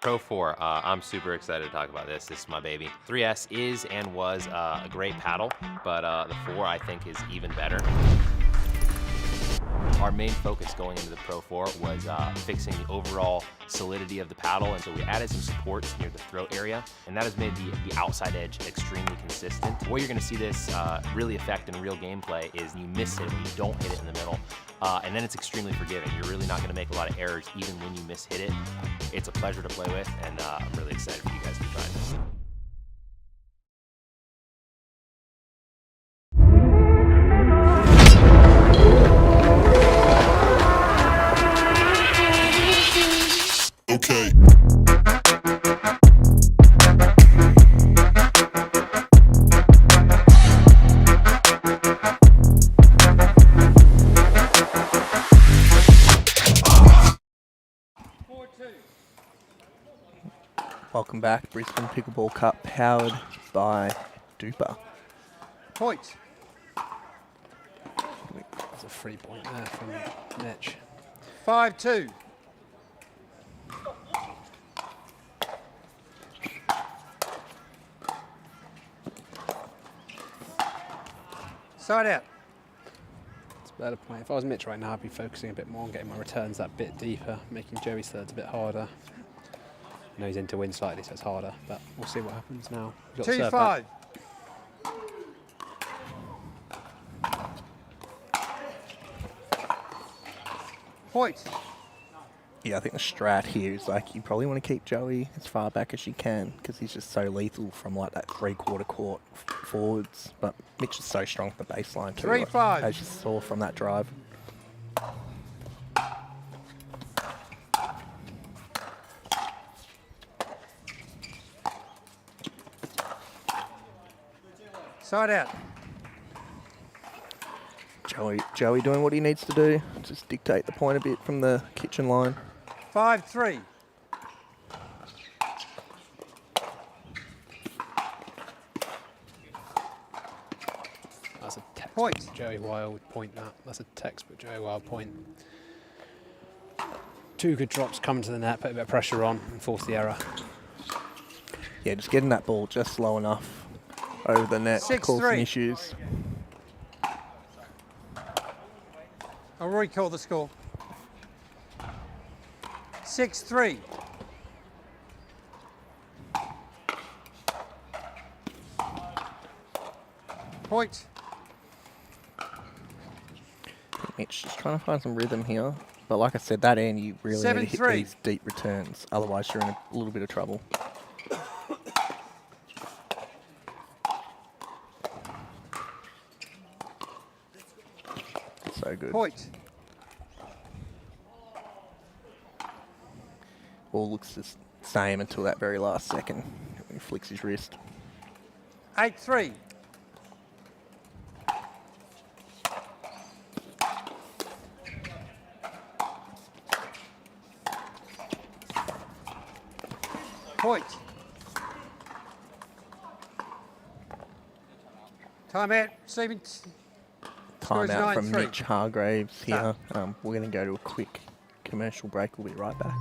Pro 4, I'm super excited to talk about this. This is my baby. 3S is and was a great paddle, but the 4 I think is even better. Our main focus going into the Pro 4 was fixing the overall solidity of the paddle, and so we added some supports near the throat area, and that has made the outside edge extremely consistent. The way you're going to see this really affect in real gameplay is you miss it when you don't hit it in the middle, and then it's extremely forgiving. You're really not going to make a lot of errors even when you miss-hit it. It's a pleasure to play with, and I'm really excited for you guys to try this.
Okay.
Welcome back, Brisbane Pickleball Cup, powered by DUPR.
Point.
That's a free point there from Mitch.
5-2. Side out.
It's a better point. If I was Mitch right now, I'd be focusing a bit more on getting my returns that bit deeper, making Joey's thirds a bit harder. I know he's into wind slightly, so it's harder, but we'll see what happens now.
2-5. Point.
Yeah, I think the strat here is like you probably want to keep Joey as far back as you can, because he's just so lethal from like that 3/4 court forwards, but Mitch is so strong at the baseline too,
3-5.
as you saw from that drive.
Side out.
Joey doing what he needs to do, just dictate the point a bit from the kitchen line.
5-3.
That's a textbook
Point.
Joey Wild point. That's a textbook Joey Wild point. 2 good drops, come to the net, put a bit of pressure on, and force the error.
Yeah, just getting that ball just low enough over the net caused some
6-3.
issues.
I'll recall the score. 6-3. Point.
Mitch just trying to find some rhythm here. But like I said, that end, you really need to hit
7-3.
these deep returns. Otherwise, you're in a little bit of trouble. So good.
Point.
Ball looks the same until that very last second when he flicks his wrist.
8-3. Point. Timeout. Stephen. Score is
Timeout from
9-3.
Mitch Hargraves here. We're going to go to a quick commercial break. We'll be right back.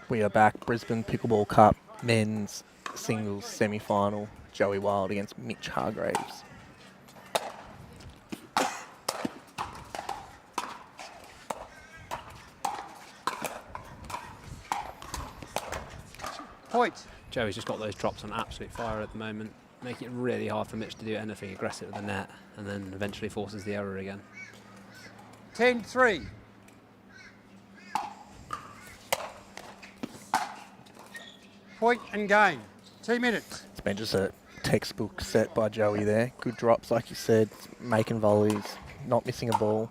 We are back. Brisbane Pickleball Cup men's singles semi-final. Joey Wild against Mitch Hargraves.
Point.
Joey's just got those drops on absolute fire at the moment, making it really hard for Mitch to do anything aggressive with the net, and then eventually forces the error again.
10-3. Point and game. 2 minutes.
It's been just a textbook set by Joey there. Good drops, like you said, making volleys, not missing a ball.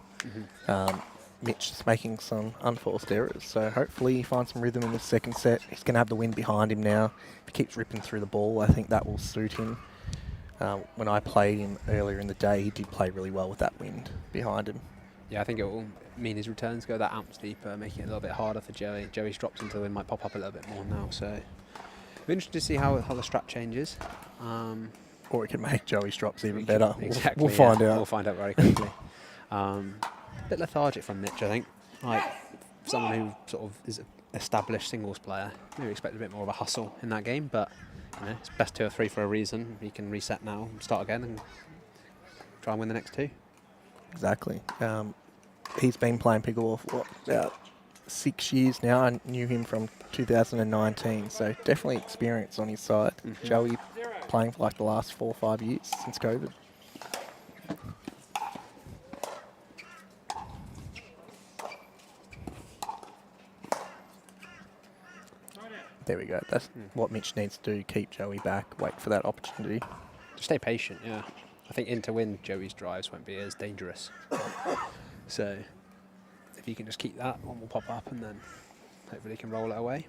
Mitch is making some unforced errors, so hopefully he finds some rhythm in the second set. He's going to have the wind behind him now. If he keeps ripping through the ball, I think that will suit him. When I played him earlier in the day, he did play really well with that wind behind him.
Yeah, I think it will mean his returns go that ounce deeper, making it a little bit harder for Joey. Joey's drops into the wind might pop up a little bit more now, so it'll be interesting to see how the strap changes.
Or it can make Joey's drops even better.
Exactly.
We'll find out.
We'll find out very quickly. Bit lethargic from Mitch, I think. Like someone who sort of is an established singles player, maybe expect a bit more of a hustle in that game, but you know, it's best 2 or 3 for a reason. He can reset now, start again, and try and win the next 2.
Exactly. He's been playing pickleball for about 6 years now. I knew him from 2019, so definitely experience on his side. Joey playing for like the last 4 or 5 years since COVID. There we go. That's what Mitch needs to do, keep Joey back, wait for that opportunity.
Just stay patient, yeah. I think in to win, Joey's drives won't be as dangerous. So if you can just keep that, one will pop up and then hopefully he can roll it away.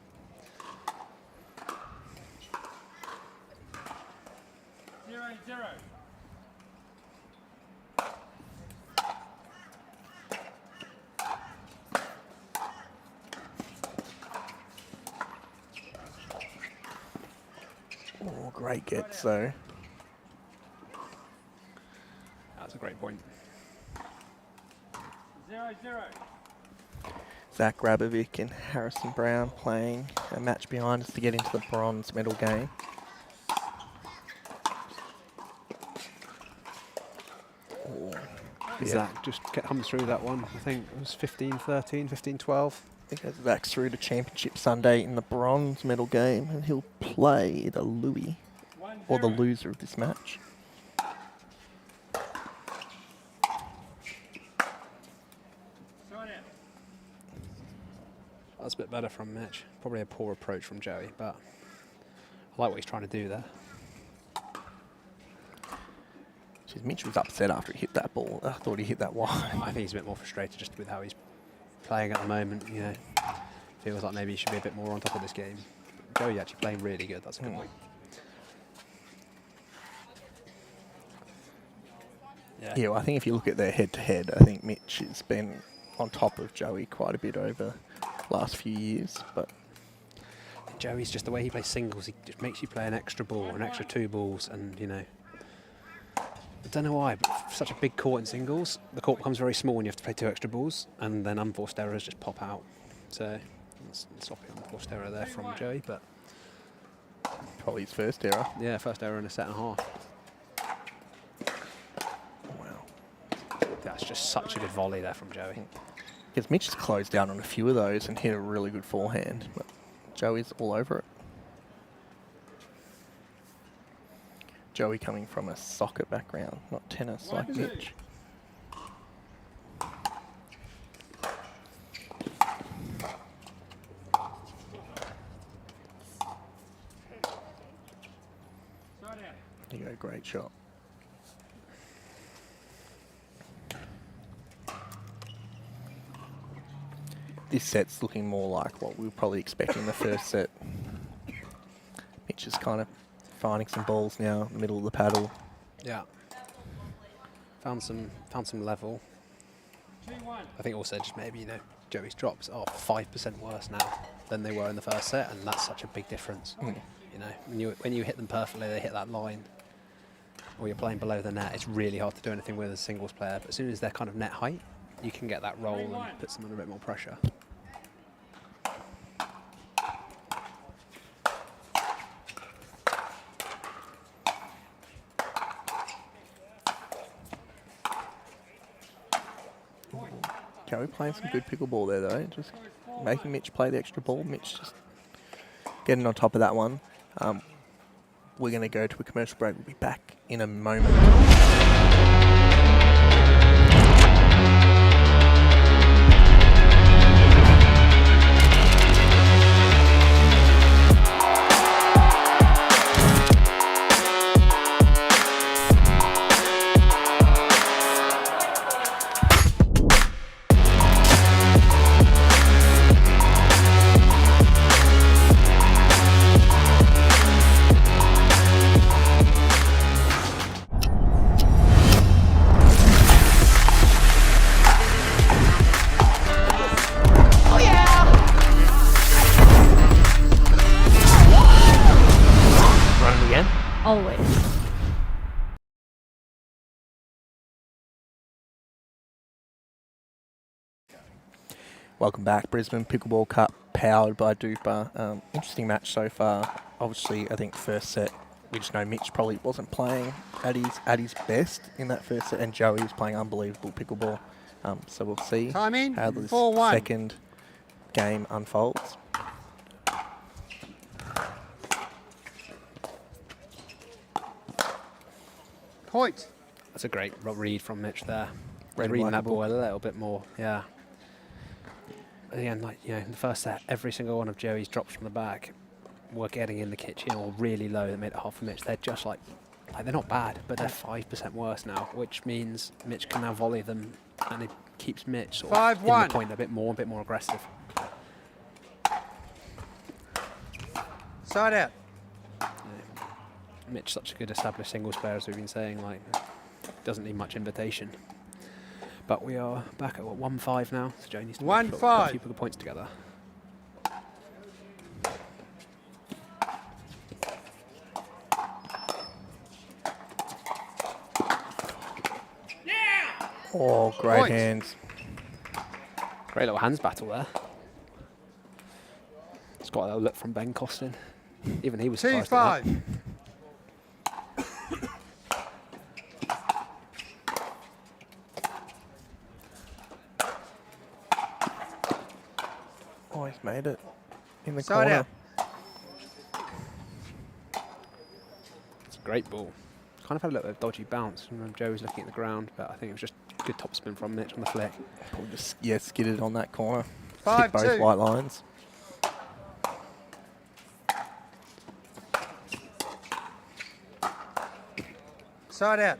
Oh, great gets though.
point.
0-0.
Zach Grabovic and Harrison Brown playing a match behind us to get into the bronze medal game.
Zach just comes through that one. I think it was 15-13, 15-12.
I think Zach's through to Championship Sunday in the bronze medal game, and he'll play either Louis or the loser of this match.
That's a bit better from Mitch. Probably a poor approach from Joey, but I like what he's trying to do there.
Jeez, Mitch was upset after he hit that ball. I thought he hit that wide.
I think he's a bit more frustrated just with how he's playing at the moment. You know, feels like maybe he should be a bit more on top of this game. Joey actually playing really good. That's a good point.
Yeah, well, I think if you look at their head-to-head, I think Mitch has been on top of Joey quite a bit over the last few years. But
Joey's just the way he plays singles. He just makes you play an extra ball, an extra 2 balls, and you know. I don't know why, but for such a big court in singles, the court becomes very small and you have to play 2 extra balls, and then unforced errors just pop out. So, sloppy unforced error there from Joey, but
probably his first error.
Yeah, first error in a set and a half.
Wow.
That's just such a good volley there from Joey.
Because Mitch has closed down on a few of those and hit a really good forehand, but Joey's all over it. Joey coming from a soccer background, not tennis like Mitch. There you go, great shot. This set's looking more like what we were probably expecting in the first set. Mitch is kind of finding some balls now in the middle of the paddle.
Yeah. Found some level. I think also just maybe, you know, Joey's drops are 5% worse now than they were in the first set, and that's such a big difference. You know, when you hit them perfectly, they hit that line, or you're playing below the net, it's really hard to do anything with as a singles player. But as soon as they're kind of net height, you can get that roll and put them under a bit more pressure.
Joey playing some good pickleball there though, just making Mitch play the extra ball. Mitch just getting on top of that one. We're going to go to a commercial break. We'll be back in a moment.
Always.
Welcome back. Brisbane Pickleball Cup powered by DUPR. Interesting match so far. Obviously, I think first set, we just know Mitch probably wasn't playing at his best in that first set, and Joey was playing unbelievable pickleball. So we'll see how this second game unfolds.
Point.
That's a great read from Mitch there.
Reading
Reading that ball a little bit more, yeah. Again, like, you know, in the first set, every single one of Joey's drops from the back were getting in the kitchen or really low that made it hard for Mitch. They're just like they're not bad, but they're 5% worse now, which means Mitch can now volley them, and it keeps Mitch sort of in the point a bit more aggressive.
Side out.
Mitch, such a good established singles player, as we've been saying, like, doesn't need much invitation. But we are back at 1-5 now, so Joey needs to put a few good points together.
Oh, great
Point.
hands.
Great little hands battle there. It's got a little look from Ben Costin. Even he was surprised at that.
2-5.
Oh, he's made it in the
Side
corner.
out.
It's a great ball. Kind of had a little bit of dodgy bounce when Joe was looking at the ground, but I think it was just good topspin from Mitch on the flick.
Probably just, yeah, skidded on that corner.
5-2.
Hit both white lines.
Side out.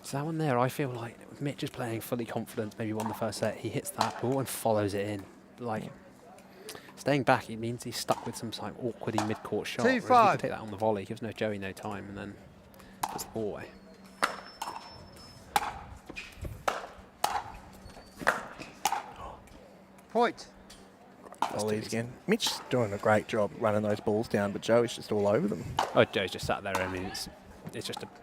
So that one there, I feel like Mitch is playing fully confident, maybe won the first set. He hits that ball and follows it in. Like, staying back, it means he's stuck with some sort of awkward mid-court shot. Whereas if he
2-5.
can take that on the volley, gives Joey no time, and then puts the ball away.
Point.
Volleys again. Mitch's doing a great job running those balls down, but Joey's just all over them.
Oh, Joe's just sat there. I mean, it's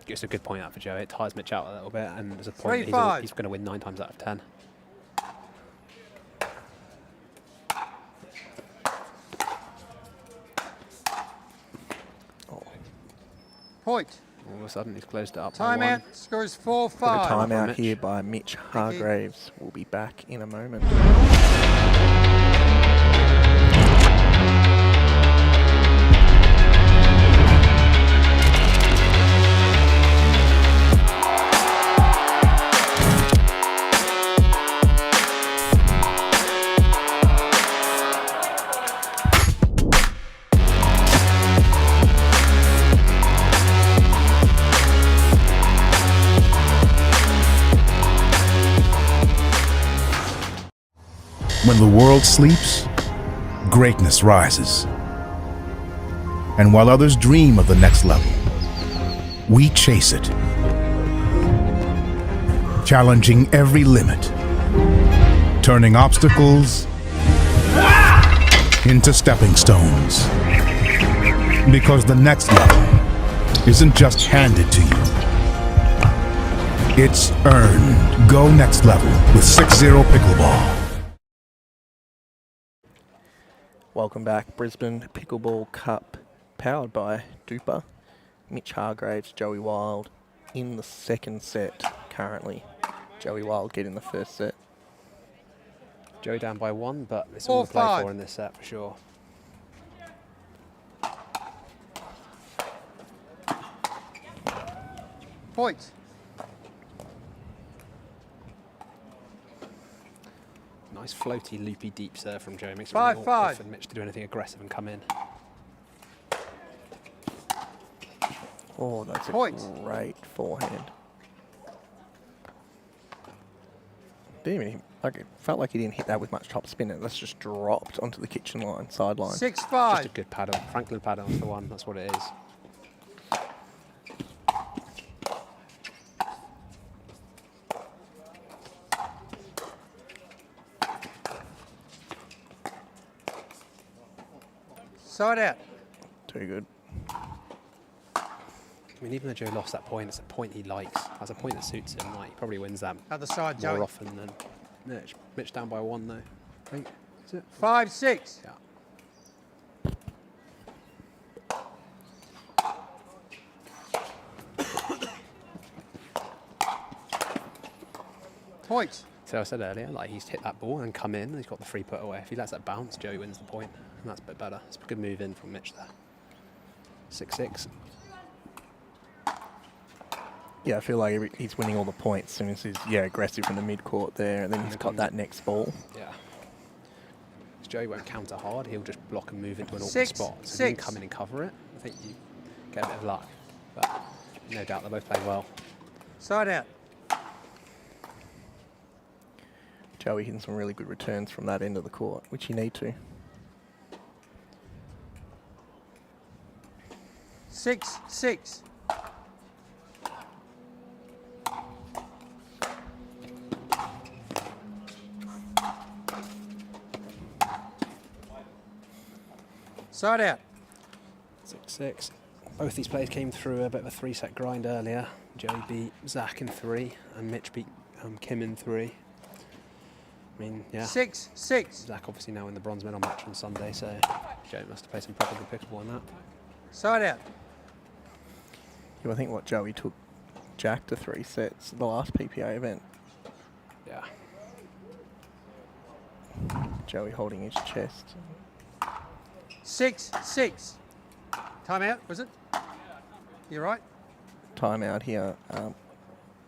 just a good point out for Joe. It tires Mitch out a little bit, and there's a point that he's going to win 9 times out of 10.
Oh.
Point.
All of a sudden, he's closed it up.
Timeout. Score is 4-5.
Got a timeout
Mitch.
here by Mitch Hargraves. We'll be back in a moment.
When the world sleeps, greatness rises. And while others dream of the next level, we chase it. Challenging every limit, turning obstacles into stepping stones. Because the next level isn't just handed to you, it's earned. Go next level with 6-0 Pickleball.
Welcome back. Brisbane Pickleball Cup powered by DUPR. Mitch Hargraves, Joey Wild in the second set currently. Joey Wild getting the first set.
Joe down by 1, but it's all to play
4-5.
for in this set for sure.
Point.
Nice floaty, loopy deeps there from Joe. Makes it
5-5.
really awkward for Mitch to do anything aggressive and come in.
Oh, that's a
Point.
great forehand. Didn't even, like, it felt like he didn't hit that with much top spin. That's just dropped onto the kitchen line, sideline.
6-5.
Just a good paddle. Franklin paddle is the one. That's what it is.
Side out.
Too good.
I mean, even though Joe lost that point, it's a point he likes. That's a point that suits him. Like, he probably wins that
Other side,
more
Joey.
often than Mitch. Mitch down by 1 though. I think. Is it?
5-6.
Yeah.
Point.
So I said earlier, like, he's hit that ball and come in, and he's got the free put away. If he lets that bounce, Joey wins the point, and that's a bit better. It's a good move in from Mitch there. 6-6.
Yeah, I feel like he's winning all the points as soon as he's aggressive in the mid-court there, and then he's got that next ball.
Yeah. Because Joey won't counter hard, he'll just block and move into an awkward
6,
spot. So if you
6.
can come in and cover it, I think you get a bit of luck. But no doubt they both play well.
Side out.
Joey hitting some really good returns from that end of the court, which you need to.
6-6. Side out.
6-6. Both these players came through a bit of a 3-set grind earlier. Joey beat Zach in 3, and Mitch beat Kim in 3. I mean, yeah.
6-6.
Zach obviously now in the bronze medal match on Sunday, so Joe must have played some proper good pickleball in that.
Side out.
I think what Joey took Jack to 3 sets the last PPA event.
Yeah.
Joey holding his chest.
6-6. Timeout, was it? You're right.
Timeout here.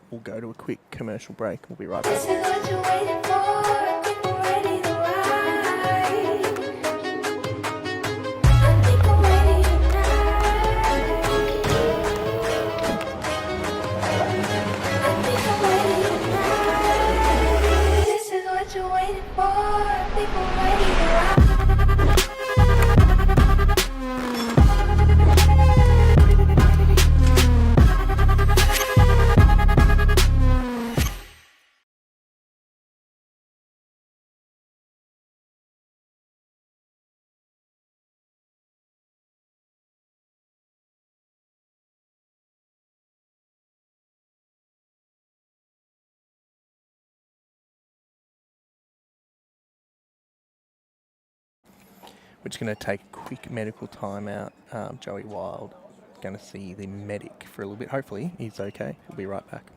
We'll go to a quick commercial break. We'll be right
This
back.
is what you're waiting for. People ready to ride. I think I'm ready tonight. I think I'm ready tonight. This is what you're waiting for. People ready to ride.
We're just going to take a quick medical timeout. Joey Wild going to see the medic for a little bit. Hopefully he's okay. We'll be right back.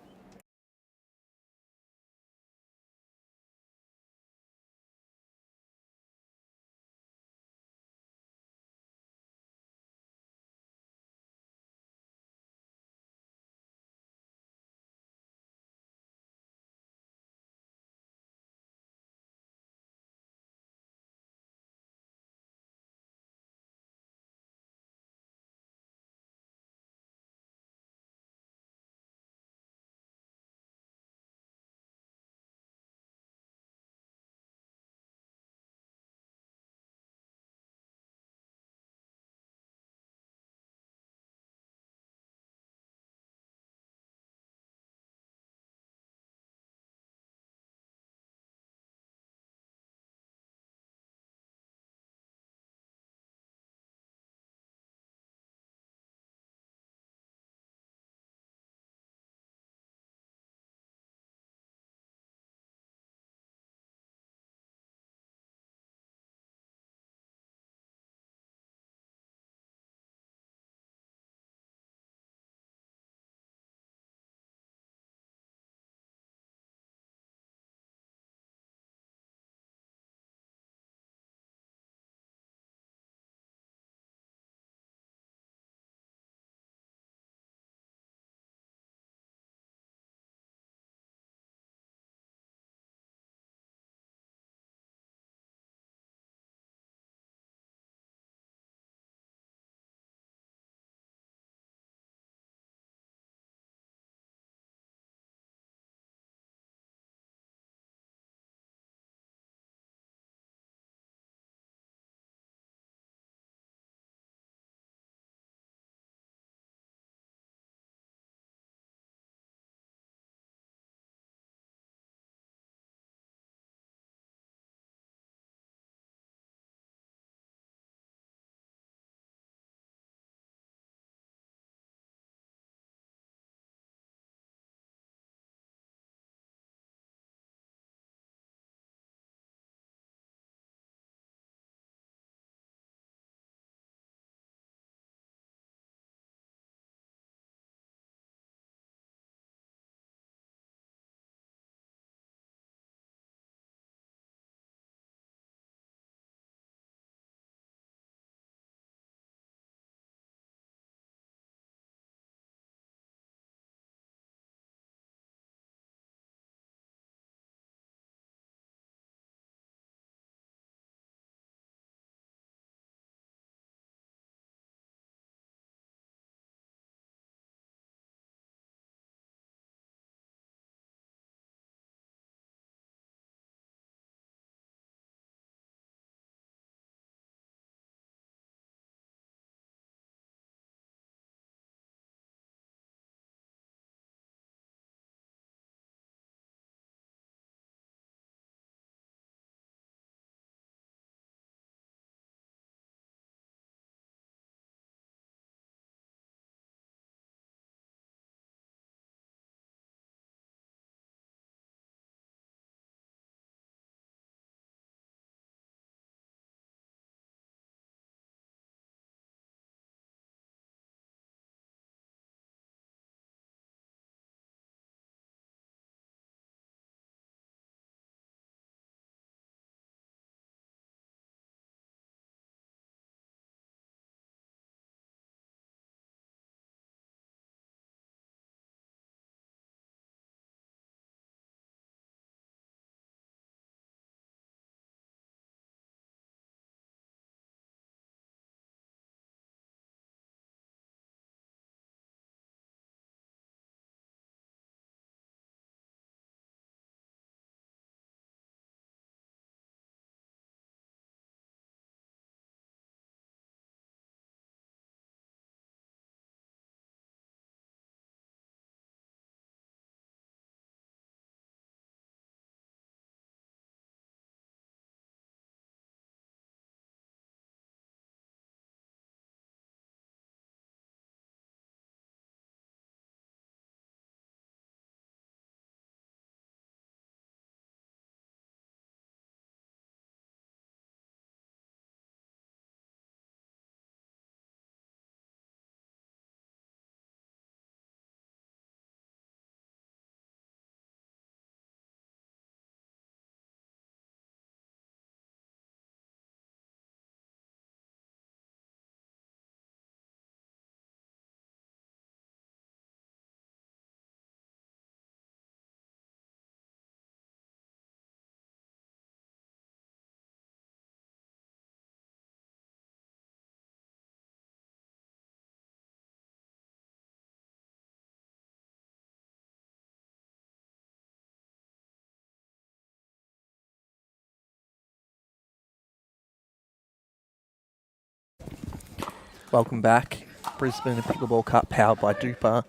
Welcome back. Brisbane Pickleball Cup powered by DUPR.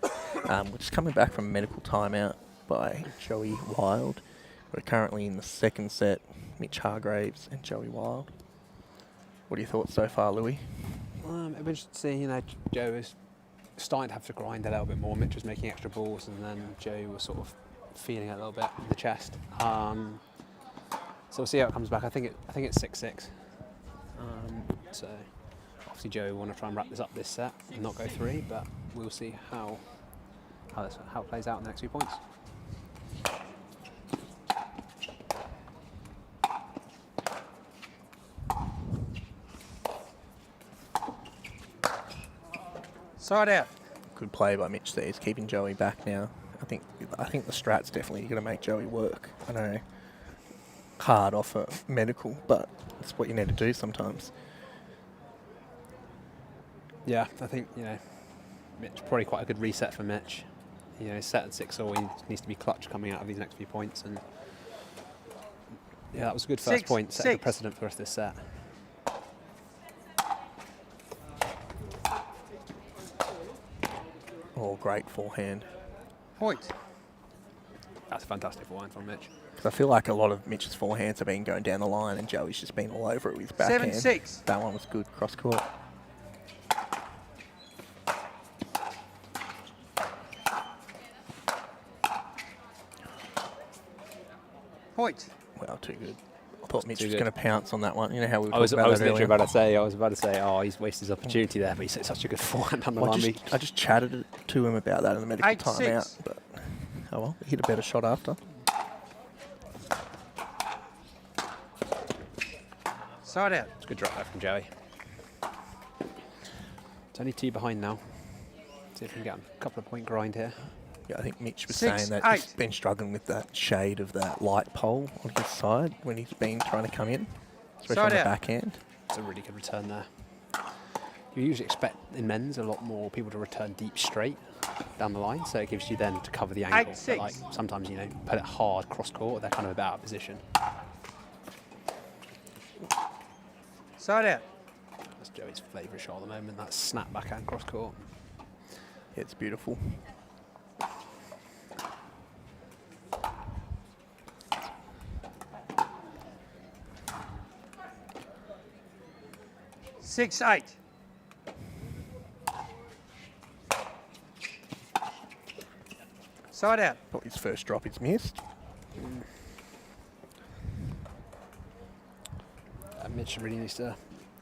We're just coming back from a medical timeout by Joey Wild. We're currently in the second set. Mitch Hargraves and Joey Wild. What are your thoughts so far, Louis?
It was interesting to see, you know, Joe was starting to have to grind a little bit more. Mitch was making extra balls, and then Joe was sort of feeling it a little bit in the chest. So we'll see how it comes back. I think it's 6-6. So obviously Joe will want to try and wrap this up this set and not go 3, but we'll see how it plays out in the next few points.
Side out.
Good play by Mitch there. He's keeping Joey back now. I think the strat's definitely going to make Joey work. I know, hard off a medical, but it's what you need to do sometimes.
Yeah, I think, you know, Mitch, probably quite a good reset for Mitch. You know, he's set at 6-all. He needs to be clutch coming out of these next few points, and yeah, that was a good first point. Set the precedent for the rest of this set.
Oh, great forehand.
Point.
That's a fantastic forehand from Mitch.
Because I feel like a lot of Mitch's forehands have been going down the line, and Joey's just been all over it with his backhand.
7-6.
That one was good cross court.
Point.
Well, too good. I thought Mitch was going to pounce on that one. You know how we were
I was
talking about that
literally
earlier?
I was about to say, oh, he's wasted his opportunity there, but he's such a good forehand on the line.
I just chatted to him about that in the medical
8-6.
timeout, but oh well, he hit a better shot after.
Side out.
It's a good drop there from Joey. It's only 2 behind now. See if we can get a couple of point grind here.
Yeah, I think Mitch was
6-8.
saying that he's been struggling with that shade of that light pole on his side when he's been trying to come in, especially
Side
on the
out.
backhand.
It's a really good return there. You usually expect in men's a lot more people to return deep straight down the line, so it gives you then to cover the angle.
8-6.
But like sometimes, you know, put it hard cross court, they're kind of a bit out of position.
Side out.
That's Joey's favourite shot at the moment, that snap backhand cross court.
Yeah, it's beautiful.
Six, 8. Side out.
Thought his first drop he's missed.
Mitch really needs to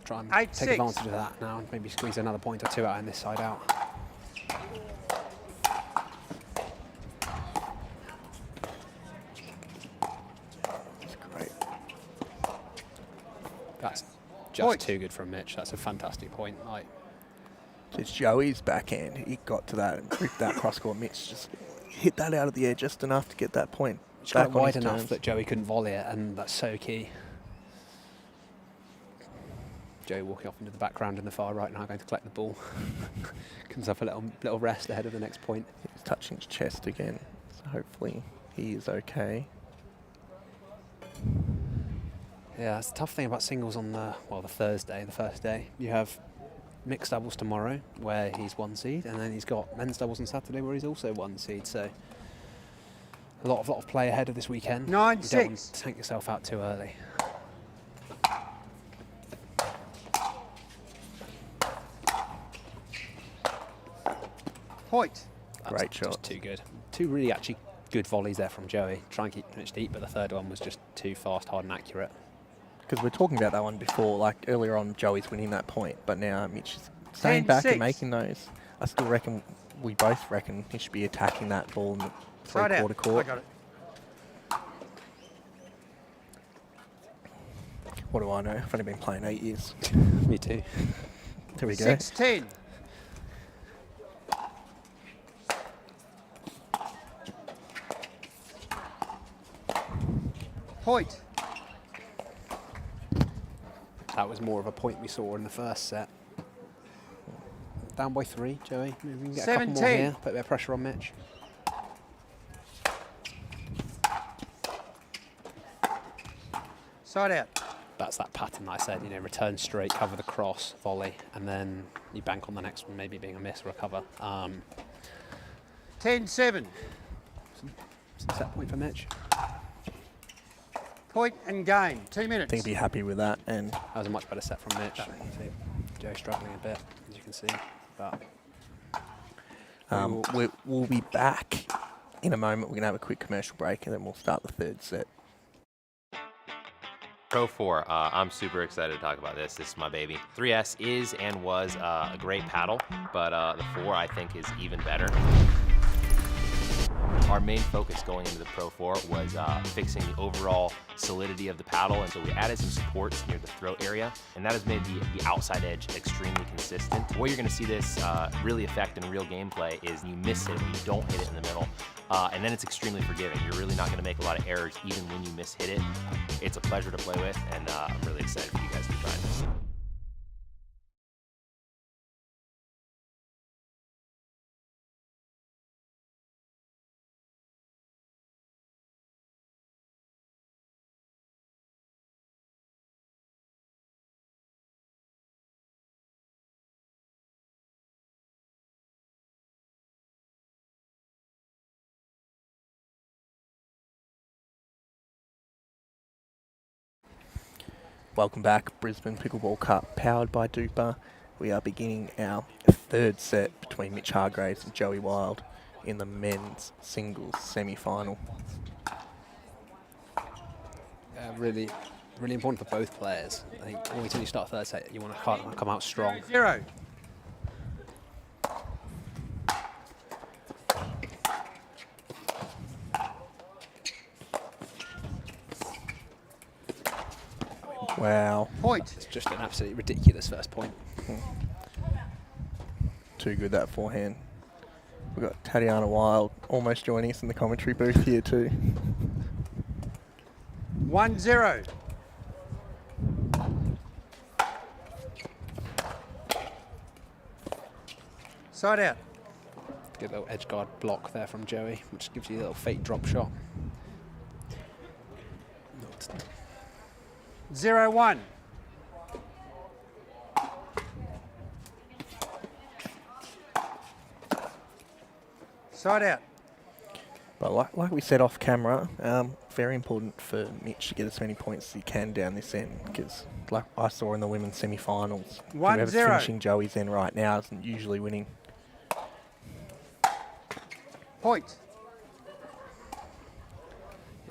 try and
8-6.
take advantage of that now and maybe squeeze another point or 2 out in this side out.
That's great.
That's just
Point.
too good from Mitch. That's a fantastic point. Like,
It's Joey's backhand. He got to that and ripped that cross court. Mitch just hit that out of the air just enough to get that point.
it's got it
back on
wide
his
enough
terms.
that Joey couldn't volley it, and that's so key. Joey walking off into the background in the far right now, going to collect the ball. Comes up a little rest ahead of the next point.
He's touching his chest again, so hopefully he is okay.
Yeah, that's the tough thing about singles on the Thursday, the first day. You have mixed doubles tomorrow, where he's 1 seed, and then he's got men's doubles on Saturday, where he's also 1 seed. So a lot of play ahead of this weekend.
9-6.
You don't want to take yourself out too early.
Point.
Great
That's
shot.
just too good. 2 really actually good volleys there from Joey. Try and keep Mitch deep, but the third one was just too fast, hard and accurate.
Because we're talking about that one before, like earlier on Joey's winning that point, but now Mitch is staying back
10-6.
and making those. I still reckon, we both reckon he should be attacking that ball in the
Side out.
three-quarter court.
I got it.
What do I know? I've only been playing 8 years.
Me too.
There we go.
6-10. Point.
That was more of a point we saw in the first set. Down by 3, Joey. Maybe we can get a couple more
17.
here. Put a bit of pressure on Mitch.
Side out.
that's that pattern that I said, you know, return straight, cover the cross, volley, and then you bank on the next one, maybe being a miss or a cover.
10-7.
Set point for Mitch.
Point and game. 2 minutes.
I think he'd be happy with that. And
that was a much better set from Mitch. I think Joe's struggling a bit, as you can see. But
we'll be back in a moment. We're going to have a quick commercial break and then we'll start the third set.
Pro 4, I'm super excited to talk about this. This is my baby. 3S is and was a great paddle, but the 4 I think is even better. Our main focus going into the Pro 4 was fixing the overall solidity of the paddle, and so we added some supports near the throat area, and that has made the outside edge extremely consistent. The way you're going to see this really affect in real gameplay is you miss it when you don't hit it in the middle, and then it's extremely forgiving. You're really not going to make a lot of errors even when you miss hit it. It's a pleasure to play with, and I'm really excited for you guys to try this.
Welcome back, Brisbane Pickleball Cup, powered by DUPR. We are beginning our third set between Mitch Hargraves and Joey Wild in the men's singles semi-final.
Really important for both players. I think always when you start a third set, you want to come out strong.
0.
Wow.
Point.
It's just an absolutely ridiculous first point.
Too good, that forehand. We've got Tatiana Wild almost joining us in the commentary booth here too.
1-0. Side out.
Good little edge guard block there from Joey, which gives you a little fake drop shot.
0-1. Side out.
But like we said off camera, very important for Mitch to get as many points as he can down this end, because like I saw in the women's semi-finals,
1-0.
whoever's finishing Joey's end right now isn't usually winning.
Point.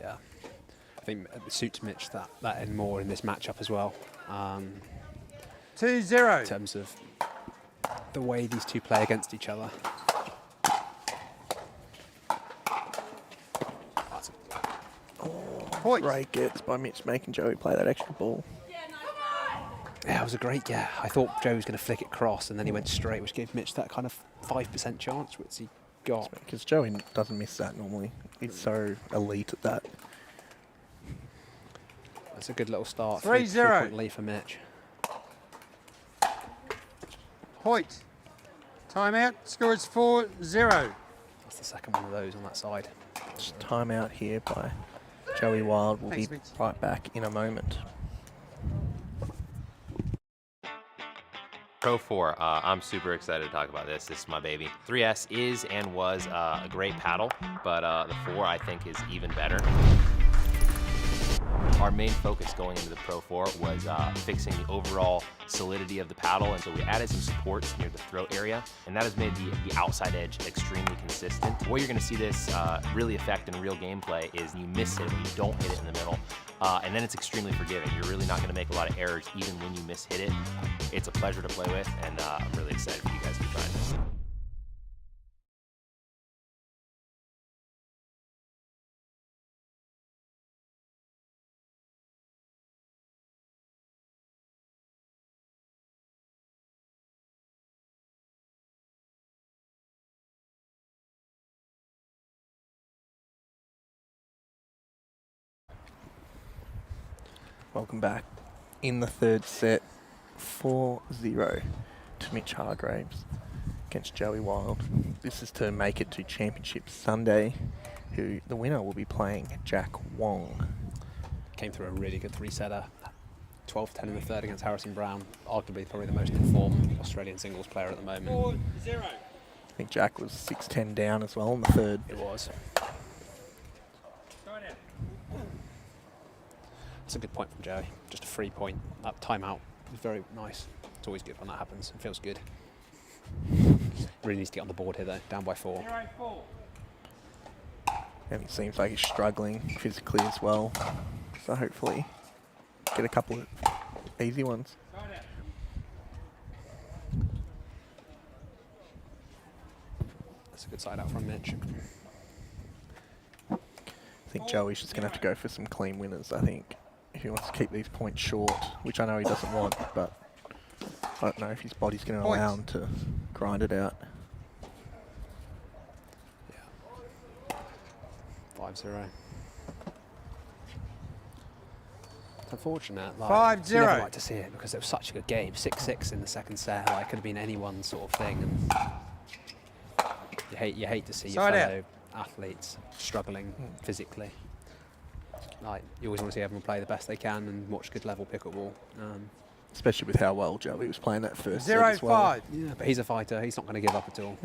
Yeah, I think it suits Mitch that end more in this matchup as well.
2-0.
In terms of the way these two play against each other.
Point. Great gets by Mitch, making Joey play that extra ball.
Yeah, it was a great get. I thought Joey was going to flick it cross, and then he went straight, which gave Mitch that kind of 5% chance, which he got.
Because Joey doesn't miss that normally. He's so elite at that.
That's a good little start.
3-0.
3-point lead for Mitch.
Point. Timeout. Score is 4-0.
That's the second one of those on that side.
Just timeout here by Joey Wild. We'll
Thanks,
be
Mitch.
right back in a moment.
Pro 4, I'm super excited to talk about this. This is my baby. 3S is and was a great paddle, but the 4 I think is even better. Our main focus going into the Pro 4 was fixing the overall solidity of the paddle, and so we added some supports near the throat area, and that has made the outside edge extremely consistent. The way you're going to see this really affect in real gameplay is you miss it when you don't hit it in the middle, and then it's extremely forgiving. You're really not going to make a lot of errors even when you miss hit it. It's a pleasure to play with, and I'm really excited for you guys to try this.
Welcome back. In the third set, 4-0 to Mitch Hargraves against Joey Wild. This is to make it to Championship Sunday, who the winner will be playing Jack Wong.
Came through a really good three-setter. 12-10 in the third against Harrison Brown. Arguably probably the most informed Australian singles player at the moment.
4-0.
I think Jack was 6-10 down as well in the third.
It was. That's a good point from Joey. Just a free point. That timeout was very nice. It's always good when that happens. It feels good. Really needs to get on the board here though. Down by 4.
0-4.
And it seems like he's struggling physically as well. So hopefully get a couple of easy ones.
That's a good side out from Mitch.
I think Joey's just going to have to go for some clean winners, I think, if he wants to keep these points short, which I know he doesn't want, but I don't know if his body's going to allow him to grind it out.
Yeah. 5-0. It's unfortunate. Like,
5-0.
you never like to see it because it was such a good game. 6-6 in the second set. Like, it could have been anyone's sort of thing. And you hate to see your fellow athletes struggling physically. Like, you always want to see everyone play the best they can and watch good level pickleball.
Especially with how well Joey was playing that first set as well.
0-5.
Yeah, but he's a fighter. He's not going to give up at all.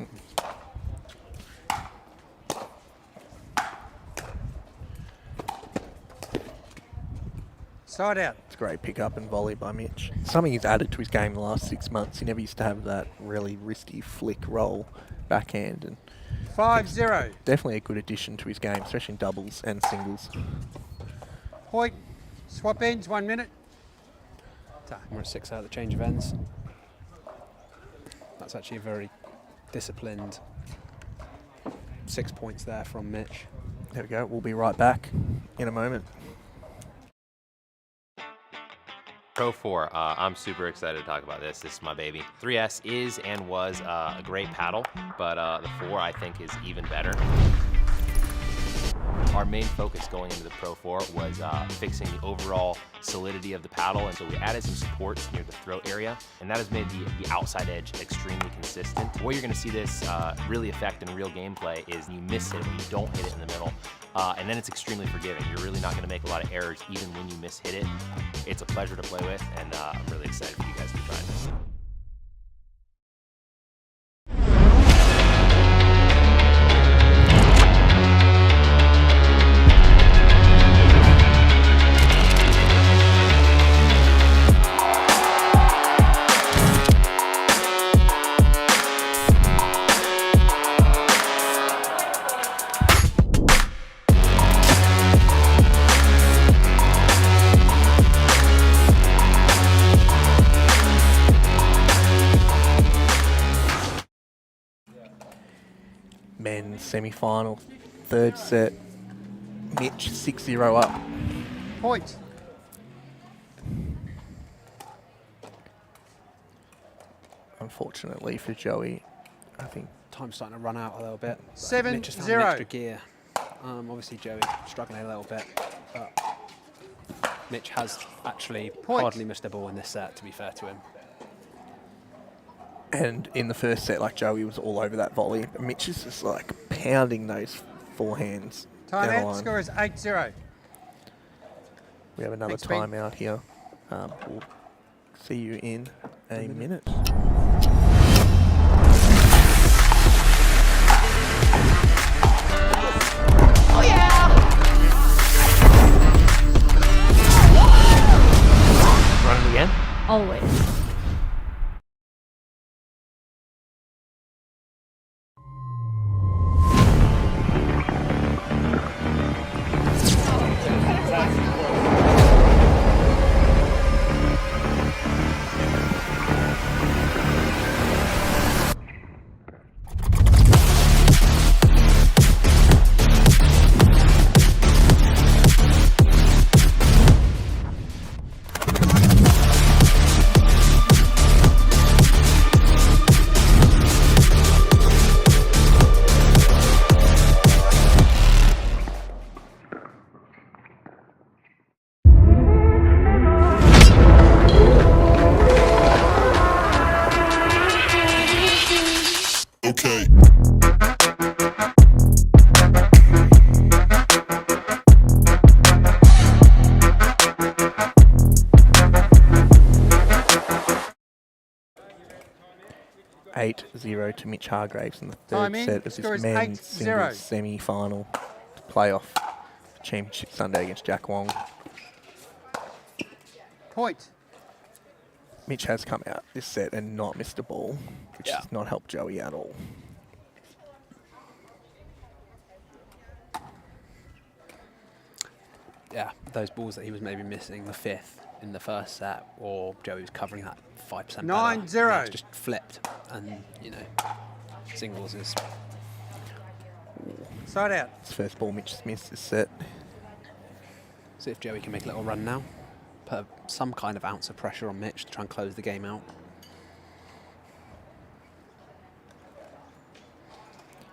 Side out.
It's a great pick up and volley by Mitch. Something he's added to his game the last 6 months. He never used to have that really wristy flick roll backhand, and
5-0.
definitely a good addition to his game, especially in doubles and singles.
Point. Swap ends, 1 minute.
We're at 6 out of the change of ends. That's actually a very disciplined 6 points there from Mitch.
There we go. We'll be right back in a moment.
Pro 4, I'm super excited to talk about this. This is my baby. 3S is and was a great paddle, but the 4 I think is even better. Our main focus going into the Pro 4 was fixing the overall solidity of the paddle, and so we added some supports near the throat area, and that has made the outside edge extremely consistent. The way you're going to see this really affect in real gameplay is you miss it when you don't hit it in the middle, and then it's extremely forgiving. You're really not going to make a lot of errors even when you miss-hit it. It's a pleasure to play with, and I'm really excited for you guys to try this.
Men's semi-final, third set. Mitch 6-0 up.
Point.
Unfortunately for Joey, I think
Time's starting to run out a little bit.
7-0.
Mitch has found an extra gear. Obviously Joey struggling a little bit, but Mitch has actually hardly missed a ball in this set, to be fair to him.
And in the first set, like Joey was all over that volley. But Mitch is just like pounding those forehands down the
Timeout.
line.
Score is 8-0.
We have another
Thanks, Ben.
timeout here. We'll see you in a minute.
Oh yeah!
Run it again?
Always.
8-0 to Mitch Hargraves in the third
Time in.
set of
Score
this
is
men's
8-0.
singles semi-final to play off Championship Sunday against Jack Wong.
Point.
Mitch has come out this set and not missed a ball, which has not helped Joey at all.
Yeah, those balls that he was maybe missing, the fifth in the first set, or Joey was covering that 5% better.
9-0.
It's just flipped, and you know, singles is.
Side out.
It's first ball Mitch has missed this set.
See if Joey can make a little run now. Put some kind of ounce of pressure on Mitch to try and close the game out.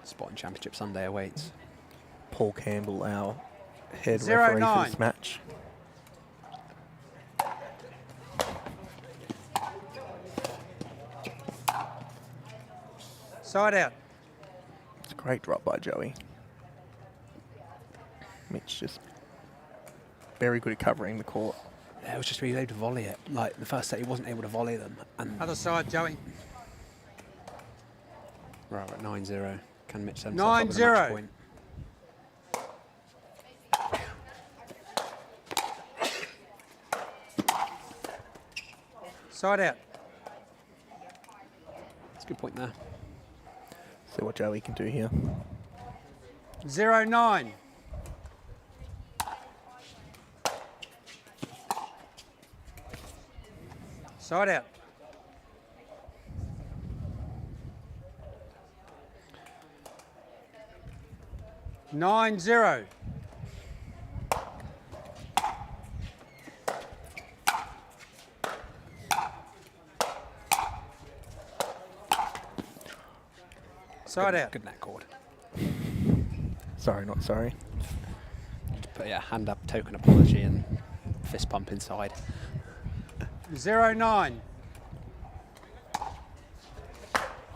Spot in Championship Sunday awaits.
Paul Campbell, our head
0-9.
referee for this match.
Side out.
It's a great drop by Joey. Mitch just very good at covering the court.
Yeah, it was just really able to volley it. Like the first set, he wasn't able to volley them. And
Other side, Joey.
right, we're at 9-0. Can Mitch set himself up with a
9-0.
match point?
Side out.
It's a good point there.
See what Joey can do here.
0-9. Side out. Nine zero. Side out.
Good net cord.
Sorry, not sorry.
Just put hand up, token apology, and fist pump inside.
0-9.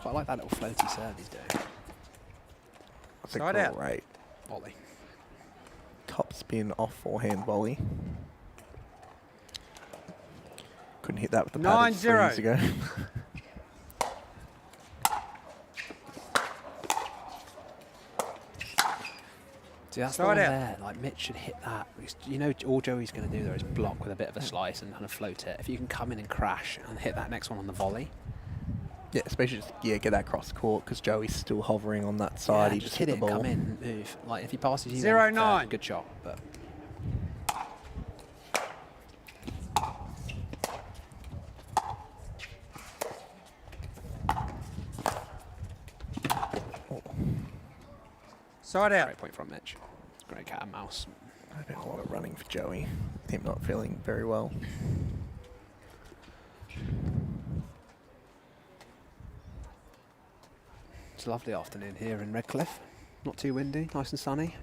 Quite like that little floaty serve he's doing.
That's a
Side out.
great
Volley.
top spin off forehand volley. Couldn't hit that with the paddles 3 years
9-0.
ago.
See, that's the
Side
one
out.
there. Like, Mitch should hit that. Because, you know, all Joey's going to do there is block with a bit of a slice and kind of float it. If you can come in and crash and hit that next one on the volley.
Yeah, especially just get that cross court because Joey's still hovering on that side.
Yeah,
He
just
hit
hit
the
it,
ball.
come in, and move. Like, if he passes you,
0-9.
good shot. But
Side out.
great point from Mitch. Great cat and mouse.
I've been a lot of running for Joey. Him not feeling very well.
It's a lovely afternoon here in Redcliffe. Not too windy, nice and sunny.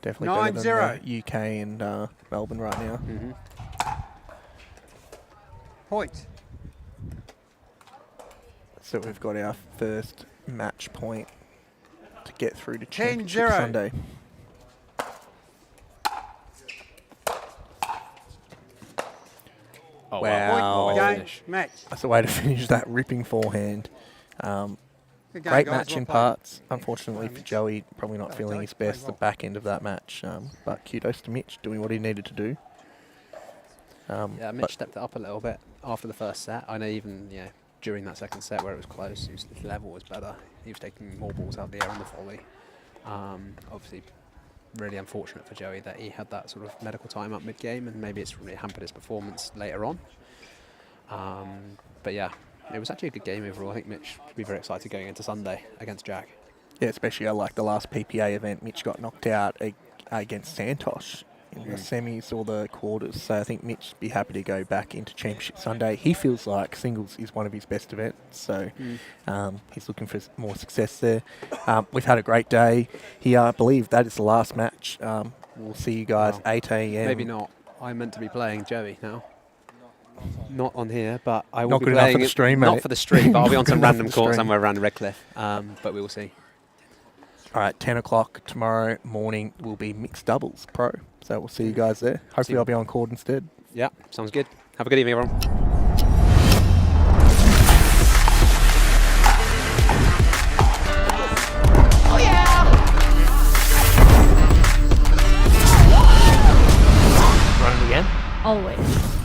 Definitely better
9-0.
than the UK and Melbourne right now.
Mm-hmm.
Point.
So we've got our first match point to get through to Championship
10-0.
Sunday.
Oh,
Wow.
What a
Game.
finish.
Match.
That's the way to finish that ripping forehand.
Good game,
Great
guys.
match
Well
in
played.
parts. Unfortunately for
Mitch.
Joey, probably not feeling
Joey
his
played
best the
well.
back end of that match. But kudos to Mitch doing what he needed to do.
Yeah, Mitch stepped it up a little bit after the first set. I know even during that second set where it was close, his level was better. He was taking more balls out of the air on the volley. Obviously, really unfortunate for Joey that he had that sort of medical time up mid-game, and maybe it's really hampered his performance later on. But yeah, it was actually a good game overall. I think Mitch will be very excited going into Sunday against Jack.
Yeah, especially I like the last PPA event. Mitch got knocked out against Santosh in the semis or the quarters. So I think Mitch would be happy to go back into Championship Sunday. He feels like singles is one of his best events. So he's looking for more success there. We've had a great day here. I believe that is the last match. We'll see you guys 8 a.m.
Maybe not. I'm meant to be playing Joey now. Not on here, but I will
Not
be
good enough
playing
for the
it-
stream,
Not
mate.
for the stream, but I'll be on
Not good
some
enough for
random
the
court
stream.
somewhere around Redcliffe. But we will see.
All right, 10 o'clock tomorrow morning will be mixed doubles pro. So we'll see you guys there. Hopefully I'll be on court instead.
Yeah, sounds good. Have a good evening, everyone.
always.